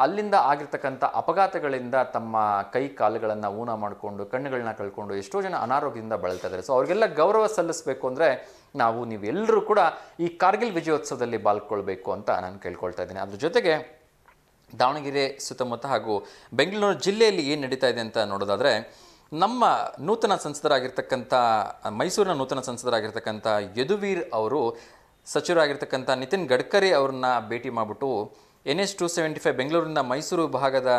ಅಲ್ಲಿಂದ ಆಗಿರ್ತಕ್ಕಂಥ ಅಪಘಾತಗಳಿಂದ ತಮ್ಮ ಕೈ ಕಾಲುಗಳನ್ನು ಊನ ಮಾಡಿಕೊಂಡು ಕಣ್ಣುಗಳನ್ನ ಕಳ್ಕೊಂಡು ಎಷ್ಟೋ ಜನ ಅನಾರೋಗ್ಯದಿಂದ ಬಳಲ್ತಾ ಇದ್ದಾರೆ. ಸೊ ಅವರಿಗೆಲ್ಲ ಗೌರವ ಸಲ್ಲಿಸಬೇಕು ಅಂದರೆ ನೀವೆಲ್ಲರೂ ಕೂಡ ಈ ಕಾರ್ಗಿಲ್ ವಿಜಯೋತ್ಸವದಲ್ಲಿ ಪಾಲ್ಗೊಳ್ಬೇಕು ಅಂತ ನಾನು ಕೇಳ್ಕೊಳ್ತಾ ಇದ್ದೀನಿ. ಅದ್ರ ಜೊತೆಗೆ ದಾವಣಗೆರೆ ಸುತ್ತಮುತ್ತ ಹಾಗೂ ಬೆಂಗಳೂರು ಜಿಲ್ಲೆಯಲ್ಲಿ ಏನು ನಡೀತಾ ಇದೆ ಅಂತ ನೋಡೋದಾದರೆ, ನಮ್ಮ ನೂತನ ಸಂಸದರಾಗಿರ್ತಕ್ಕಂಥ ಮೈಸೂರಿನ ನೂತನ ಸಂಸದರಾಗಿರ್ತಕ್ಕಂಥ ಯದುವೀರ್ ಅವರು ಸಚಿವರಾಗಿರ್ತಕ್ಕಂಥ ನಿತಿನ್ ಗಡ್ಕರಿ ಅವ್ರನ್ನ ಭೇಟಿ ಮಾಡಿಬಿಟ್ಟು NH 275 ಬೆಂಗಳೂರಿನ ಮೈಸೂರು ಭಾಗದ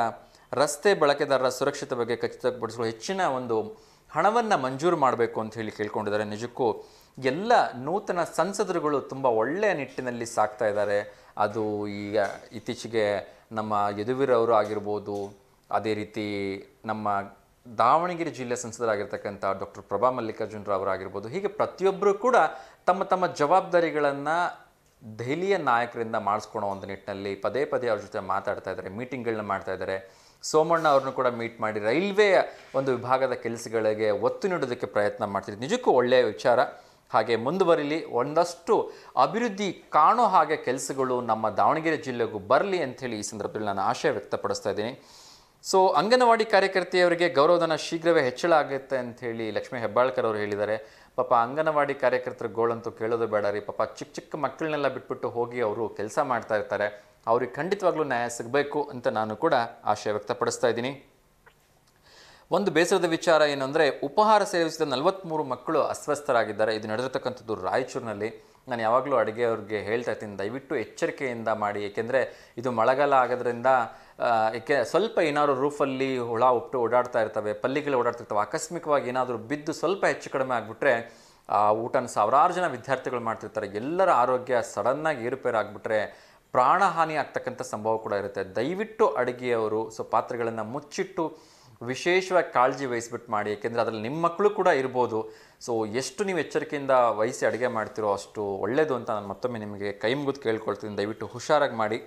ರಸ್ತೆ ಬಳಕೆದಾರರ ಸುರಕ್ಷತೆ ಬಗ್ಗೆ ಖಚಿತಪಡಿಸಲು ಹೆಚ್ಚಿನ ಒಂದು ಹಣವನ್ನು ಮಂಜೂರು ಮಾಡಬೇಕು ಅಂತ ಹೇಳಿ ಕೇಳ್ಕೊಂಡಿದ್ದಾರೆ. ನಿಜಕ್ಕೂ ಎಲ್ಲ ನೂತನ ಸಂಸದರುಗಳು ತುಂಬ ಒಳ್ಳೆಯ ನಿಟ್ಟಿನಲ್ಲಿ ಸಾಕ್ತಾ ಇದ್ದಾರೆ. ಅದು ಈಗ ಇತ್ತೀಚೆಗೆ ನಮ್ಮ ಯದುವೀರ್ ಅವರು ಆಗಿರ್ಬೋದು, ಅದೇ ರೀತಿ ನಮ್ಮ ದಾವಣಗೆರೆ ಜಿಲ್ಲೆ ಸಂಸದರಾಗಿರ್ತಕ್ಕಂಥ ಡಾಕ್ಟರ್ ಪ್ರಭಾ ಮಲ್ಲಿಕಾರ್ಜುನ್ ರಾವ್ ಆಗಿರ್ಬೋದು, ಹೀಗೆ ಪ್ರತಿಯೊಬ್ಬರು ಕೂಡ ತಮ್ಮ ತಮ್ಮ ಜವಾಬ್ದಾರಿಗಳನ್ನು ದೆಹಲಿಯ ನಾಯಕರಿಂದ ಮಾಡಿಸ್ಕೊಳೋ ಒಂದು ನಿಟ್ಟಿನಲ್ಲಿ ಪದೇ ಪದೇ ಅವ್ರ ಜೊತೆ ಮಾತಾಡ್ತಾ ಇದ್ದಾರೆ, ಮೀಟಿಂಗ್ಗಳನ್ನ ಮಾಡ್ತಾ ಇದ್ದಾರೆ. ಸೋಮಣ್ಣ ಅವ್ರನ್ನೂ ಕೂಡ ಮೀಟ್ ಮಾಡಿ ರೈಲ್ವೆ ಒಂದು ವಿಭಾಗದ ಕೆಲಸಗಳಿಗೆ ಒತ್ತು ನೀಡೋದಕ್ಕೆ ಪ್ರಯತ್ನ ಮಾಡ್ತಿದ್ರು. ನಿಜಕ್ಕೂ ಒಳ್ಳೆಯ ವಿಚಾರ. ಹಾಗೆ ಮುಂದುವರಿಲಿ, ಒಂದಷ್ಟು ಅಭಿವೃದ್ಧಿ ಕಾಣೋ ಹಾಗೆ ಕೆಲಸಗಳು ನಮ್ಮ ದಾವಣಗೆರೆ ಜಿಲ್ಲೆಗೂ ಬರಲಿ ಅಂಥೇಳಿ ಈ ಸಂದರ್ಭದಲ್ಲಿ ನಾನು ಆಶಯ ವ್ಯಕ್ತಪಡಿಸ್ತಾ ಇದ್ದೀನಿ. ಸೊ ಅಂಗನವಾಡಿ ಕಾರ್ಯಕರ್ತೆಯವರಿಗೆ ಗೌರವಧನ ಶೀಘ್ರವೇ ಹೆಚ್ಚಳ ಆಗುತ್ತೆ ಅಂಥೇಳಿ ಲಕ್ಷ್ಮೀ ಹೆಬ್ಬಾಳ್ಕರ್ ಅವರು ಹೇಳಿದ್ದಾರೆ. ಪಾಪ ಅಂಗನವಾಡಿ ಕಾರ್ಯಕರ್ತರ ಗೋಳಂತೂ ಕೇಳೋದು ಬೇಡ ರೀ. ಪಾಪ ಚಿಕ್ಕ ಚಿಕ್ಕ ಮಕ್ಕಳನ್ನೆಲ್ಲ ಬಿಟ್ಬಿಟ್ಟು ಹೋಗಿ ಅವರು ಕೆಲಸ ಮಾಡ್ತಾ ಇರ್ತಾರೆ. ಅವ್ರಿಗೆ ಖಂಡಿತವಾಗ್ಲೂ ನ್ಯಾಯ ಸಿಗಬೇಕು ಅಂತ ನಾನು ಕೂಡ ಆಶಯ ವ್ಯಕ್ತಪಡಿಸ್ತಾ ಇದ್ದೀನಿ. ಒಂದು ಬೇಸರದ ವಿಚಾರ ಏನು ಅಂದರೆ, ಉಪಹಾರ ಸೇವಿಸಿದ 43 ಮಕ್ಕಳು ಅಸ್ವಸ್ಥರಾಗಿದ್ದಾರೆ. ಇದು ನಡೆದಿರ್ತಕ್ಕಂಥದ್ದು ರಾಯಚೂರಿನಲ್ಲಿ. ನಾನು ಯಾವಾಗಲೂ ಅಡುಗೆಯವ್ರಿಗೆ ಹೇಳ್ತಾ ಇರ್ತೀನಿ, ದಯವಿಟ್ಟು ಎಚ್ಚರಿಕೆಯಿಂದ ಮಾಡಿ. ಏಕೆಂದರೆ ಇದು ಮಳೆಗಾಲ ಆಗೋದ್ರಿಂದ ಸ್ವಲ್ಪ ಏನಾದರೂ ರೂಫಲ್ಲಿ ಹುಳ ಉಪ್ಪು ಓಡಾಡ್ತಾ ಇರ್ತವೆ, ಪಲ್ಲಿಗಳು ಓಡಾಡ್ತಿರ್ತವೆ. ಆಕಸ್ಮಿಕವಾಗಿ ಏನಾದರೂ ಬಿದ್ದು ಸ್ವಲ್ಪ ಹೆಚ್ಚು ಕಡಿಮೆ ಆಗಿಬಿಟ್ರೆ ಆ ಊಟನ ಸಾವಿರಾರು ಜನ ವಿದ್ಯಾರ್ಥಿಗಳು ಮಾಡ್ತಿರ್ತಾರೆ. ಎಲ್ಲರ ಆರೋಗ್ಯ ಸಡನ್ನಾಗಿ ಏರುಪೇರು ಆಗಿಬಿಟ್ರೆ ಪ್ರಾಣಹಾನಿ ಆಗ್ತಕ್ಕಂಥ ಸಂಭವ ಕೂಡ ಇರುತ್ತೆ. ದಯವಿಟ್ಟು ಅಡುಗೆಯವರು ಪಾತ್ರೆಗಳನ್ನು ಮುಚ್ಚಿಟ್ಟು ವಿಶೇಷವಾಗಿ ಕಾಳಜಿ ವಹಿಸ್ಬಿಟ್ಟು ಮಾಡಿ. ಏಕೆಂದರೆ ಅದರಲ್ಲಿ ನಿಮ್ಮ ಮಕ್ಕಳು ಕೂಡ ಇರ್ಬೋದು. ಸೊ ಎಷ್ಟು ನೀವು ಎಚ್ಚರಿಕೆಯಿಂದ ವಹಿಸಿ ಅಡುಗೆ ಮಾಡ್ತಿರೋ ಅಷ್ಟು ಒಳ್ಳೆಯದು ಅಂತ ನಾನು ಮತ್ತೊಮ್ಮೆ ನಿಮಗೆ ಕೈ ಮುಗಿದು ಕೇಳ್ಕೊಳ್ತೀನಿ. ದಯವಿಟ್ಟು ಹುಷಾರಾಗಿ ಮಾಡಿ.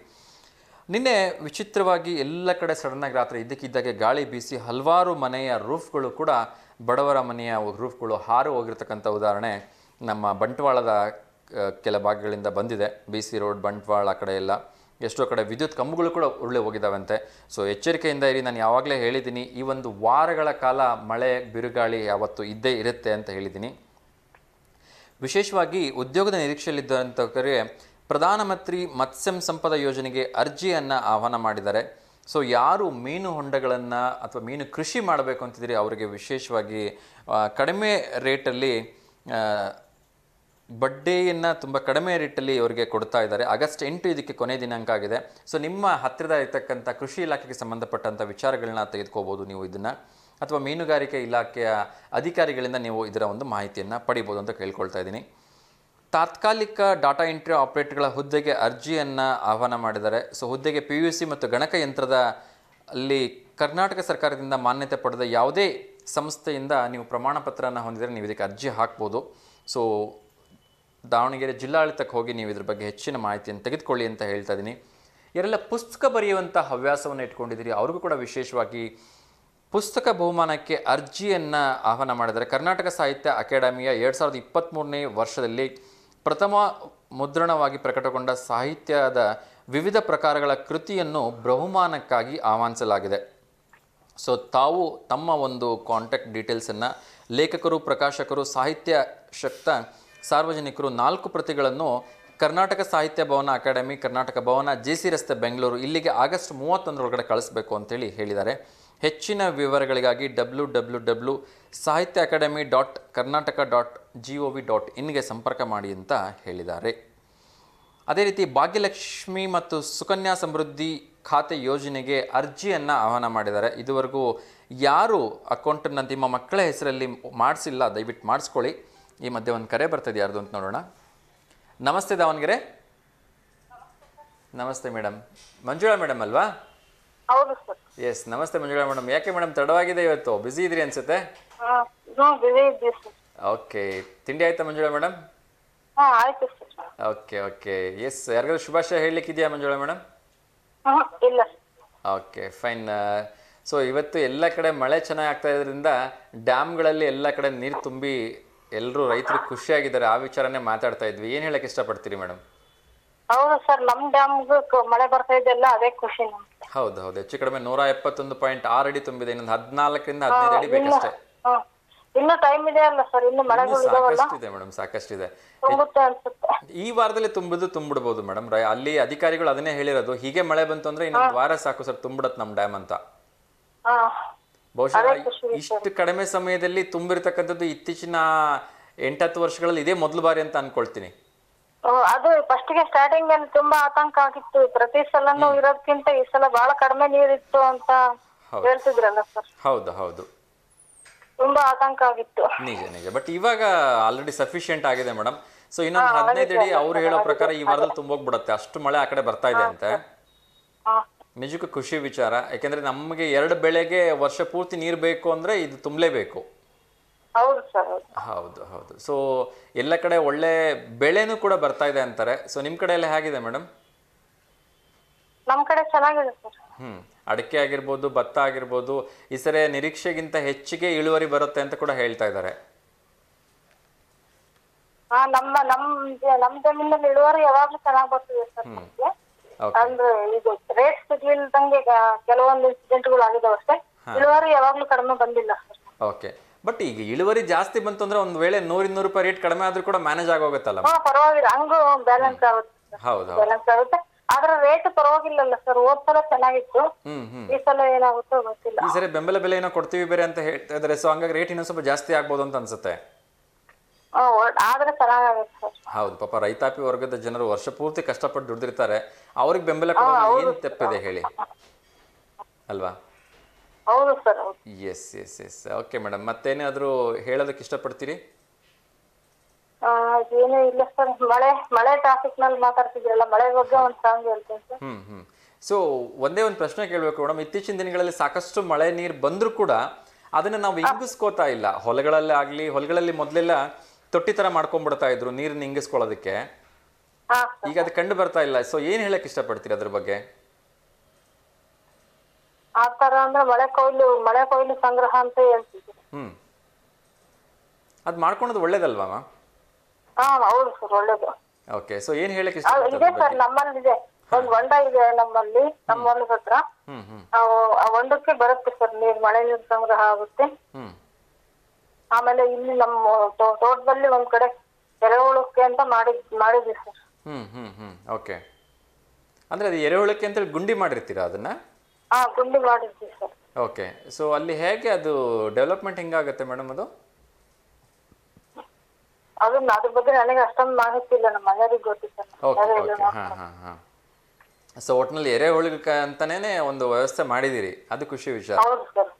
ನಿನ್ನೆ ವಿಚಿತ್ರವಾಗಿ ಎಲ್ಲ ಕಡೆ ಸಡನ್ನಾಗಿ ರಾತ್ರಿ ಇದ್ದಕ್ಕಿದ್ದಾಗೆ ಗಾಳಿ ಬೀಸಿ ಹಲವಾರು ಮನೆಯ ರೂಫ್ಗಳು ಕೂಡ, ಬಡವರ ಮನೆಯ ರೂಫ್ಗಳು ಹಾರು ಹೋಗಿರ್ತಕ್ಕಂಥ ಉದಾಹರಣೆ ನಮ್ಮ ಬಂಟ್ವಾಳದ ಕೆಲ ಭಾಗಗಳಿಂದ ಬಂದಿದೆ. BC ರೋಡ್, ಬಂಟ್ವಾಳ ಆ ಕಡೆ ಎಲ್ಲ ಎಷ್ಟೋ ಕಡೆ ವಿದ್ಯುತ್ ಕಂಬಗಳು ಕೂಡ ಉರುಳಿ ಹೋಗಿದ್ದಾವಂತೆ. ಸೊ ಎಚ್ಚರಿಕೆಯಿಂದ ಇರಿ. ನಾನು ಯಾವಾಗಲೇ ಹೇಳಿದ್ದೀನಿ, ಈ ಒಂದು ವಾರಗಳ ಕಾಲ ಮಳೆ ಬಿರುಗಾಳಿ ಯಾವತ್ತೂ ಇದ್ದೇ ಇರುತ್ತೆ ಅಂತ ಹೇಳಿದ್ದೀನಿ. ವಿಶೇಷವಾಗಿ ಉದ್ಯೋಗದ ನಿರೀಕ್ಷೆಯಲ್ಲಿದ್ದಂಥವರಿಗೆ ಪ್ರಧಾನಮಂತ್ರಿ ಮತ್ಸ್ಯ ಸಂಪದ ಯೋಜನೆಗೆ ಅರ್ಜಿಯನ್ನು ಆಹ್ವಾನ ಮಾಡಿದ್ದಾರೆ. ಸೊ ಯಾರು ಮೀನು ಹೊಂಡಗಳನ್ನು ಅಥವಾ ಮೀನು ಕೃಷಿ ಮಾಡಬೇಕು ಅಂತಿದ್ದೀರಿ ಅವರಿಗೆ ವಿಶೇಷವಾಗಿ ಕಡಿಮೆ ರೇಟಲ್ಲಿ ಬಡ್ಡಿಯನ್ನು ತುಂಬ ಕಡಿಮೆ ರೇಟಲ್ಲಿ ಅವರಿಗೆ ಕೊಡ್ತಾ ಇದ್ದಾರೆ. ಆಗಸ್ಟ್ 8 ಇದಕ್ಕೆ ಕೊನೆ ದಿನಾಂಕ ಆಗಿದೆ. ಸೊ ನಿಮ್ಮ ಹತ್ತಿರದ ಇರತಕ್ಕಂಥ ಕೃಷಿ ಇಲಾಖೆಗೆ ಸಂಬಂಧಪಟ್ಟಂಥ ವಿಚಾರಗಳನ್ನ ತೆಗೆದುಕೋಬೋದು ನೀವು ಇದನ್ನು, ಅಥವಾ ಮೀನುಗಾರಿಕೆ ಇಲಾಖೆಯ ಅಧಿಕಾರಿಗಳಿಂದ ನೀವು ಇದರ ಒಂದು ಮಾಹಿತಿಯನ್ನು ಪಡಿಬೋದು ಅಂತ ಕೇಳ್ಕೊಳ್ತಾ ಇದ್ದೀನಿ. ತಾತ್ಕಾಲಿಕ ಡಾಟಾ ಎಂಟ್ರಿ ಆಪರೇಟರ್ಗಳ ಹುದ್ದೆಗೆ ಅರ್ಜಿಯನ್ನು ಆಹ್ವಾನ ಮಾಡಿದ್ದಾರೆ. ಸೊ ಹುದ್ದೆಗೆ PUC ಮತ್ತು ಗಣಕಯಂತ್ರದ ಅಲ್ಲಿ ಕರ್ನಾಟಕ ಸರ್ಕಾರದಿಂದ ಮಾನ್ಯತೆ ಪಡೆದ ಯಾವುದೇ ಸಂಸ್ಥೆಯಿಂದ ನೀವು ಪ್ರಮಾಣ ಪತ್ರನ ಹೊಂದಿದರೆ ನೀವು ಇದಕ್ಕೆ ಅರ್ಜಿ ಹಾಕ್ಬೋದು. ಸೊ ದಾವಣಗೆರೆ ಜಿಲ್ಲಾಡಳಿತಕ್ಕೆ ಹೋಗಿ ನೀವು ಇದ್ರ ಬಗ್ಗೆ ಹೆಚ್ಚಿನ ಮಾಹಿತಿಯನ್ನು ತೆಗೆದುಕೊಳ್ಳಿ ಅಂತ ಹೇಳ್ತಾ ಇದ್ದೀನಿ. ಯಾರೆಲ್ಲ ಪುಸ್ತಕ ಬರೆಯುವಂಥ ಹವ್ಯಾಸವನ್ನು ಇಟ್ಕೊಂಡಿದ್ದೀರಿ ಅವ್ರಿಗೂ ಕೂಡ ವಿಶೇಷವಾಗಿ ಪುಸ್ತಕ ಬಹುಮಾನಕ್ಕೆ ಅರ್ಜಿಯನ್ನು ಆಹ್ವಾನ ಮಾಡಿದ್ದಾರೆ. ಕರ್ನಾಟಕ ಸಾಹಿತ್ಯ ಅಕಾಡೆಮಿಯ 2023ನೇ ವರ್ಷದಲ್ಲಿ ಪ್ರಥಮ ಮುದ್ರಣವಾಗಿ ಪ್ರಕಟಗೊಂಡ ಸಾಹಿತ್ಯದ ವಿವಿಧ ಪ್ರಕಾರಗಳ ಕೃತಿಯನ್ನು ಬಹುಮಾನಕ್ಕಾಗಿ ಆಹ್ವಾನಿಸಲಾಗಿದೆ. ಸೊ ತಾವು ತಮ್ಮ ಒಂದು ಕಾಂಟ್ಯಾಕ್ಟ್ ಡೀಟೇಲ್ಸನ್ನು ಲೇಖಕರು, ಪ್ರಕಾಶಕರು, ಸಾಹಿತ್ಯಾಸಕ್ತ ಸಾರ್ವಜನಿಕರು 4 ಪ್ರತಿಗಳನ್ನು ಕರ್ನಾಟಕ ಸಾಹಿತ್ಯ ಭವನ ಅಕಾಡೆಮಿ, ಕರ್ನಾಟಕ ಭವನ, JC ರಸ್ತೆ, ಬೆಂಗಳೂರು, ಇಲ್ಲಿಗೆ ಆಗಸ್ಟ್ 31 ಕಳಿಸ್ಬೇಕು ಅಂತೇಳಿ ಹೇಳಿದ್ದಾರೆ. ಹೆಚ್ಚಿನ ವಿವರಗಳಿಗಾಗಿ www.sahityaacademy.karnataka.gov.in ಸಂಪರ್ಕ ಮಾಡಿ ಅಂತ ಹೇಳಿದ್ದಾರೆ. ಅದೇ ರೀತಿ ಭಾಗ್ಯಲಕ್ಷ್ಮಿ ಮತ್ತು ಸುಕನ್ಯಾ ಸಮೃದ್ಧಿ ಖಾತೆ ಯೋಜನೆಗೆ ಅರ್ಜಿಯನ್ನು ಆಹ್ವಾನ ಮಾಡಿದ್ದಾರೆ. ಇದುವರೆಗೂ ಯಾರು ಅಕೌಂಟನ್ನು ನಿಮ್ಮ ಮಕ್ಕಳ ಹೆಸರಲ್ಲಿ ಮಾಡಿಸಿಲ್ಲ, ದಯವಿಟ್ಟು ಮಾಡಿಸ್ಕೊಳ್ಳಿ. ಈ ಮಧ್ಯೆ ಒಂದು ಕರೆ ಬರ್ತದೆ, ಯಾರ್ದು ಅಂತ ನೋಡೋಣ. ನಮಸ್ತೆ ದಾವಣಗೆರೆ. ನಮಸ್ತೆ ಮೇಡಮ್, ಮಂಜುಳಾ ಮೇಡಮ್ ಅಲ್ವಾ? ಹೌದು ಸರ್. ಎಸ್, ನಮಸ್ತೆ ಮಂಜುಳಾ ಮೇಡಮ್. ಯಾಕೆ ಮೇಡಮ್ ತಡವಾಗಿದೆ ಇವತ್ತು? ಬ್ಯುಸಿ ಇದ್ರಿ ಅನ್ಸುತ್ತೆ. ಓಕೆ, ತಿಂಡಿ ಆಯ್ತಾ ಮಂಜುಳಾ ಮೇಡಮ್? ಆಯ್ತು ಸರ್. Okay okay, yes. ಯಾರಿಗಾದ್ರು ಶುಭಾಶಯ ಹೇಳಲಿಕ್ಕಿದೆಯಾ ಮಂಜುಳಾ ಮೇಡಮ್? ಇಲ್ಲ. Okay, fine. ಸೊ ಇವತ್ತು ಎಲ್ಲ ಕಡೆ ಮಳೆ ಚೆನ್ನಾಗಿ ಆಗ್ತಾ ಇರೋದ್ರಿಂದ ಡ್ಯಾಮ್ಗಳಲ್ಲಿ ಎಲ್ಲ ಕಡೆ ನೀರು ತುಂಬಿ ಎಲ್ಲರೂ ರೈತರು ಖುಷಿಯಾಗಿದ್ದಾರೆ. ಆ ವಿಚಾರನೇ ಮಾತಾಡ್ತಾ ಇದ್ವಿ. ಏನು ಹೇಳಕ್ಕೆ ಇಷ್ಟಪಡ್ತೀರಿ ಮೇಡಮ್? ಹೌದು ಸರ್, ನಮ್ ಡ್ಯಾಮ್ಗೂ ಮಳೆ ಬರ್ತಾ ಇದೆಯಲ್ಲ, ಅದೇ ಖುಷಿ ನಮ್ಗೆ. ಹೌದು ಹೌದು, ಹೆಚ್ಚು ಕಡಿಮೆ 171.6 ಅಡಿ ತುಂಬಿದೆ. ಇನ್ನೊಂದು 14ರಿಂದ 15 ಅಡಿ ಬೇಕಷ್ಟೇ. ಇನ್ನು ಟೈಮ್ ಇದೆ ಅಲ್ಲ ಸರ್, ಇನ್ನು ಮಳೆಗಳು ಇದಾವಲ್ಲ. ಸಾಕಷ್ಟಿದೆ ಮೇಡಮ್, ಸಾಕಷ್ಟಿದೆ. ತುಂಬುತ್ತೆ ಅನ್ಸುತ್ತೆ. ಈ ವಾರದಲ್ಲಿ ತುಂಬಿಡ್ಬೋದು ಮೇಡಮ್. ಅಲ್ಲಿ ಅಧಿಕಾರಿಗಳು ಅದನ್ನೇ ಹೇಳಿರೋದು, ಹೀಗೆ ಮಳೆ ಬಂತು ಅಂದ್ರೆ ಇನ್ನೊಂದು ವಾರ ಸಾಕು ಸರ್, ತುಂಬಿಡತ್ ನಮ್ ಡ್ಯಾಮ್ ಅಂತ. ಬಹುಶಃ ಇಷ್ಟು ಕಡಿಮೆ ಸಮಯದಲ್ಲಿ ತುಂಬಿರ್ತಕ್ಕಂಥದ್ದು ಇತ್ತೀಚಿನ 8-10 ವರ್ಷಗಳಲ್ಲಿ ಇದೇ ಮೊದಲು ಬಾರಿ ಅಂತ ಅನ್ಕೊಳ್ತೀನಿ. ಅದು ಫಸ್ಟ್ ಗೆ ಸ್ಟಾರ್ಟಿಂಗ್ ಅಲ್ಲಿ ತುಂಬಾ ಆತಂಕ ಆಗಿತ್ತು. ಪ್ರತಿ ಸಲನು ಇರೋದ್ಕಿಂತ ಈ ಸಲ ಬಹಳ ಕಡಿಮೆ ನೀರಿತ್ತು ಅಂತ ಹೇಳ್ತಿದ್ರಲ್ಲ ಸರ್. ಹೌದು ಹೌದು, ತುಂಬಾ ಆತಂಕ ಆಗಿತ್ತು. ನಿಜ ನಿಜ. ಬಟ್ ಇವಾಗ ಆಲ್ರೆಡಿ ಸಫಿಶಿಯಂಟ್ ಆಗಿದೆ ಮೇಡಮ್. ಸೊ ಇನ್ನೊಂದು 15 ಅಡಿ ಅವ್ರು ಹೇಳೋ ಪ್ರಕಾರ ಈ ವಾರದಲ್ಲಿ ತುಂಬೋಗ್ಬಿಡತ್ತೆ, ಅಷ್ಟು ಮಳೆ ಆ ಕಡೆ ಬರ್ತಾ ಇದೆ ಅಂತೆ. ನಿಜಕ್ಕೂ ಖುಷಿ ವಿಚಾರ. ಯಾಕೆಂದ್ರೆ ನಮಗೆ 2 ಬೆಳೆಗೆ ವರ್ಷ ಪೂರ್ತಿ ನೀರು ಬೇಕು ಅಂದ್ರೆ ಇದು ತುಂಬಲೇಬೇಕು. ಹೌದು ಸರ್. ಹೌದು ಹೌದು. ಸೊ ಎಲ್ಲ ಕಡೆ ಒಳ್ಳೆ ಬೆಳೆನೂ ಕೂಡ ಬರ್ತಾ ಇದೆ ಅಂತಾರೆ. ಸೊ ನಿಮ್ ಕಡೆ ಎಲ್ಲ ಹೇಗಿದೆ ಮೇಡಮ್? ನಮ್ ಕಡೆ ಚೆನ್ನಾಗಿದೆ ಸರ್. ಅಡಿಕೆ ಆಗಿರ್ಬೋದು, ಭತ್ತ ಆಗಿರ್ಬೋದು, ಈ ಸರಿ ನಿರೀಕ್ಷೆಗಿಂತ ಹೆಚ್ಚಿಗೆ ಇಳುವರಿ ಬರುತ್ತೆ ಅಂತ ಕೂಡ ಹೇಳ್ತಾ ಇದ್ದಾರೆ. ನಮ್ ಜಮೀನಲ್ಲಿ ಇಳುವರಿ ಯಾವಾಗ್ಲೂ ಚೆನ್ನಾಗ್ ಬರ್ತಿದೆ ಸರ್. ಅಂದ್ರೆ ಇದು ರೇಟ್ ಸಿಗ್ಲಿಲ್ದಂಗೆ ಕೆಲವೊಂದು ಇನ್ಸಿಡೆಂಟ್ಗಳು ಆಗಿದಾವ ಅಷ್ಟೇ. ಇಳುವರಿ ಯಾವಾಗ್ಲೂ ಕಡಿಮೆ ಬಂದಿಲ್ಲ ಸರ್. ಓಕೆ, ಬಟ್ ಈಗ ಇಳುವರಿ ಜಾಸ್ತಿ ಬಂತು ಅಂದ್ರೆ ಒಂದ್ ವೇಳೆ 100-200 ರೂಪಾಯಿ ರೇಟ್ ಕಡಿಮೆ ಆದ್ರೂ ಕೂಡ ಮ್ಯಾನೇಜ್ ಆಗೋಗುತ್ತಲ್ಲ? ಪರವಾಗಿಲ್ಲ, ಹಂಗೂ ಬ್ಯಾಲೆನ್ಸ್ ಆಗುತ್ತೆ. ಹೌದು, ಬ್ಯಾಲೆನ್ಸ್ ಆಗುತ್ತೆ. ಆದ್ರೆ ರೇಟ್ ಪರವಾಗಿಲ್ಲಲ್ಲ ಸರ್. ಹೋದ್ ಸಲ ಚೆನ್ನಾಗಿತ್ತು, ಈ ಸಲ ಏನಾಗುತ್ತೋ ಗೊತ್ತಿಲ್ಲ. ಈ ಸರಿ ಬೆಂಬಲ ಬೆಲೆ ಏನೋ ಕೊಡ್ತೀವಿ ಬೇರೆ ಅಂತ ಹೇಳ್ತಾ ಇದಾರೆ. ಸೊ ಹಂಗಾಗಿ ರೇಟ್ ಇನ್ನೊಂದ್ ಸ್ವಲ್ಪ ಜಾಸ್ತಿ ಆಗ್ಬೋದು ಅಂತ ಅನ್ಸುತ್ತೆ. ಆದ್ರೆ ಚೆನ್ನಾಗುತ್ತೆ ಸರ್. ಹೌದು, ಪಾಪ ರೈತಾಪಿ ವರ್ಗದ ಜನರು ವರ್ಷ ಪೂರ್ತಿ ಕಷ್ಟಪಟ್ಟು ದುಡ್ದಿರ್ತಾರೆ. ಅವ್ರಿಗೆ ಬೆಂಬಲ ಕೊಡೋದು ಏನ್ ತಪ್ಪಿದೆ ಹೇಳಿ, ಅಲ್ವಾ? ಹೌದು sir. Yes yes yes. Okay madam, ಮತ್ತೇನಾದ್ರೂ ಹೇಳೋದಕ್ಕೆ ಇಷ್ಟಪಡ್ತೀರಿ? ಏನೂ ಇಲ್ಲ ಸರ್. ಮಳೆ ಟಾಪಿಕ್ ನಲ್ಲಿ ಮಾತಾಡ್ತಿದ್ರಲ್ಲ, ಮಳೆ ಬಗ್ಗೆ ಒಂದು ಸಾಂಗ್ ಹೇಳ್ತೀನಿ ಸರ್. ಸೊ ಒಂದೇ ಒಂದು ಪ್ರಶ್ನೆ ಕೇಳಬೇಕು ಮೇಡಮ್. ಇತ್ತೀಚಿನ ದಿನಗಳಲ್ಲಿ ಸಾಕಷ್ಟು ಮಳೆ ನೀರು ಬಂದರೂ ಕೂಡ ಅದನ್ನ ನಾವು ಇಂಗಿಸ್ಕೋತಾ ಇಲ್ಲ. ಹೊಲಗಳಲ್ಲಿ ಮೊದಲೆಲ್ಲ ತೊಟ್ಟಿ ತರ ಮಾಡ್ಕೊಂಡ್ಬಿಡ್ತಾ ಇದ್ರು ನೀರನ್ನ ಇಂಗಿಸ್ಕೊಳ್ಳೋದಕ್ಕೆ. ಈಗ ಅದು ಕಂಡು ಬರ್ತಾ ಇಲ್ಲ. ಸೊ ಏನ್ ಹೇಳಕ್ ಇಷ್ಟಪಡ್ತೀರಿ ಅದ್ರ ಬಗ್ಗೆ? ಆ ತರ ಅಂದ್ರೆ ಮಳೆ ಕೊಯ್ಲು ಸಂಗ್ರಹ ಅಂತ ಹೇಳ್ತಿದ್ರು. ಅದ್ ಮಾಡ್ಕೊಳೋದು ಒಳ್ಳೇದಲ್ವಾ? ಹೌದು ಸರ್, ಒಳ್ಳೇದು. ಓಕೆ, ಸೊ ಏನ್ ಹೇಳಕ್ ಇದೆ ಸರ್. ನಮ್ಮಲ್ಲಿ ಇದೆ ಒಂದ್ ಹೊಂಡ ಇದೆ, ನಮ್ಮ ಹೊಲದ ಹತ್ರ. ಆ ಹೊಂಡಕ್ಕೆ ಬರುತ್ತೆ ಸರ್ ನೀರ್, ಮಳೆ ನೀರು ಸಂಗ್ರಹ ಆಗುತ್ತೆ. ಆಮೇಲೆ ಇಲ್ಲಿ ನಮ್ಮ ತೋಟದಲ್ಲಿ ಒಂದ್ ಕಡೆ ಎರೆಹುಳಕ್ಕೆ ಅಂತ ಮಾಡಿದ್ವಿ ಸರ್. ಓಕೆ, ಅಂದ್ರೆ ಅದು ಎರೆಹುಳಕ್ಕೆ ಅಂತ ಗುಂಡಿ ಮಾಡಿರ್ತೀರಾ ಅದನ್ನ? ಗುಂಡಿ ಮಾಡಿದ್ವಿ ಸರ್. ಓಕೆ, ಸೊ ಅಲ್ಲಿ ಹೇಗೆ ಅದು ಡೆವಲಪ್ಮೆಂಟ್ ಹೆಂಗಾಗುತ್ತೆ ಮೇಡಮ್? ಅದ್ರ ಬಗ್ಗೆ ನನಗೆ ಅಷ್ಟೊಂದು ಮಾಹಿತಿ ಇಲ್ಲ, ನಮ್ಮ ಮನೆಯವರಿಗೆ ಗೊತ್ತಿಲ್ಲ. ಸೊ ಒಟ್ಟಿನಲ್ಲಿ ಎರೆಹುಳಕ್ಕೆ ಅಂತಾನೆ ಒಂದು ವ್ಯವಸ್ಥೆ ಮಾಡಿದಿರಿ, ಅದು ಖುಷಿ ವಿಚಾರ. ಹೌದು ಸರ್.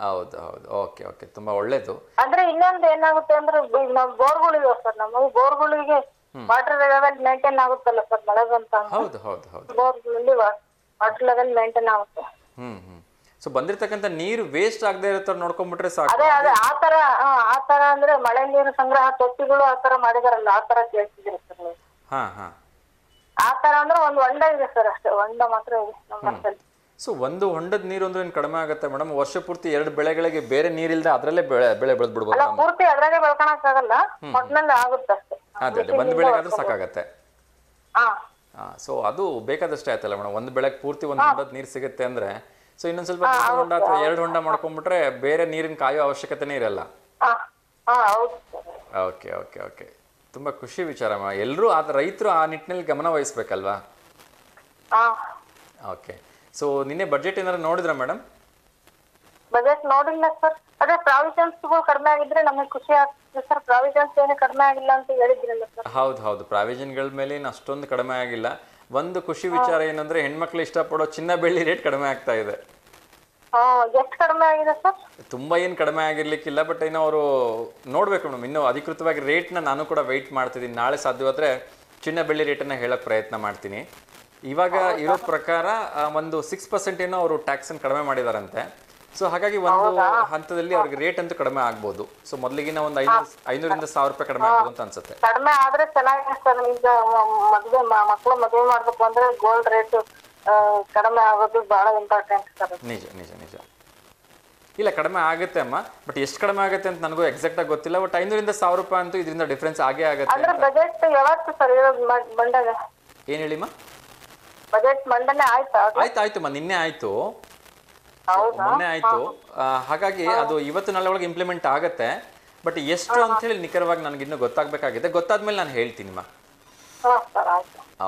ಹೌದು ಹೌದು. ಓಕೆ ಓಕೆ, ತುಂಬಾ ಒಳ್ಳೇದು. ಅಂದ್ರೆ ಇನ್ನೊಂದು ಏನಾಗುತ್ತೆ ಅಂದ್ರೆ ನಾವು ಬೋರ್ಗಳಿವೆ ಸರ್. ನಮಗೆ ಬೋರ್ಗಳಿಗೆ ವಾಟರ್ ಲೆವೆಲ್ ಮೇಂಟೈನ್ ಆಗುತ್ತಲ್ಲ ಸರ್, ಮಳೆ ಬಂತ. ಹೌದು ಹೌದು ಹೌದು, ಬೋರ್ಗಳಲ್ಲಿ ವಾಟರ್ ಲೆವೆಲ್ ಮೇಂಟೈನ್ ಆಗುತ್ತೆ. ಸೊ ಬಂದಿರತಕ್ಕಂತ ನೀರು ವೇಸ್ಟ್ ಆಗದೆ ಇರೋ ತರ ನೋಡ್ಕೊಂಡ್ಬಿಟ್ರೆ ಸಾಕು. ಅದೇ ಆತರ ಅಂದ್ರೆ ಮಳೆ ನೀರು ಸಂಗ್ರಹ ತೊಟ್ಟಿಗಳು ಆತರ ಮಾಡಿದಾರಲ್ಲ, ಆತರ ಕೇಳ್ತಿದ್ರಿ ಸರ್ ನೀವು? ಆತರ ಅಂದ್ರೆ ಒಂದು ಹೊಂಡ ಇದೆ ಸರ್, ಅಷ್ಟೇ. ಹೊಂಡ ಮಾತ್ರ ಇದೆ ನಮ್ಮ ಮನೆಯಲ್ಲಿ. ಸೊ ಒಂದು ಹೊಂಡದ ನೀರು ಅಂದ್ರೆ ಏನು ಕಡಿಮೆ ಆಗುತ್ತೆ ಮೇಡಮ್? ವರ್ಷ ಪೂರ್ತಿ 2 ಬೆಳೆಗಳಿಗೆ ಬೇರೆ ನೀರಿಲ್ದೆ ಅದ್ರಲ್ಲೇ ಬೆಳೆ ಬೆಳೆದ್ ಬಿಡ್ಬೋದು? ಅಲ್ಲ, ಪೂರ್ತಿ ಅದ್ರಾಗೆ ಬೆಳ್ಕೊಳಕ್ ಆಗಲ್ಲ, ಒಟ್ನಲ್ಲಿ ಆಗುತ್ತೆ ಅಷ್ಟೇ. ಅದೇ ಒಂದು ಬೆಳೆಗಾದ್ರೂ ಸಾಕಾಗತ್ತೆ. ಸೊ ಅದು ಬೇಕಾದಷ್ಟೇ ಆಯ್ತಲ್ಲ ಮೇಡಮ್. ಒಂದು ಬೆಳೆಗೆ ಪೂರ್ತಿ ಒಂದು ಹೊಂಡದ ನೀರು ಸಿಗುತ್ತೆ ಅಂದ್ರೆ, ಸೊ ಇನ್ನೊಂದ್ ಸ್ವಲ್ಪ ಹೊಂಡ ಅಥವಾ 2 ಹೊಂಡ ಮಾಡ್ಕೊಂಡ್ಬಿಟ್ರೆ ಬೇರೆ ನೀರಿನ ಕಾಯೋ ಅವಶ್ಯಕತೆನೇ ಇರಲ್ಲ. ಹೌದು. ಓಕೆ ಓಕೆ ಓಕೆ, ತುಂಬ ಖುಷಿ ವಿಚಾರಮ್ಮ. ಎಲ್ಲರೂ ರೈತರು ಆ ನಿಟ್ಟಿನಲ್ಲಿ ಗಮನ ವಹಿಸ್ಬೇಕಲ್ವಾ? ಹಾ ಓಕೆ. ಸೊ ನಿನ್ನೆ ಬಜೆಟ್ ಏನಾದ್ರು ನೋಡಿದ್ರಾ ಮೇಡಮ್? ಬಜೆಟ್ ನೋಡಿಲ್ಲ ಸರ್. ಅದೇ ಪ್ರಾವಿಷನ್ಸ್ಗಳು ಕಡಿಮೆ ಆಗಿದ್ರೆ ನಮಗೆ ಖುಷಿ ಆಗ್ತದೆ ಸರ್. ಪ್ರಾವಿಷನ್ಸ್ ಏನು ಕಡಿಮೆ ಆಗಿಲ್ಲ ಅಂತ ಹೇಳಿದ್ರಲ್ಲ ಸರ್. ಹೌದು, ಪ್ರಾವಿಷನ್ಗಳ ಮೇಲೆ ಏನು ಅಷ್ಟೊಂದು ಕಡಿಮೆ ಆಗಿಲ್ಲ. ಒಂದು ಖುಷಿ ವಿಚಾರ ಏನಂದ್ರೆ ಹೆಣ್ಮಕ್ಳು ಇಷ್ಟಪಡೋ ಚಿನ್ನ ಬೆಳ್ಳಿ ರೇಟ್ ಕಡಿಮೆ ಆಗ್ತಾ ಇದೆ. ಎಷ್ಟು ಕಡಿಮೆ ಆಗಿದೆ ಸರ್? ತುಂಬಾ ಏನು ಕಡಿಮೆ ಆಗಿರ್ಲಿಕ್ಕಿಲ್ಲ, ಬಟ್ ಏನೋ ಅವರು ನೋಡ್ಬೇಕು ಮೇಡಮ್. ಇನ್ನೂ ಅಧಿಕೃತವಾಗಿ ರೇಟ್ನ ನಾನು ಕೂಡ ವೆಯ್ಟ್ ಮಾಡ್ತಿದ್ದೀನಿ. ನಾಳೆ ಸಾಧ್ಯವಾದ್ರೆ ಚಿನ್ನ ಬೆಳ್ಳಿ ರೇಟನ್ನು ಹೇಳಕ್ ಪ್ರಯತ್ನ ಮಾಡ್ತೀನಿ. ಇವಾಗ ಇರೋ ಪ್ರಕಾರ ಒಂದು 6% ಏನೋ ಅವರು ಟ್ಯಾಕ್ಸನ್ನು ಕಡಿಮೆ ಮಾಡಿದಾರಂತೆ. ಸೊ ಹಾಗಾಗಿ ಒಂದು ಹಂತದಲ್ಲಿ ಅವ್ರಿಗೆ ರೇಟ್ ಅಂತೂ ಕಡಿಮೆ ಆಗ್ಬೋದು. ಸೊ ಮೊದಲಿಗಿನ ಒಂದು 500ರಿಂದ 1000 ರೂಪಾಯಿ ಕಡಿಮೆ ಆಗ್ಬೋದು ಅಂತ ಅನ್ಸುತ್ತೆ. ಕಡಿಮೆ ಆದ್ರೆ ಚೆನ್ನಾಗಿದೆ ಸರ್. ಈಗ ಮಕ್ಳು ಮದುವೆ ಮಾಡ್ಬೇಕು ಅಂದ್ರೆ ಗೋಲ್ಡ್ ರೇಟ್ ಕಡಿಮೆ ಆಗೋದು ಬಹಳ ಇಂಪಾರ್ಟೆಂಟ್ ಸರ್. ನಿಜ ನಿಜ ನಿಜ. ಇಲ್ಲ, ಕಡಿಮೆ ಆಗುತ್ತೆ ಅಮ್ಮ, ಬಟ್ ಎಷ್ಟು ಕಡಿಮೆ ಆಗುತ್ತೆ ಅಂತ ನನಗೂ ಎಕ್ಸಾಕ್ಟ್ ಆಗಿ ಗೊತ್ತಿಲ್ಲ. ಬಟ್ 500ರಿಂದ 1000 ರೂಪಾಯಿ ಅಂತೂ ಇದರಿಂದ ಡಿಫ್ರೆನ್ಸ್ ಆಗೇ ಆಗುತ್ತೆ. ಅಂದ್ರೆ ಬಜೆಟ್ ಯಾವತ್ತು ಸರ್ ಬಂದಾಗ? ಏನ್ ಹೇಳಿಮ್ಮ? ಬಜೆಟ್ ಮಂಡನೆ ಆಯ್ತಾ? ಆಯ್ತಮ್ಮ, ನಿನ್ನೆ ಆಯ್ತು, ಮೊನ್ನೆ ಆಯ್ತು. ಹಾಗಾಗಿ ಅದು ಇವತ್ತು ನಾಳೆ ಒಳಗೆ ಇಂಪ್ಲಿಮೆಂಟ್ ಆಗತ್ತೆ. ಬಟ್ ಎಷ್ಟು ಅಂತ ಹೇಳಿ ನಿಖರವಾಗಿ ನನಗೆ ಇನ್ನೂ ಗೊತ್ತಾಗಬೇಕಾಗಿದೆ. ಗೊತ್ತಾದ್ಮೇಲೆ ನಾನು ಹೇಳ್ತೀನಿಮ್ಮ.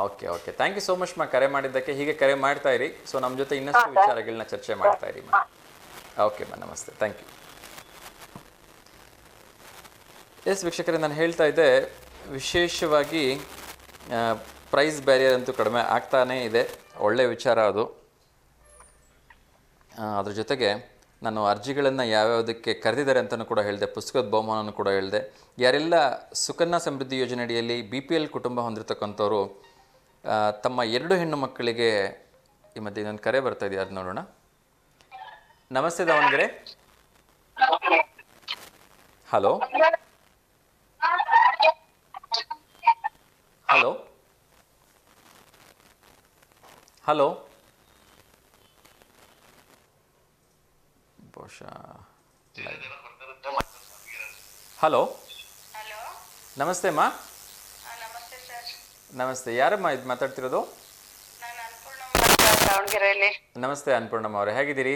Okay okay, thank you so much ಕರೆ ಮಾಡಿದ್ದಕ್ಕೆ. ಹೀಗೆ ಕರೆ ಮಾಡ್ತಾ ಇರಿ. ಸೊ ನಮ್ಮ ಜೊತೆ ಇನ್ನಷ್ಟು ವಿಚಾರಗಳನ್ನ ಚರ್ಚೆ ಮಾಡ್ತಾ ಇರಿ. ಓಕೆ ನಮಸ್ತೆ, ಥ್ಯಾಂಕ್ ಯು. ಎಸ್ ವೀಕ್ಷಕರೇ, ನಾನು ಹೇಳ್ತಾ ಇದ್ದೆ ವಿಶೇಷವಾಗಿ ಪ್ರೈಸ್ ಬ್ಯಾರಿಯರ್ ಅಂತೂ ಕಡಿಮೆ ಆಗ್ತಾನೇ ಇದೆ. ಒಳ್ಳೆ ವಿಚಾರ ಅದು. ಅದ್ರ ಜೊತೆಗೆ ನಾನು ಅರ್ಜಿಗಳನ್ನು ಯಾವ್ಯಾವುದಕ್ಕೆ ಕರೆದಿದ್ದಾರೆ ಅಂತಲೂ ಕೂಡ ಹೇಳಿದೆ. ಪುಸ್ತಕದ ಬಹುಮಾನವನ್ನು ಕೂಡ ಹೇಳಿದೆ. ಯಾರೆಲ್ಲ ಸುಕನ್ಯಾ ಸಮೃದ್ಧಿ ಯೋಜನೆ ಅಡಿಯಲ್ಲಿ BPL ಕುಟುಂಬ ಹೊಂದಿರತಕ್ಕಂಥವ್ರು ತಮ್ಮ 2 ಹೆಣ್ಣು ಮಕ್ಕಳಿಗೆ ಈ ಮಧ್ಯೆ ಇನ್ನೊಂದು ಕರೆ ಬರ್ತಾ ಇದೆಯಾ, ಅದು ನೋಡೋಣ. ನಮಸ್ತೆ Davanagere. Hello hello hello hello ನಮಸ್ತೆ ಅಮ್ಮ. ನಮಸ್ತೆ, ಯಾರಮ್ಮ ಇದು ಮಾತಾಡ್ತಿರೋದು? ದಾವಣಗೆರೆಯಲ್ಲಿ. ನಮಸ್ತೆ ಅನ್ನಪೂರ್ಣಮ್ಮ ಅವರೇ, ಹೇಗಿದ್ದೀರಿ?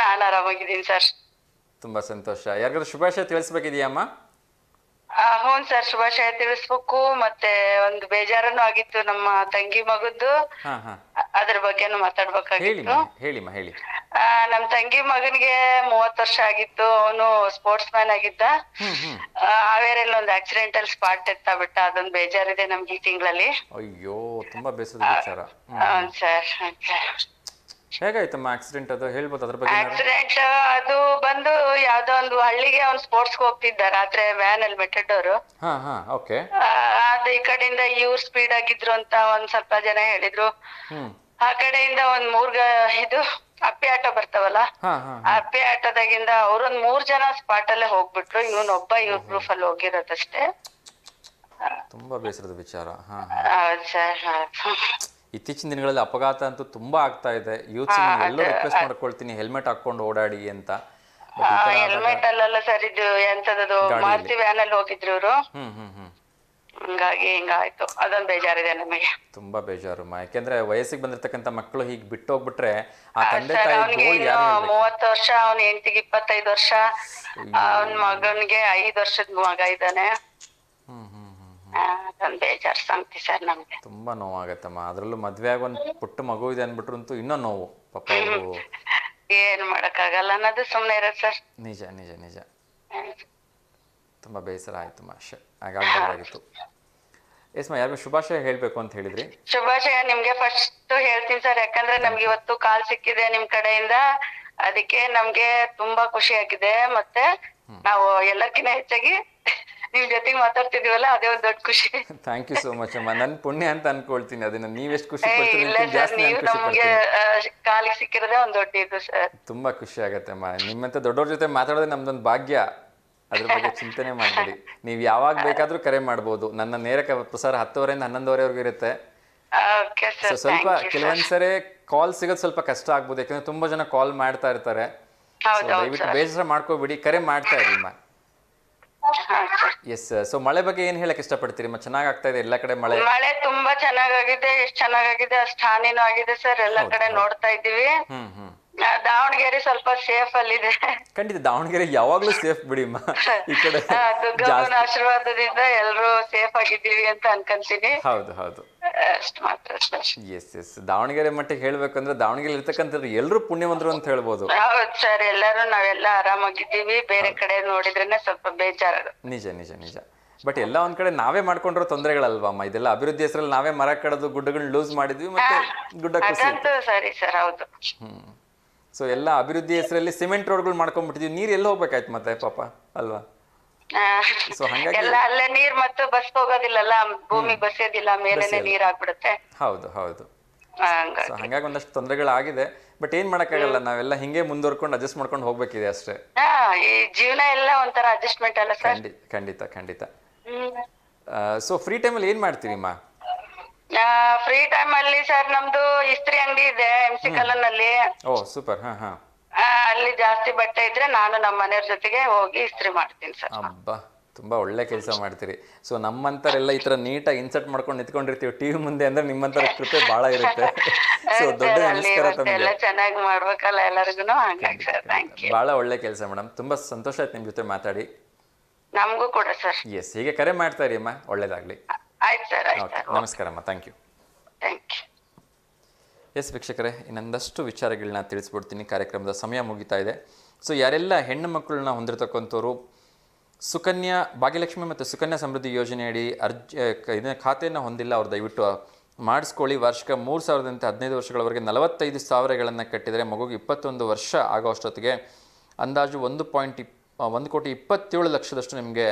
ನಾನು ಆರಾಮಾಗಿದ್ದೀನಿ ಸರ್. ತುಂಬಾ ಸಂತೋಷ. ಯಾರಿಗಾದ್ರೂ ಶುಭಾಶಯ ತಿಳಿಸ್ಬೇಕಿದೆಯಾ ಅಮ್ಮ? ಹ್ಞೂ ಸರ್, ಶುಭಾಶಯ ತಿಳಿಸ್ಬೇಕು. ಮತ್ತೆ ಒಂದು ಬೇಜಾರನು ಆಗಿತ್ತು ನಮ್ಮ ತಂಗಿ ಮಗದ್ದು. ಅದ್ರ ಬಗ್ಗೆನು ಮಾತಾಡ್ಬೇಕಾಗಿತ್ತು. ಹೇಳಿಮ್ಮ ಹೇಳಿ. ನಮ್ ತಂಗಿ ಮಗನಿಗೆ 30 ವರ್ಷ ಆಗಿತ್ತು. ಅವನು ಸ್ಪೋರ್ಟ್ಸ್ ಮ್ಯಾನ್ ಆಗಿದ್ದ. ಹಾವೇರಿಯಲ್ಲಿ ಒಂದು ಆಕ್ಸಿಡೆಂಟಲ್ ಸ್ಪಾಟ್ ಎತ್ತಾಬಿಟ್ಟ. ಅದೊಂದು ಬೇಜಾರಿದೆ ನಮ್ಗೆ ಈ ತಿಂಗಳಲ್ಲಿ. ಅಯ್ಯೋ, ತುಂಬಾ ಬೇಸರದ ವಿಚಾರ. ಸರ್, ಹೇಗಾಯ್ತಮ್ಮ ಆಕ್ಸಿಡೆಂಟ್? ಅದು ಹೇಳ್ಬೋದು ಅದ್ರ ಬಗ್ಗೆ? ಆಕ್ಸಿಡೆಂಟ್ ಅದು ಬಂದು ಯಾವ್ದೋ ಒಂದು ಹಳ್ಳಿಗೆ ಅವ್ನು ಸ್ಪೋರ್ಟ್ಸ್ ಹೋಗ್ತಿದ್ದ ರಾತ್ರಿ ವ್ಯಾನ್ ಅಲ್ಲಿ ಮೆಟ್ಟಡೋರು. ಓಕೆ. ಅದು ಈ ಕಡೆಯಿಂದ ಇವ್ರು ಸ್ಪೀಡ್ ಆಗಿದ್ರು ಅಂತ ಒಂದ್ ಸ್ವಲ್ಪ ಜನ ಹೇಳಿದ್ರು. ಆ ಕಡೆಯಿಂದ ಒಂದ್ 3 ಇದು ಅಪ್ಪೆ ಆಟ ಬರ್ತಾವಲ್ಲ, ಅಪ್ಪೆ ಆಟದಾಗಿಂದ ಅವ್ರೊಂದ್ 3 ಜನ ಸ್ಪಾಟ್ ಅಲ್ಲೇ ಹೋಗ್ಬಿಟ್ರು. ಇವನೊಬ್ಬ ಇವ್ರ ಪ್ರೂಫ್ ಅಲ್ಲಿ ಹೋಗಿರೋದಷ್ಟೇ. ತುಂಬಾ ಬೇಸರದ ವಿಚಾರ. ಹೌದು ಸರ್. ಇತ್ತೀಚಿನ ದಿನಗಳಲ್ಲಿ ಅಪಘಾತ ಅಂತೂ ತುಂಬಾ ಆಗ್ತಾ ಇದೆ. ಯೂತ್ಸ್ ಎಲ್ಲರೂ ರಿಕ್ವೆಸ್ಟ್ ಮಾಡ್ಕೊಳ್ತೀನಿ, ಹೆಲ್ಮೆಟ್ ಹಾಕೊಂಡು ಓಡಾಡಿ ಅಂತ. ಹೆಲ್ಮೆಟ್ ಅಲ್ಲಲ್ಲ ಸರ್, ಇದು ಎಂತದದು ಮಾರುತಿ ವ್ಯಾನ್ ಅಲ್ಲಿ ಹೋಗಿದ್ರು ಇವ್ರು. ಹಂಗಾಗಿ ಹಿಂಗಾಯ್ತು. ಅದೊಂದು ಬೇಜಾರಿದೆ ನಮಗೆ. ತುಂಬಾ ಬೇಜಾರು. ಯಾಕೆಂದ್ರೆ ವಯಸ್ಸಿಗೆ ಬಂದಿರ್ತಕ್ಕಂಥ ಮಕ್ಕಳು ಹೀಗೆ ಬಿಟ್ಟು ಹೋಗ್ಬಿಟ್ರೆ ಆ ತಂದೆ ತಾಯಿ 30 ವರ್ಷ, ಅವನ ಹೆಂಡತಿಗೆ 25 ವರ್ಷ, ಅವನ್ ಮಗನ್ಗೆ 5 ವರ್ಷದ ಮಗ ಇದ್ದಾನೆ. ಅದೊಂದು ಬೇಜಾರ್ ಸಂಗತಿ ಸರ್ ನಮ್ಗೆ. ತುಂಬಾ ನೋವಾಗತ್ತಮ್ಮ. ಅದ್ರಲ್ಲೂ ಮದ್ವೆ ಆಗ ಒಂದ್ ಪುಟ್ಟ ಮಗು ಇದೆ ಅನ್ಬಿಟ್ರಂತೂ ಇನ್ನೂ ನೋವು ಪಾಪ. ಏನ್ ಮಾಡಕ್ಕಾಗಲ್ಲ ಅನ್ನೋದು ಸುಮ್ನೆ ಇರೋದು ಸರ್. ನಿಜ ನಿಜ ನಿಜ. ತುಂಬಾ ಬೇಸರ ಆಯ್ತು ಹಾಗಾಗಿತ್ತು. ಎಸ್ಮಾ, ಯಾರಿಗೂ ಶುಭಾಶಯ ಹೇಳ್ಬೇಕು ಅಂತ ಹೇಳಿದ್ರಿ? ಶುಭಾಶಯ ನಿಮ್ಗೆ ಫಸ್ಟ್ ಹೇಳ್ತೀನಿ ಸರ್. ಯಾಕಂದ್ರೆ ನಮ್ಗೆ ಇವತ್ತು ಕಾಲ್ ಸಿಕ್ಕಿದೆ ನಿಮ್ ಕಡೆಯಿಂದ. ಅದಕ್ಕೆ ನಮ್ಗೆ ತುಂಬಾ ಖುಷಿ ಆಗಿದೆ. ಮತ್ತೆ ನಾವು ಎಲ್ಲಕ್ಕಿಂತ ಹೆಚ್ಚಾಗಿ ನಿಮ್ ಜೊತೆಗೆ ಮಾತಾಡ್ತಿದೀವಲ್ಲ, ಅದೇ ಒಂದ್ ದೊಡ್ಡ ಖುಷಿ. ಥ್ಯಾಂಕ್ ಯು ಸೋ ಮಚ್ ಅಮ್ಮ. ನನ್ ಪುಣ್ಯ ಅಂತ ಅನ್ಕೊಳ್ತೀನಿ. ಅದನ್ನ ನೀವೆಷ್ಟು ಖುಷಿ ಪಡ್ತೀರಿ? ನೀವು ನಮ್ಗೆ ಕಾಲಿಗೆ ಸಿಕ್ಕಿರೋದೇ ಒಂದ್ ದೊಡ್ಡ ಇದು ಸರ್. ತುಂಬಾ ಖುಷಿ ಆಗತ್ತೆ ಅಮ್ಮ. ನಿಮ್ಮಂತ ದೊಡ್ಡವ್ರ ಜೊತೆ ಮಾತಾಡೋದೇ ನಮ್ದೊಂದು ಭಾಗ್ಯ. ಅದ್ರ ಬಗ್ಗೆ ಚಿಂತನೆ ಮಾಡಬೇಡಿ. ನೀವು ಯಾವಾಗ ಬೇಕಾದ್ರೂ ಕರೆ ಮಾಡ್ಬೋದು. ನನ್ನ ನೇರ ಪ್ರಸಾರ 10ವರೆಯಿಂದ 11ವರೆವರೆಗೂ ಇರುತ್ತೆ. ಸ್ವಲ್ಪ ಕೆಲವೊಂದ್ಸರಿ ಕಾಲ್ ಸಿಗೋದು ಸ್ವಲ್ಪ ಕಷ್ಟ ಆಗ್ಬೋದು, ಯಾಕಂದ್ರೆ ತುಂಬಾ ಜನ ಕಾಲ್ ಮಾಡ್ತಾ ಇರ್ತಾರೆ. ದಯವಿಟ್ಟು ಬೇಸರ ಮಾಡ್ಕೋಬಿಡಿ, ಕರೆ ಮಾಡ್ತಾ ಇರಿ. ಎಸ್. ಸೊ ಮಳೆ ಬಗ್ಗೆ ಏನ್ ಹೇಳಕ್ ಇಷ್ಟಪಡ್ತೀರಿ? ಚೆನ್ನಾಗ್ ಆಗ್ತಾ ಇದೆ ಎಲ್ಲಾ ಕಡೆ ಮಳೆ? ಮಳೆ ತುಂಬಾ ಚೆನ್ನಾಗಾಗಿದೆ. ಎಷ್ಟ್ ಚೆನ್ನಾಗಾಗಿದೆ ಅಷ್ಟ್ ಹಾನಿನೂ ಆಗಿದೆ ಸರ್. ಎಲ್ಲಾ ಕಡೆ ನೋಡ್ತಾ ಇದೀವಿ. ದಾವಣಗೆರೆ ಸ್ವಲ್ಪ ಸೇಫ್ ಅಲ್ಲಿದೆ. ಖಂಡಿತ ದಾವಣಗೆರೆ ಯಾವಾಗಲೂ ಸೇಫ್ ಬಿಡಿಮ್ಮ. ಈ ಕಡೆ ದುರ್ಗಮ್ಮನ ಆಶೀರ್ವಾದದಿಂದ ಎಲ್ಲರೂ ಸೇಫ್ ಆಗಿದ್ದೀವಿ ಅಂತ ಅನ್ಕೊಂತೀನಿ. ಹೌದು ಹೌದು, ಅಷ್ಟ್ ಮಾತ್ರ ಸರ್. ಎಸ್ ದಾವಣಗೆರೆ ಮಟ್ಟಿಗೆ ಹೇಳ್ಬೇಕಂದ್ರೆ ದಾವಣಗೆರೆ ಇರ್ತಕ್ಕಂಥದ್ದು ಎಲ್ಲರೂ ಪುಣ್ಯವಂತರು ಅಂತ ಹೇಳ್ಬೋದು. ಹೌದು ಸರ್, ಎಲ್ಲರೂ ನಾವೆಲ್ಲ ಆರಾಮಾಗಿದ್ದೀವಿ. ಬೇರೆ ಕಡೆ ನೋಡಿದ್ರೇನೆ ಸ್ವಲ್ಪ ಬೇಜಾರು. ನಿಜ ನಿಜ ನಿಜ. ಬಟ್ ಎಲ್ಲ ಒಂದ್ ಕಡೆ ನಾವೇ ಮಾಡ್ಕೊಂಡಿರೋ ತೊಂದರೆಗಳಲ್ವಮ್ಮ ಇದೆಲ್ಲ. ಅಭಿವೃದ್ಧಿ ಹೆಸರಲ್ಲಿ ನಾವೇ ಮರ ಕಡದು ಗುಡ್ಡಗಳನ್ನ ಲೂಸ್ ಮಾಡಿದ್ವಿ, ಮತ್ತೆ ಗುಡ್ಡ ಕುಸಿ. ಸರಿ ಸರ್, ಹೌದು. ಸೊ ಎಲ್ಲ ಅಭಿವೃದ್ಧಿ ಹೆಸರಲ್ಲಿ ಸಿಮೆಂಟ್ ರೋಡ್ಗಳು ಮಾಡ್ಕೊಂಡ್ಬಿಟ್ಟಿದ್ವಿ. ನೀರ್ ಎಲ್ಲಿ ಹೋಗ್ಬೇಕಾಯ್ತು ಮತ್ತೆ ಪಾಪ ಅಲ್ವಾ? ಸೊ ಹಂಗಾಗಿ ಎಲ್ಲ ಅಲ್ಲೇ ನೀರ್ ಮತ್ತು ಬಸ್ ಹೋಗೋದಿಲ್ಲಲ್ಲ, ಭೂಮಿಗೆ ಬಸ್ಸೋದಿಲ್ಲ, ಮೇಲೆನೆ ನೀರ್ ಆಗ್ಬಿಡುತ್ತೆ. ಹೌದು ಹೌದು. ಸೊ ಹಂಗಾಗಿ ಒಂದಷ್ಟು ತೊಂದರೆಗಳಾಗಿದೆ. ಬಟ್ ಏನ್ ಮಾಡಕ್ಕಾಗಲ್ಲ, ನಾವೆಲ್ಲ ಹಿಂಗೆ ಮುಂದುವರ್ಕೊಂಡು ಅಡ್ಜಸ್ಟ್ ಮಾಡ್ಕೊಂಡು ಹೋಗ್ಬೇಕಿದೆ ಅಷ್ಟೇ. ಈ ಜೀವನ ಎಲ್ಲ ಒಂಥರ ಅಡ್ಜಸ್ಟ್ಮೆಂಟ್ ಅಲ್ಲ ಸರ್? ಖಂಡಿತ ಖಂಡಿತ. ಸೊ ಫ್ರೀ ಟೈಮಲ್ಲಿ ಏನ್ ಮಾಡ್ತೀರಿಮ್ಮ? ಫ್ರೀ ಟೈಮ್ ಅಲ್ಲಿ ಸರ್ ನಮ್ದು ಇಸ್ತ್ರಿ ಅಂಗಡಿ ಇದೆ MC ಕಲ್ಲನಲ್ಲಿ. ಓ ಸೂಪರ್. ಅಲ್ಲಿ ಜಾಸ್ತಿ ಬಟ್ಟೆ ಇದ್ರೆ ನಾನು ನಮ್ಮ ಮನೆಯವ್ರ ಜೊತೆಗೆ ಹೋಗಿ ಇಸ್ತ್ರಿ ಮಾಡ್ತೀನಿ ಸರ್. ಅಬ್ಬಾ, ತುಂಬಾ ಒಳ್ಳೆ ಕೆಲಸ ಮಾಡ್ತೀರಿ. ಸೊ ನಮ್ಮಂತರೆಲ್ಲ ಈ ತರ ನೀಟಾಗಿ ಇನ್ಸರ್ಟ್ ಮಾಡ್ಕೊಂಡು ನಿಂತ್ಕೊಂಡಿರ್ತೀವಿ ಟಿವಿ ಮುಂದೆ ಅಂದ್ರೆ ನಿಮ್ಮಂತರ ಕೃಪೆ ಬಹಳ ಇರುತ್ತೆ. ಸೊ ದೊಡ್ಡ ನಮಸ್ಕಾರ ತಮಗೆ. ಎಲ್ಲ ಚೆನ್ನಾಗಿ ಮಾಡ್ಬೇಕಲ್ಲ ಎಲ್ಲರಿಗೂ. ಹಂಗಾಗಿ ಸರ್ ಥ್ಯಾಂಕ್ ಯು. ಬಹಳ ಒಳ್ಳೆ ಕೆಲಸ ಮೇಡಮ್. ತುಂಬಾ ಸಂತೋಷ ಆಯ್ತು ನಿಮ್ ಜೊತೆ ಮಾತಾಡಿ. ನಮಗೂ ಕೂಡ ಸರ್. ಎಸ್, ಹೀಗೆ ಕರೆ ಮಾಡ್ತಾ ಇರಿ ಅಮ್ಮ, ಒಳ್ಳೇದಾಗ್ಲಿ. ಆಯ್ತು ಸರ್. ನಮಸ್ಕಾರ ಅಮ್ಮ, thank you. Thank you. Yes ವೀಕ್ಷಕರೇ, ಇನ್ನೊಂದಷ್ಟು ವಿಚಾರಗಳನ್ನ ತಿಳಿಸ್ಬಿಡ್ತೀನಿ. ಕಾರ್ಯಕ್ರಮದ ಸಮಯ ಮುಗಿತಾ ಇದೆ. ಸೊ ಯಾರೆಲ್ಲ ಹೆಣ್ಣು ಮಕ್ಕಳನ್ನ ಹೊಂದಿರತಕ್ಕಂಥವ್ರು ಸುಕನ್ಯಾ ಭಾಗ್ಯಲಕ್ಷ್ಮಿ ಮತ್ತು ಸುಕನ್ಯಾ ಸಮೃದ್ಧಿ ಯೋಜನೆಯಡಿ ಇದನ್ನ ಖಾತೆಯನ್ನು ಹೊಂದಿಲ್ಲ, ಅವ್ರು ದಯವಿಟ್ಟು ಮಾಡಿಸ್ಕೊಳ್ಳಿ. ವಾರ್ಷಿಕ 3,000ದಂತೆ 15 ವರ್ಷಗಳವರೆಗೆ 45,000ಗಳನ್ನು ಕಟ್ಟಿದರೆ ಮಗುಗೆ 21 ವರ್ಷ ಆಗೋ ಅಷ್ಟೊತ್ತಿಗೆ ಅಂದಾಜು 1,27,00,000 ನಿಮಗೆ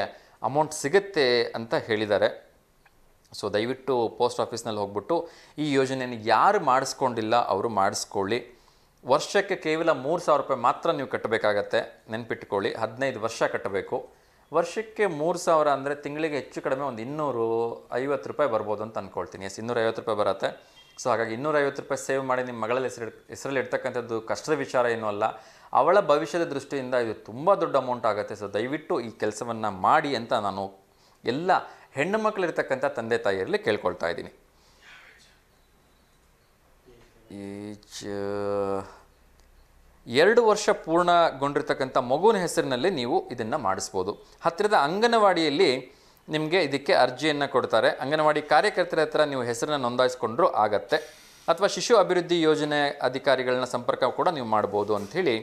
ಅಮೌಂಟ್ ಸಿಗುತ್ತೆ ಅಂತ ಹೇಳಿದ್ದಾರೆ. ಸೊ ದಯವಿಟ್ಟು ಪೋಸ್ಟ್ ಆಫೀಸ್ನಲ್ಲಿ ಹೋಗ್ಬಿಟ್ಟು ಈ ಯೋಜನೆಯನ್ನು ಯಾರು ಮಾಡಿಸ್ಕೊಂಡಿಲ್ಲ ಅವರು ಮಾಡಿಸ್ಕೊಳ್ಳಿ. ವರ್ಷಕ್ಕೆ ಕೇವಲ 3,000 ರೂಪಾಯಿ ಮಾತ್ರ ನೀವು ಕಟ್ಟಬೇಕಾಗತ್ತೆ, ನೆನ್ಪಿಟ್ಕೊಳ್ಳಿ. 15 ವರ್ಷ ಕಟ್ಟಬೇಕು. ವರ್ಷಕ್ಕೆ 3,000 ಅಂದರೆ ತಿಂಗಳಿಗೆ ಹೆಚ್ಚು ಕಡಿಮೆ ಒಂದು 250 ರೂಪಾಯಿ ಬರ್ಬೋದು ಅಂತ ಅಂದ್ಕೊಳ್ತೀನಿ. 250 ರೂಪಾಯಿ ಬರುತ್ತೆ. ಸೊ ಹಾಗಾಗಿ 250 ರೂಪಾಯಿ ಸೇವ್ ಮಾಡಿ ನಿಮ್ಮ ಮಗಳ ಹೆಸರಲ್ಲಿ ಇರ್ತಕ್ಕಂಥದ್ದು ಕಷ್ಟದ ವಿಚಾರ ಏನೂ ಅಲ್ಲ. ಅವಳ ಭವಿಷ್ಯದ ದೃಷ್ಟಿಯಿಂದ ಇದು ತುಂಬ ದೊಡ್ಡ ಅಮೌಂಟ್ ಆಗುತ್ತೆ. ಸೊ ದಯವಿಟ್ಟು ಈ ಕೆಲಸವನ್ನು ಮಾಡಿ ಅಂತ ನಾನು ಎಲ್ಲ ಹೆಣ್ಣು ಮಕ್ಕಳಿರ್ತಕ್ಕಂಥ ತಂದೆ ತಾಯಿಯರಲ್ಲಿ ಕೇಳ್ಕೊಳ್ತಾ ಇದ್ದೀನಿ. 2 ವರ್ಷ ಪೂರ್ಣಗೊಂಡಿರ್ತಕ್ಕಂಥ ಮಗುವಿನ ಹೆಸರಿನಲ್ಲಿ ನೀವು ಇದನ್ನು ಮಾಡಿಸ್ಬೋದು. ಹತ್ತಿರದ ಅಂಗನವಾಡಿಯಲ್ಲಿ ನಿಮಗೆ ಇದಕ್ಕೆ ಅರ್ಜಿಯನ್ನು ಕೊಡ್ತಾರೆ. ಅಂಗನವಾಡಿ ಕಾರ್ಯಕರ್ತರ ಹತ್ರ ನೀವು ಹೆಸರನ್ನು ನೋಂದಾಯಿಸ್ಕೊಂಡ್ರೂ ಆಗತ್ತೆ. ಅಥವಾ ಶಿಶು ಅಭಿವೃದ್ಧಿ ಯೋಜನೆ ಅಧಿಕಾರಿಗಳನ್ನ ಸಂಪರ್ಕ ಕೂಡ ನೀವು ಮಾಡ್ಬೋದು ಅಂಥೇಳಿ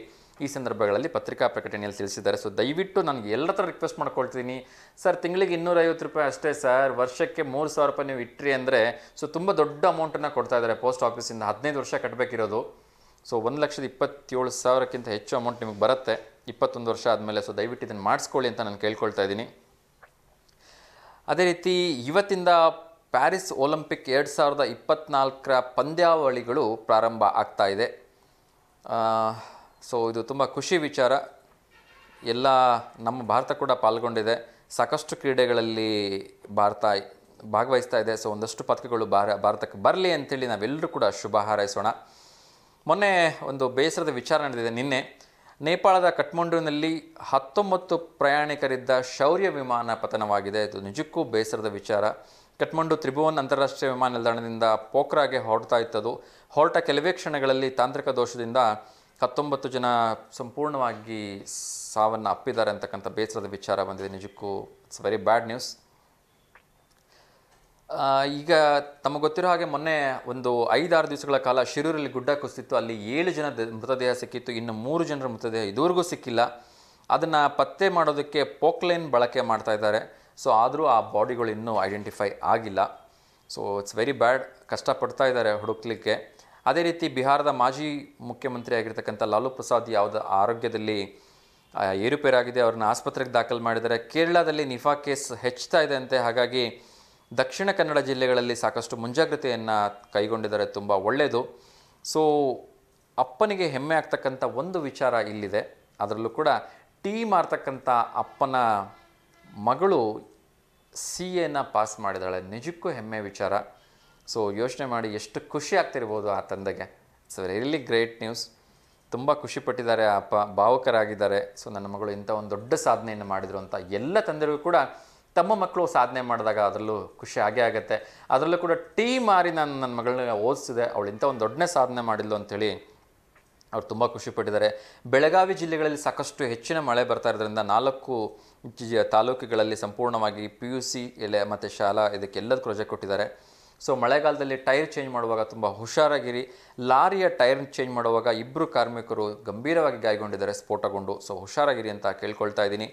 ಈ ಸಂದರ್ಭಗಳಲ್ಲಿ ಪತ್ರಿಕಾ ಪ್ರಕಟಣೆಯಲ್ಲಿ ತಿಳಿಸಿದ್ದಾರೆ. ಸೊ ದಯವಿಟ್ಟು ನನಗೆ ಎಲ್ಲರ ಹತ್ರ ರಿಕ್ವೆಸ್ಟ್ ಮಾಡ್ಕೊಳ್ತೀನಿ, ಸರ್ ತಿಂಗಳಿಗೆ 250 ರೂಪಾಯಿ ಅಷ್ಟೇ ಸರ್, ವರ್ಷಕ್ಕೆ 3,000 ರೂಪಾಯಿ ನೀವು ಇಟ್ರಿ ಅಂದರೆ ಸೊ ತುಂಬ ದೊಡ್ಡ ಅಮೌಂಟನ್ನು ಕೊಡ್ತಾ ಇದ್ದಾರೆ ಪೋಸ್ಟ್ ಆಫೀಸಿಂದ. 15 ವರ್ಷ ಕಟ್ಟಬೇಕಿರೋದು. ಸೊ 1,27,000ಕ್ಕಿಂತ ಹೆಚ್ಚು ಅಮೌಂಟ್ ನಿಮಗೆ ಬರುತ್ತೆ 21 ವರ್ಷ ಆದಮೇಲೆ. ಸೊ ದಯವಿಟ್ಟು ಇದನ್ನು ಮಾಡಿಸ್ಕೊಳ್ಳಿ ಅಂತ ನಾನು ಕೇಳ್ಕೊಳ್ತಾ ಇದ್ದೀನಿ. ಅದೇ ರೀತಿ ಇವತ್ತಿಂದ ಪ್ಯಾರಿಸ್ ಒಲಿಂಪಿಕ್ 2024ರ ಪಂದ್ಯಾವಳಿಗಳು ಪ್ರಾರಂಭ ಆಗ್ತಾ ಇದೆ. ಸೊ ಇದು ತುಂಬ ಖುಷಿ ವಿಚಾರ. ಎಲ್ಲ ನಮ್ಮ ಭಾರತ ಕೂಡ ಪಾಲ್ಗೊಂಡಿದೆ. ಸಾಕಷ್ಟು ಕ್ರೀಡೆಗಳಲ್ಲಿ ಭಾರತ ಭಾಗವಹಿಸ್ತಾ ಇದೆ. ಸೊ ಒಂದಷ್ಟು ಪದಕಗಳು ಭಾರತಕ್ಕೆ ಬರಲಿ ಅಂಥೇಳಿ ನಾವೆಲ್ಲರೂ ಕೂಡ ಶುಭ ಹಾರೈಸೋಣ. ಮೊನ್ನೆ ಒಂದು ಬೇಸರದ ವಿಚಾರ ನಡೆದಿದೆ. ನಿನ್ನೆ ನೇಪಾಳದ ಕಠ್ಮಂಡುವಿನಲ್ಲಿ 19 ಪ್ರಯಾಣಿಕರಿದ್ದ ಶೌರ್ಯ ವಿಮಾನ ಪತನವಾಗಿದೆ. ಇದು ನಿಜಕ್ಕೂ ಬೇಸರದ ವಿಚಾರ. ಕಠ್ಮಂಡು ತ್ರಿಭುವನ್ ಅಂತಾರಾಷ್ಟ್ರೀಯ ವಿಮಾನ ನಿಲ್ದಾಣದಿಂದ ಪೋಖ್ರಾಗೆ ಹೊರಡ್ತಾ ಇತ್ತದು. ಹೊರಟ ಕೆಲವೇ ಕ್ಷಣಗಳಲ್ಲಿ ತಾಂತ್ರಿಕ ದೋಷದಿಂದ 19 ಜನ ಸಂಪೂರ್ಣವಾಗಿ ಸಾವನ್ನು ಅಪ್ಪಿದ್ದಾರೆ ಅಂತಕ್ಕಂಥ ಬೇಸರದ ವಿಚಾರ ಬಂದಿದೆ. ನಿಜಕ್ಕೂ ಇಟ್ಸ್ ವೆರಿ ಬ್ಯಾಡ್ ನ್ಯೂಸ್. ಈಗ ತಮಗೆ ಗೊತ್ತಿರೋ ಹಾಗೆ ಮೊನ್ನೆ ಒಂದು 5-6 ದಿವಸಗಳ ಕಾಲ ಶಿರೂರಲ್ಲಿ ಗುಡ್ಡ ಕುಸಿತು. ಅಲ್ಲಿ 7 ಜನ ಮೃತದೇಹ ಸಿಕ್ಕಿತ್ತು. ಇನ್ನು 3 ಜನರ ಮೃತದೇಹ ಇದುವರೆಗೂ ಸಿಕ್ಕಿಲ್ಲ. ಅದನ್ನು ಪತ್ತೆ ಮಾಡೋದಕ್ಕೆ ಪೋಕ್ಲೈನ್ ಬಳಕೆ ಮಾಡ್ತಾ ಇದ್ದಾರೆ. ಸೊ ಆದರೂ ಆ ಬಾಡಿಗಳು ಇನ್ನೂ ಐಡೆಂಟಿಫೈ ಆಗಿಲ್ಲ. So it's very bad. ಕಷ್ಟಪಡ್ತಾ ಇದ್ದಾರೆ ಹುಡುಕ್ಲಿಕ್ಕೆ. ಅದೇ ರೀತಿ ಬಿಹಾರದ ಮಾಜಿ ಮುಖ್ಯಮಂತ್ರಿ ಆಗಿರ್ತಕ್ಕಂಥ ಲಾಲು ಪ್ರಸಾದ್ ಯಾವ್ದು ಆರೋಗ್ಯದಲ್ಲಿ ಏರುಪೇರಾಗಿದೆ. ಅವ್ರನ್ನ ಆಸ್ಪತ್ರೆಗೆ ದಾಖಲು ಮಾಡಿದ್ದಾರೆ. ಕೇರಳದಲ್ಲಿ ನಿಫಾ ಕೇಸ್ ಹೆಚ್ಚುತ್ತಾ ಇದೆ ಅಂತೆ. ಹಾಗಾಗಿ ದಕ್ಷಿಣ ಕನ್ನಡ ಜಿಲ್ಲೆಗಳಲ್ಲಿ ಸಾಕಷ್ಟು ಮುಂಜಾಗ್ರತೆಯನ್ನು ಕೈಗೊಂಡಿದ್ದಾರೆ. ತುಂಬ ಒಳ್ಳೆಯದು. ಸೊ ಅಪ್ಪನಿಗೆ ಹೆಮ್ಮೆ ಆಗ್ತಕ್ಕಂಥ ಒಂದು ವಿಚಾರ ಇಲ್ಲಿದೆ. ಅದರಲ್ಲೂ ಕೂಡ ಟೀ ಮಾರ್ತಕ್ಕಂಥ ಅಪ್ಪನ ಮಗಳು CAನ ಪಾಸ್ ಮಾಡಿದ್ದಾಳೆ. ನಿಜಕ್ಕೂ ಹೆಮ್ಮೆ ವಿಚಾರ. ಸೊ ಯೋಚನೆ ಮಾಡಿ ಎಷ್ಟು ಖುಷಿ ಆಗ್ತಿರ್ಬೋದು ಆ ತಂದೆಗೆ. It's really great news. ತುಂಬ ಖುಷಿಪಟ್ಟಿದ್ದಾರೆ ಆ ಅಪ್ಪ, ಭಾವುಕರಾಗಿದ್ದಾರೆ. ಸೊ ನನ್ನ ಮಗಳು ಇಂಥ ಒಂದು ದೊಡ್ಡ ಸಾಧನೆಯನ್ನು ಮಾಡಿದರು ಅಂತ ಎಲ್ಲ ತಂದೆರಿಗೂ ಕೂಡ ತಮ್ಮ ಮಕ್ಕಳು ಸಾಧನೆ ಮಾಡಿದಾಗ ಅದರಲ್ಲೂ ಖುಷಿ ಆಗೇ ಆಗುತ್ತೆ. ಅದರಲ್ಲೂ ಕೂಡ ಟೀ ಮಾರಿ ನಾನು ನನ್ನ ಮಗಳನ್ನ ಓದಿಸಿದೆ, ಅವಳು ಇಂಥ ಒಂದು ದೊಡ್ಡನೇ ಸಾಧನೆ ಮಾಡಿದ್ಲು ಅಂಥೇಳಿ ಅವ್ರು ತುಂಬ ಖುಷಿಪಟ್ಟಿದ್ದಾರೆ. ಬೆಳಗಾವಿ ಜಿಲ್ಲೆಗಳಲ್ಲಿ ಸಾಕಷ್ಟು ಹೆಚ್ಚಿನ ಮಳೆ ಬರ್ತಾ ಇರೋದ್ರಿಂದ 4 ತಾಲೂಕುಗಳಲ್ಲಿ ಸಂಪೂರ್ಣವಾಗಿ PUC ಎಲೆ ಮತ್ತು ಶಾಲಾ ಇದಕ್ಕೆಲ್ಲದಕ್ಕೂ ರಜೆ ಕೊಟ್ಟಿದ್ದಾರೆ. ಸೊ ಮಳೆಗಾಲದಲ್ಲಿ ಟೈರ್ ಚೇಂಜ್ ಮಾಡುವಾಗ ತುಂಬ ಹುಷಾರಾಗಿರಿ. ಲಾರಿಯ ಟೈರ್ ಚೇಂಜ್ ಮಾಡುವಾಗ 2 ಕಾರ್ಮಿಕರು ಗಂಭೀರವಾಗಿ ಗಾಯಗೊಂಡಿದ್ದಾರೆ ಸ್ಫೋಟಗೊಂಡು. ಸೊ ಹುಷಾರಾಗಿರಿ ಅಂತ ಕೇಳ್ಕೊಳ್ತಾ ಇದ್ದೀನಿ.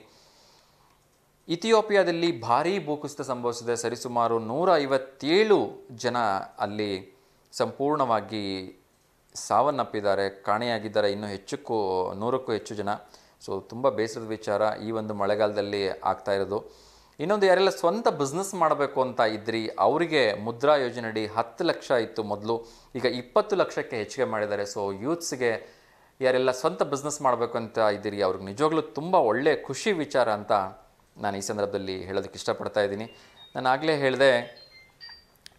ಇಥಿಯೋಪಿಯಾದಲ್ಲಿ ಭಾರೀ ಭೂಕುಸಿತ ಸಂಭವಿಸಿದೆ. ಸರಿಸುಮಾರು 157 ಜನ ಅಲ್ಲಿ ಸಂಪೂರ್ಣವಾಗಿ ಸಾವನ್ನಪ್ಪಿದ್ದಾರೆ, ಕಾಣೆಯಾಗಿದ್ದಾರೆ. ಇನ್ನೂ 100ಕ್ಕೂ ಹೆಚ್ಚು ಜನ. ಸೊ ತುಂಬ ಬೇಸರದ ವಿಚಾರ ಈ ಒಂದು ಮಳೆಗಾಲದಲ್ಲಿ ಆಗ್ತಾ ಇರೋದು. ಇನ್ನೊಂದು, ಯಾರೆಲ್ಲ ಸ್ವಂತ ಬಿಸ್ನೆಸ್ ಮಾಡಬೇಕು ಅಂತ ಇದ್ರಿ ಅವರಿಗೆ ಮುದ್ರಾ ಯೋಜನೆಯಡಿ 10 ಲಕ್ಷ ಇತ್ತು ಮೊದಲು, ಈಗ 20 ಲಕ್ಷಕ್ಕೆ ಹೆಚ್ಚಿಗೆ ಮಾಡಿದ್ದಾರೆ. ಸೊ ಯೂತ್ಸ್ಗೆ ಯಾರೆಲ್ಲ ಸ್ವಂತ ಬಿಸ್ನೆಸ್ ಮಾಡಬೇಕು ಅಂತ ಇದ್ದೀರಿ ಅವ್ರಿಗೆ ನಿಜವಾಗ್ಲೂ ತುಂಬ ಒಳ್ಳೆ ಖುಷಿ ವಿಚಾರ ಅಂತ ನಾನು ಈ ಸಂದರ್ಭದಲ್ಲಿ ಹೇಳೋದಕ್ಕೆ ಇಷ್ಟಪಡ್ತಾ ಇದ್ದೀನಿ. ನಾನು ಆಗಲೇ ಹೇಳಿದೆ,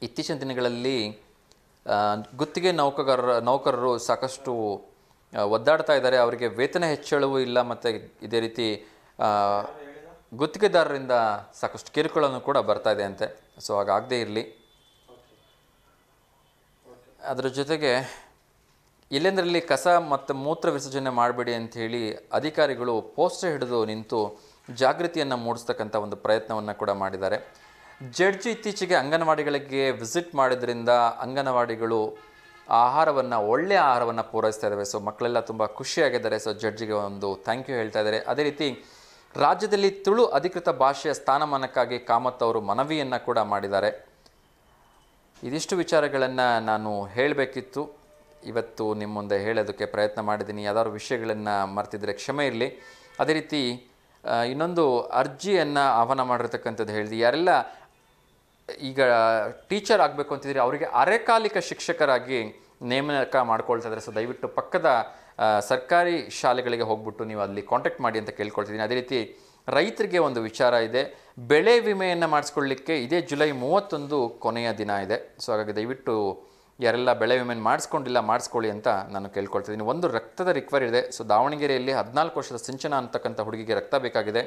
ಇತ್ತೀಚಿನ ದಿನಗಳಲ್ಲಿ ಗುತ್ತಿಗೆ ನೌಕರರು ಸಾಕಷ್ಟು ಒದ್ದಾಡ್ತಾ ಇದ್ದಾರೆ. ಅವರಿಗೆ ವೇತನ ಹೆಚ್ಚಳವೂ ಇಲ್ಲ, ಮತ್ತು ಇದೇ ರೀತಿ ಗುತ್ತಿಗೆದಾರರಿಂದ ಸಾಕಷ್ಟು ಕಿರುಕುಳನ್ನು ಕೂಡ ಬರ್ತಾ ಇದೆ ಅಂತೆ. ಸೊ ಹಾಗಾಗದೇ ಇರಲಿ. ಅದರ ಜೊತೆಗೆ ಎಲ್ಲೆಂದರಲ್ಲಿ ಕಸ ಮತ್ತು ಮೂತ್ರ ವಿಸರ್ಜನೆ ಮಾಡಬೇಡಿ ಅಂಥೇಳಿ ಅಧಿಕಾರಿಗಳು ಪೋಸ್ಟರ್ ಹಿಡಿದು ನಿಂತು ಜಾಗೃತಿಯನ್ನು ಮೂಡಿಸ್ತಕ್ಕಂಥ ಒಂದು ಪ್ರಯತ್ನವನ್ನು ಕೂಡ ಮಾಡಿದ್ದಾರೆ. ಜಡ್ಜ್ ಇತ್ತೀಚೆಗೆ ಅಂಗನವಾಡಿಗಳಿಗೆ ವಿಸಿಟ್ ಮಾಡಿದ್ರಿಂದ ಅಂಗನವಾಡಿಗಳು ಒಳ್ಳೆಯ ಆಹಾರವನ್ನು ಪೂರೈಸ್ತಾ ಇದ್ದಾವೆ. ಸೊ ಮಕ್ಕಳೆಲ್ಲ ತುಂಬ ಖುಷಿಯಾಗಿದ್ದಾರೆ. ಸೊ ಜಡ್ಜಿಗೆ ಒಂದು ಥ್ಯಾಂಕ್ ಯು ಹೇಳ್ತಾ ಇದ್ದಾರೆ. ಅದೇ ರೀತಿ ರಾಜ್ಯದಲ್ಲಿ ತುಳು ಅಧಿಕೃತ ಭಾಷೆಯ ಸ್ಥಾನಮಾನಕ್ಕಾಗಿ ಕಾಮತ್ ಅವರು ಮನವಿಯನ್ನು ಕೂಡ ಮಾಡಿದ್ದಾರೆ. ಇದಿಷ್ಟು ವಿಚಾರಗಳನ್ನು ನಾನು ಹೇಳಬೇಕಿತ್ತು, ಇವತ್ತು ನಿಮ್ಮ ಮುಂದೆ ಹೇಳೋದಕ್ಕೆ ಪ್ರಯತ್ನ ಮಾಡಿದ್ದೀನಿ. ಯಾವ್ದಾದ್ರು ವಿಷಯಗಳನ್ನು ಮರ್ತಿದ್ರೆ ಕ್ಷಮೆ ಇರಲಿ. ಅದೇ ರೀತಿ ಇನ್ನೊಂದು ಅರ್ಜಿಯನ್ನು ಆಹ್ವಾನ ಮಾಡಿರ್ತಕ್ಕಂಥದ್ದು ಹೇಳಿದೆ. ಯಾರೆಲ್ಲ ಈಗ ಟೀಚರ್ ಆಗಬೇಕು ಅಂತಿದ್ರೆ ಅವರಿಗೆ ಅರೆಕಾಲಿಕ ಶಿಕ್ಷಕರಾಗಿ ನೇಮಕ ಮಾಡ್ಕೊಳ್ತಾ ಇದ್ದಾರೆ. ಸೊ ದಯವಿಟ್ಟು ಪಕ್ಕದ ಸರ್ಕಾರಿ ಶಾಲೆಗಳಿಗೆ ಹೋಗ್ಬಿಟ್ಟು ನೀವು ಅಲ್ಲಿ ಕಾಂಟ್ಯಾಕ್ಟ್ ಮಾಡಿ ಅಂತ ಕೇಳ್ಕೊಳ್ತಿದ್ದೀನಿ. ಅದೇ ರೀತಿ ರೈತರಿಗೆ ಒಂದು ವಿಚಾರ ಇದೆ, ಬೆಳೆ ವಿಮೆಯನ್ನು ಮಾಡಿಸ್ಕೊಳ್ಳಿಕ್ಕೆ ಇದೇ ಜುಲೈ 31 ಕೊನೆಯ ದಿನ ಇದೆ. ಸೊ ಹಾಗಾಗಿ ದಯವಿಟ್ಟು ಯಾರೆಲ್ಲ ಬೆಳೆ ವಿಮೆಯನ್ನು ಮಾಡಿಸ್ಕೊಳ್ಳಿ ಅಂತ ನಾನು ಕೇಳ್ಕೊಳ್ತಿದ್ದೀನಿ. ಒಂದು ರಕ್ತದ ರಿಕ್ವೈರಿ ಇದೆ. ಸೊ ದಾವಣಗೆರೆಯಲ್ಲಿ 14 ವರ್ಷದ ಸಿಂಚನ ಅಂತಕ್ಕಂಥ ಹುಡುಗಿಗೆ ರಕ್ತ ಬೇಕಾಗಿದೆ.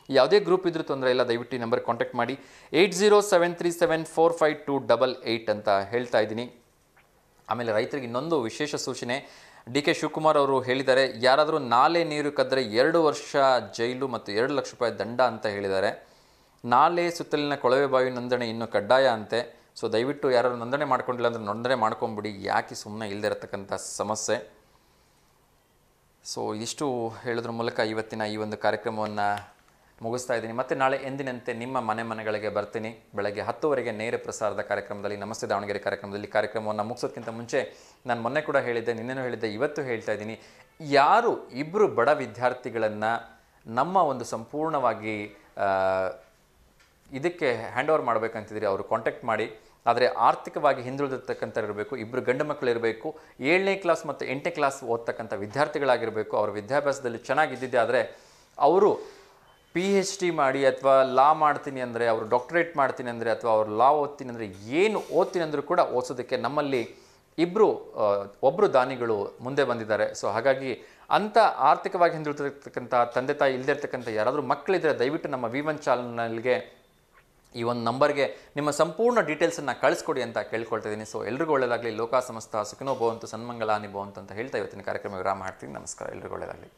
ಯಾವುದೇ ಗ್ರೂಪ್ ಇದ್ರೂ ತೊಂದರೆ ಇಲ್ಲ, ದಯವಿಟ್ಟು ಈ ನಂಬರ್ ಕಾಂಟ್ಯಾಕ್ಟ್ ಮಾಡಿ. 8073745288 ಅಂತ ಹೇಳ್ತಾ ಇದ್ದೀನಿ. ಆಮೇಲೆ ರೈತರಿಗೆ ಇನ್ನೊಂದು ವಿಶೇಷ ಸೂಚನೆ, DK ಶಿವಕುಮಾರ್ ಅವರು ಹೇಳಿದ್ದಾರೆ, ಯಾರಾದರೂ ನಾಲೆ ನೀರು ಕದ್ದರೆ 2 ವರ್ಷ ಜೈಲು ಮತ್ತು 2 ಲಕ್ಷ ರೂಪಾಯಿ ದಂಡ ಅಂತ ಹೇಳಿದ್ದಾರೆ. ನಾಲೆ ಸುತ್ತಲಿನ ಕೊಳವೆ ಬಾವಿ ನೋಂದಣಿ ಇನ್ನೂ ಕಡ್ಡಾಯ ಅಂತೆ. ಸೊ ದಯವಿಟ್ಟು ಯಾರು ನೋಂದಣಿ ಮಾಡ್ಕೊಂಡಿಲ್ಲ ಅಂದರೆ ನೋಂದಣಿ ಮಾಡ್ಕೊಂಬಿಡಿ, ಯಾಕೆ ಸುಮ್ಮನೆ ಇಲ್ಲದೆ ಇರತಕ್ಕಂಥ ಸಮಸ್ಯೆ. ಸೊ ಇದಿಷ್ಟು ಹೇಳೋದ್ರ ಮೂಲಕ ಇವತ್ತಿನ ಈ ಒಂದು ಕಾರ್ಯಕ್ರಮವನ್ನು ಮುಗಿಸ್ತಾ ಇದ್ದೀನಿ. ಮತ್ತು ನಾಳೆ ಎಂದಿನಂತೆ ನಿಮ್ಮ ಮನೆಗಳಿಗೆ ಬರ್ತೀನಿ. ಬೆಳಗ್ಗೆ 10 ನೇರ ಪ್ರಸಾರದ ಕಾರ್ಯಕ್ರಮದಲ್ಲಿ, ನಮಸ್ತೆ ದಾವಣಗೆರೆ ಕಾರ್ಯಕ್ರಮವನ್ನು ಮುಗಿಸೋದಕ್ಕಿಂತ ಮುಂಚೆ ನಾನು ಮೊನ್ನೆ ಕೂಡ ಹೇಳಿದ್ದೆ, ನಿನ್ನೆನೂ ಹೇಳಿದ್ದೆ, ಇವತ್ತು ಹೇಳ್ತಾ ಇದ್ದೀನಿ, ಯಾರು 2 ಬಡ ವಿದ್ಯಾರ್ಥಿಗಳನ್ನು ನಮ್ಮ ಒಂದು ಸಂಪೂರ್ಣವಾಗಿ ಇದಕ್ಕೆ ಹ್ಯಾಂಡ್ ಓವರ್ ಮಾಡಬೇಕಂತಿದ್ರೆ ಅವರು ಕಾಂಟ್ಯಾಕ್ಟ್ ಮಾಡಿ. ಆದರೆ ಆರ್ಥಿಕವಾಗಿ ಹಿಂದುಳಿದಿರ್ತಕ್ಕಂಥ ಇರಬೇಕು, 2 ಗಂಡು ಮಕ್ಕಳು ಇರಬೇಕು, 7ನೇ ಕ್ಲಾಸ್ ಮತ್ತು 8ನೇ ಕ್ಲಾಸ್ ಓದ್ತಕ್ಕಂಥ ವಿದ್ಯಾರ್ಥಿಗಳಾಗಿರಬೇಕು. ಅವರ ವಿದ್ಯಾಭ್ಯಾಸದಲ್ಲಿ ಚೆನ್ನಾಗಿದ್ದಿದ್ದೆ ಆದರೆ ಅವರು PhD ಮಾಡಿ ಅಥವಾ ಲಾ ಮಾಡ್ತೀನಿ ಅಂದರೆ, ಅವರು ಡಾಕ್ಟರೇಟ್ ಮಾಡ್ತೀನಿ ಅಂದರೆ, ಅಥವಾ ಅವರು ಲಾ ಓದ್ತೀನಿ ಅಂದರೆ, ಏನು ಓದ್ತೀನಿ ಅಂದರೂ ಕೂಡ ಓದಿಸೋದಕ್ಕೆ ನಮ್ಮಲ್ಲಿ ಒಬ್ಬರು ದಾನಿಗಳು ಮುಂದೆ ಬಂದಿದ್ದಾರೆ. ಸೊ ಹಾಗಾಗಿ ಅಂಥ ಆರ್ಥಿಕವಾಗಿ ಹಿಂದುಳಿದಿರ್ತಕ್ಕಂಥ ತಂದೆ ತಾಯಿ ಇಲ್ಲದೆ ಇರ್ತಕ್ಕಂಥ ಯಾರಾದರೂ ಮಕ್ಕಳಿದ್ದರೆ ದಯವಿಟ್ಟು ನಮ್ಮ V1 ಚಾನಲ್ಗೆ ಈ ಒಂದು ನಂಬರ್ಗೆ ನಿಮ್ಮ ಸಂಪೂರ್ಣ ಡೀಟೇಲ್ಸನ್ನು ಕಳಿಸ್ಕೊಡಿ ಅಂತ ಕೇಳ್ಕೊಳ್ತಾ ಇದ್ದೀನಿ. ಸೊ ಎಲ್ರಿಗೂ ಒಳ್ಳೆಯದಾಗಲಿ. ಲೋಕ ಸಮಸ್ತ ಸುಖಿನೋ ಭವಂತು, ಸನ್ಮಂಗಲಾನಿ ಭವಂತು ಅಂತ ಹೇಳ್ತಾ ಇವತ್ತಿನ ಕಾರ್ಯಕ್ರಮ ವಿರಾಮ ಮಾಡ್ತೀನಿ. ನಮಸ್ಕಾರ, ಎಲ್ರಿಗೂ ಒಳ್ಳೆಯದಾಗಲಿ.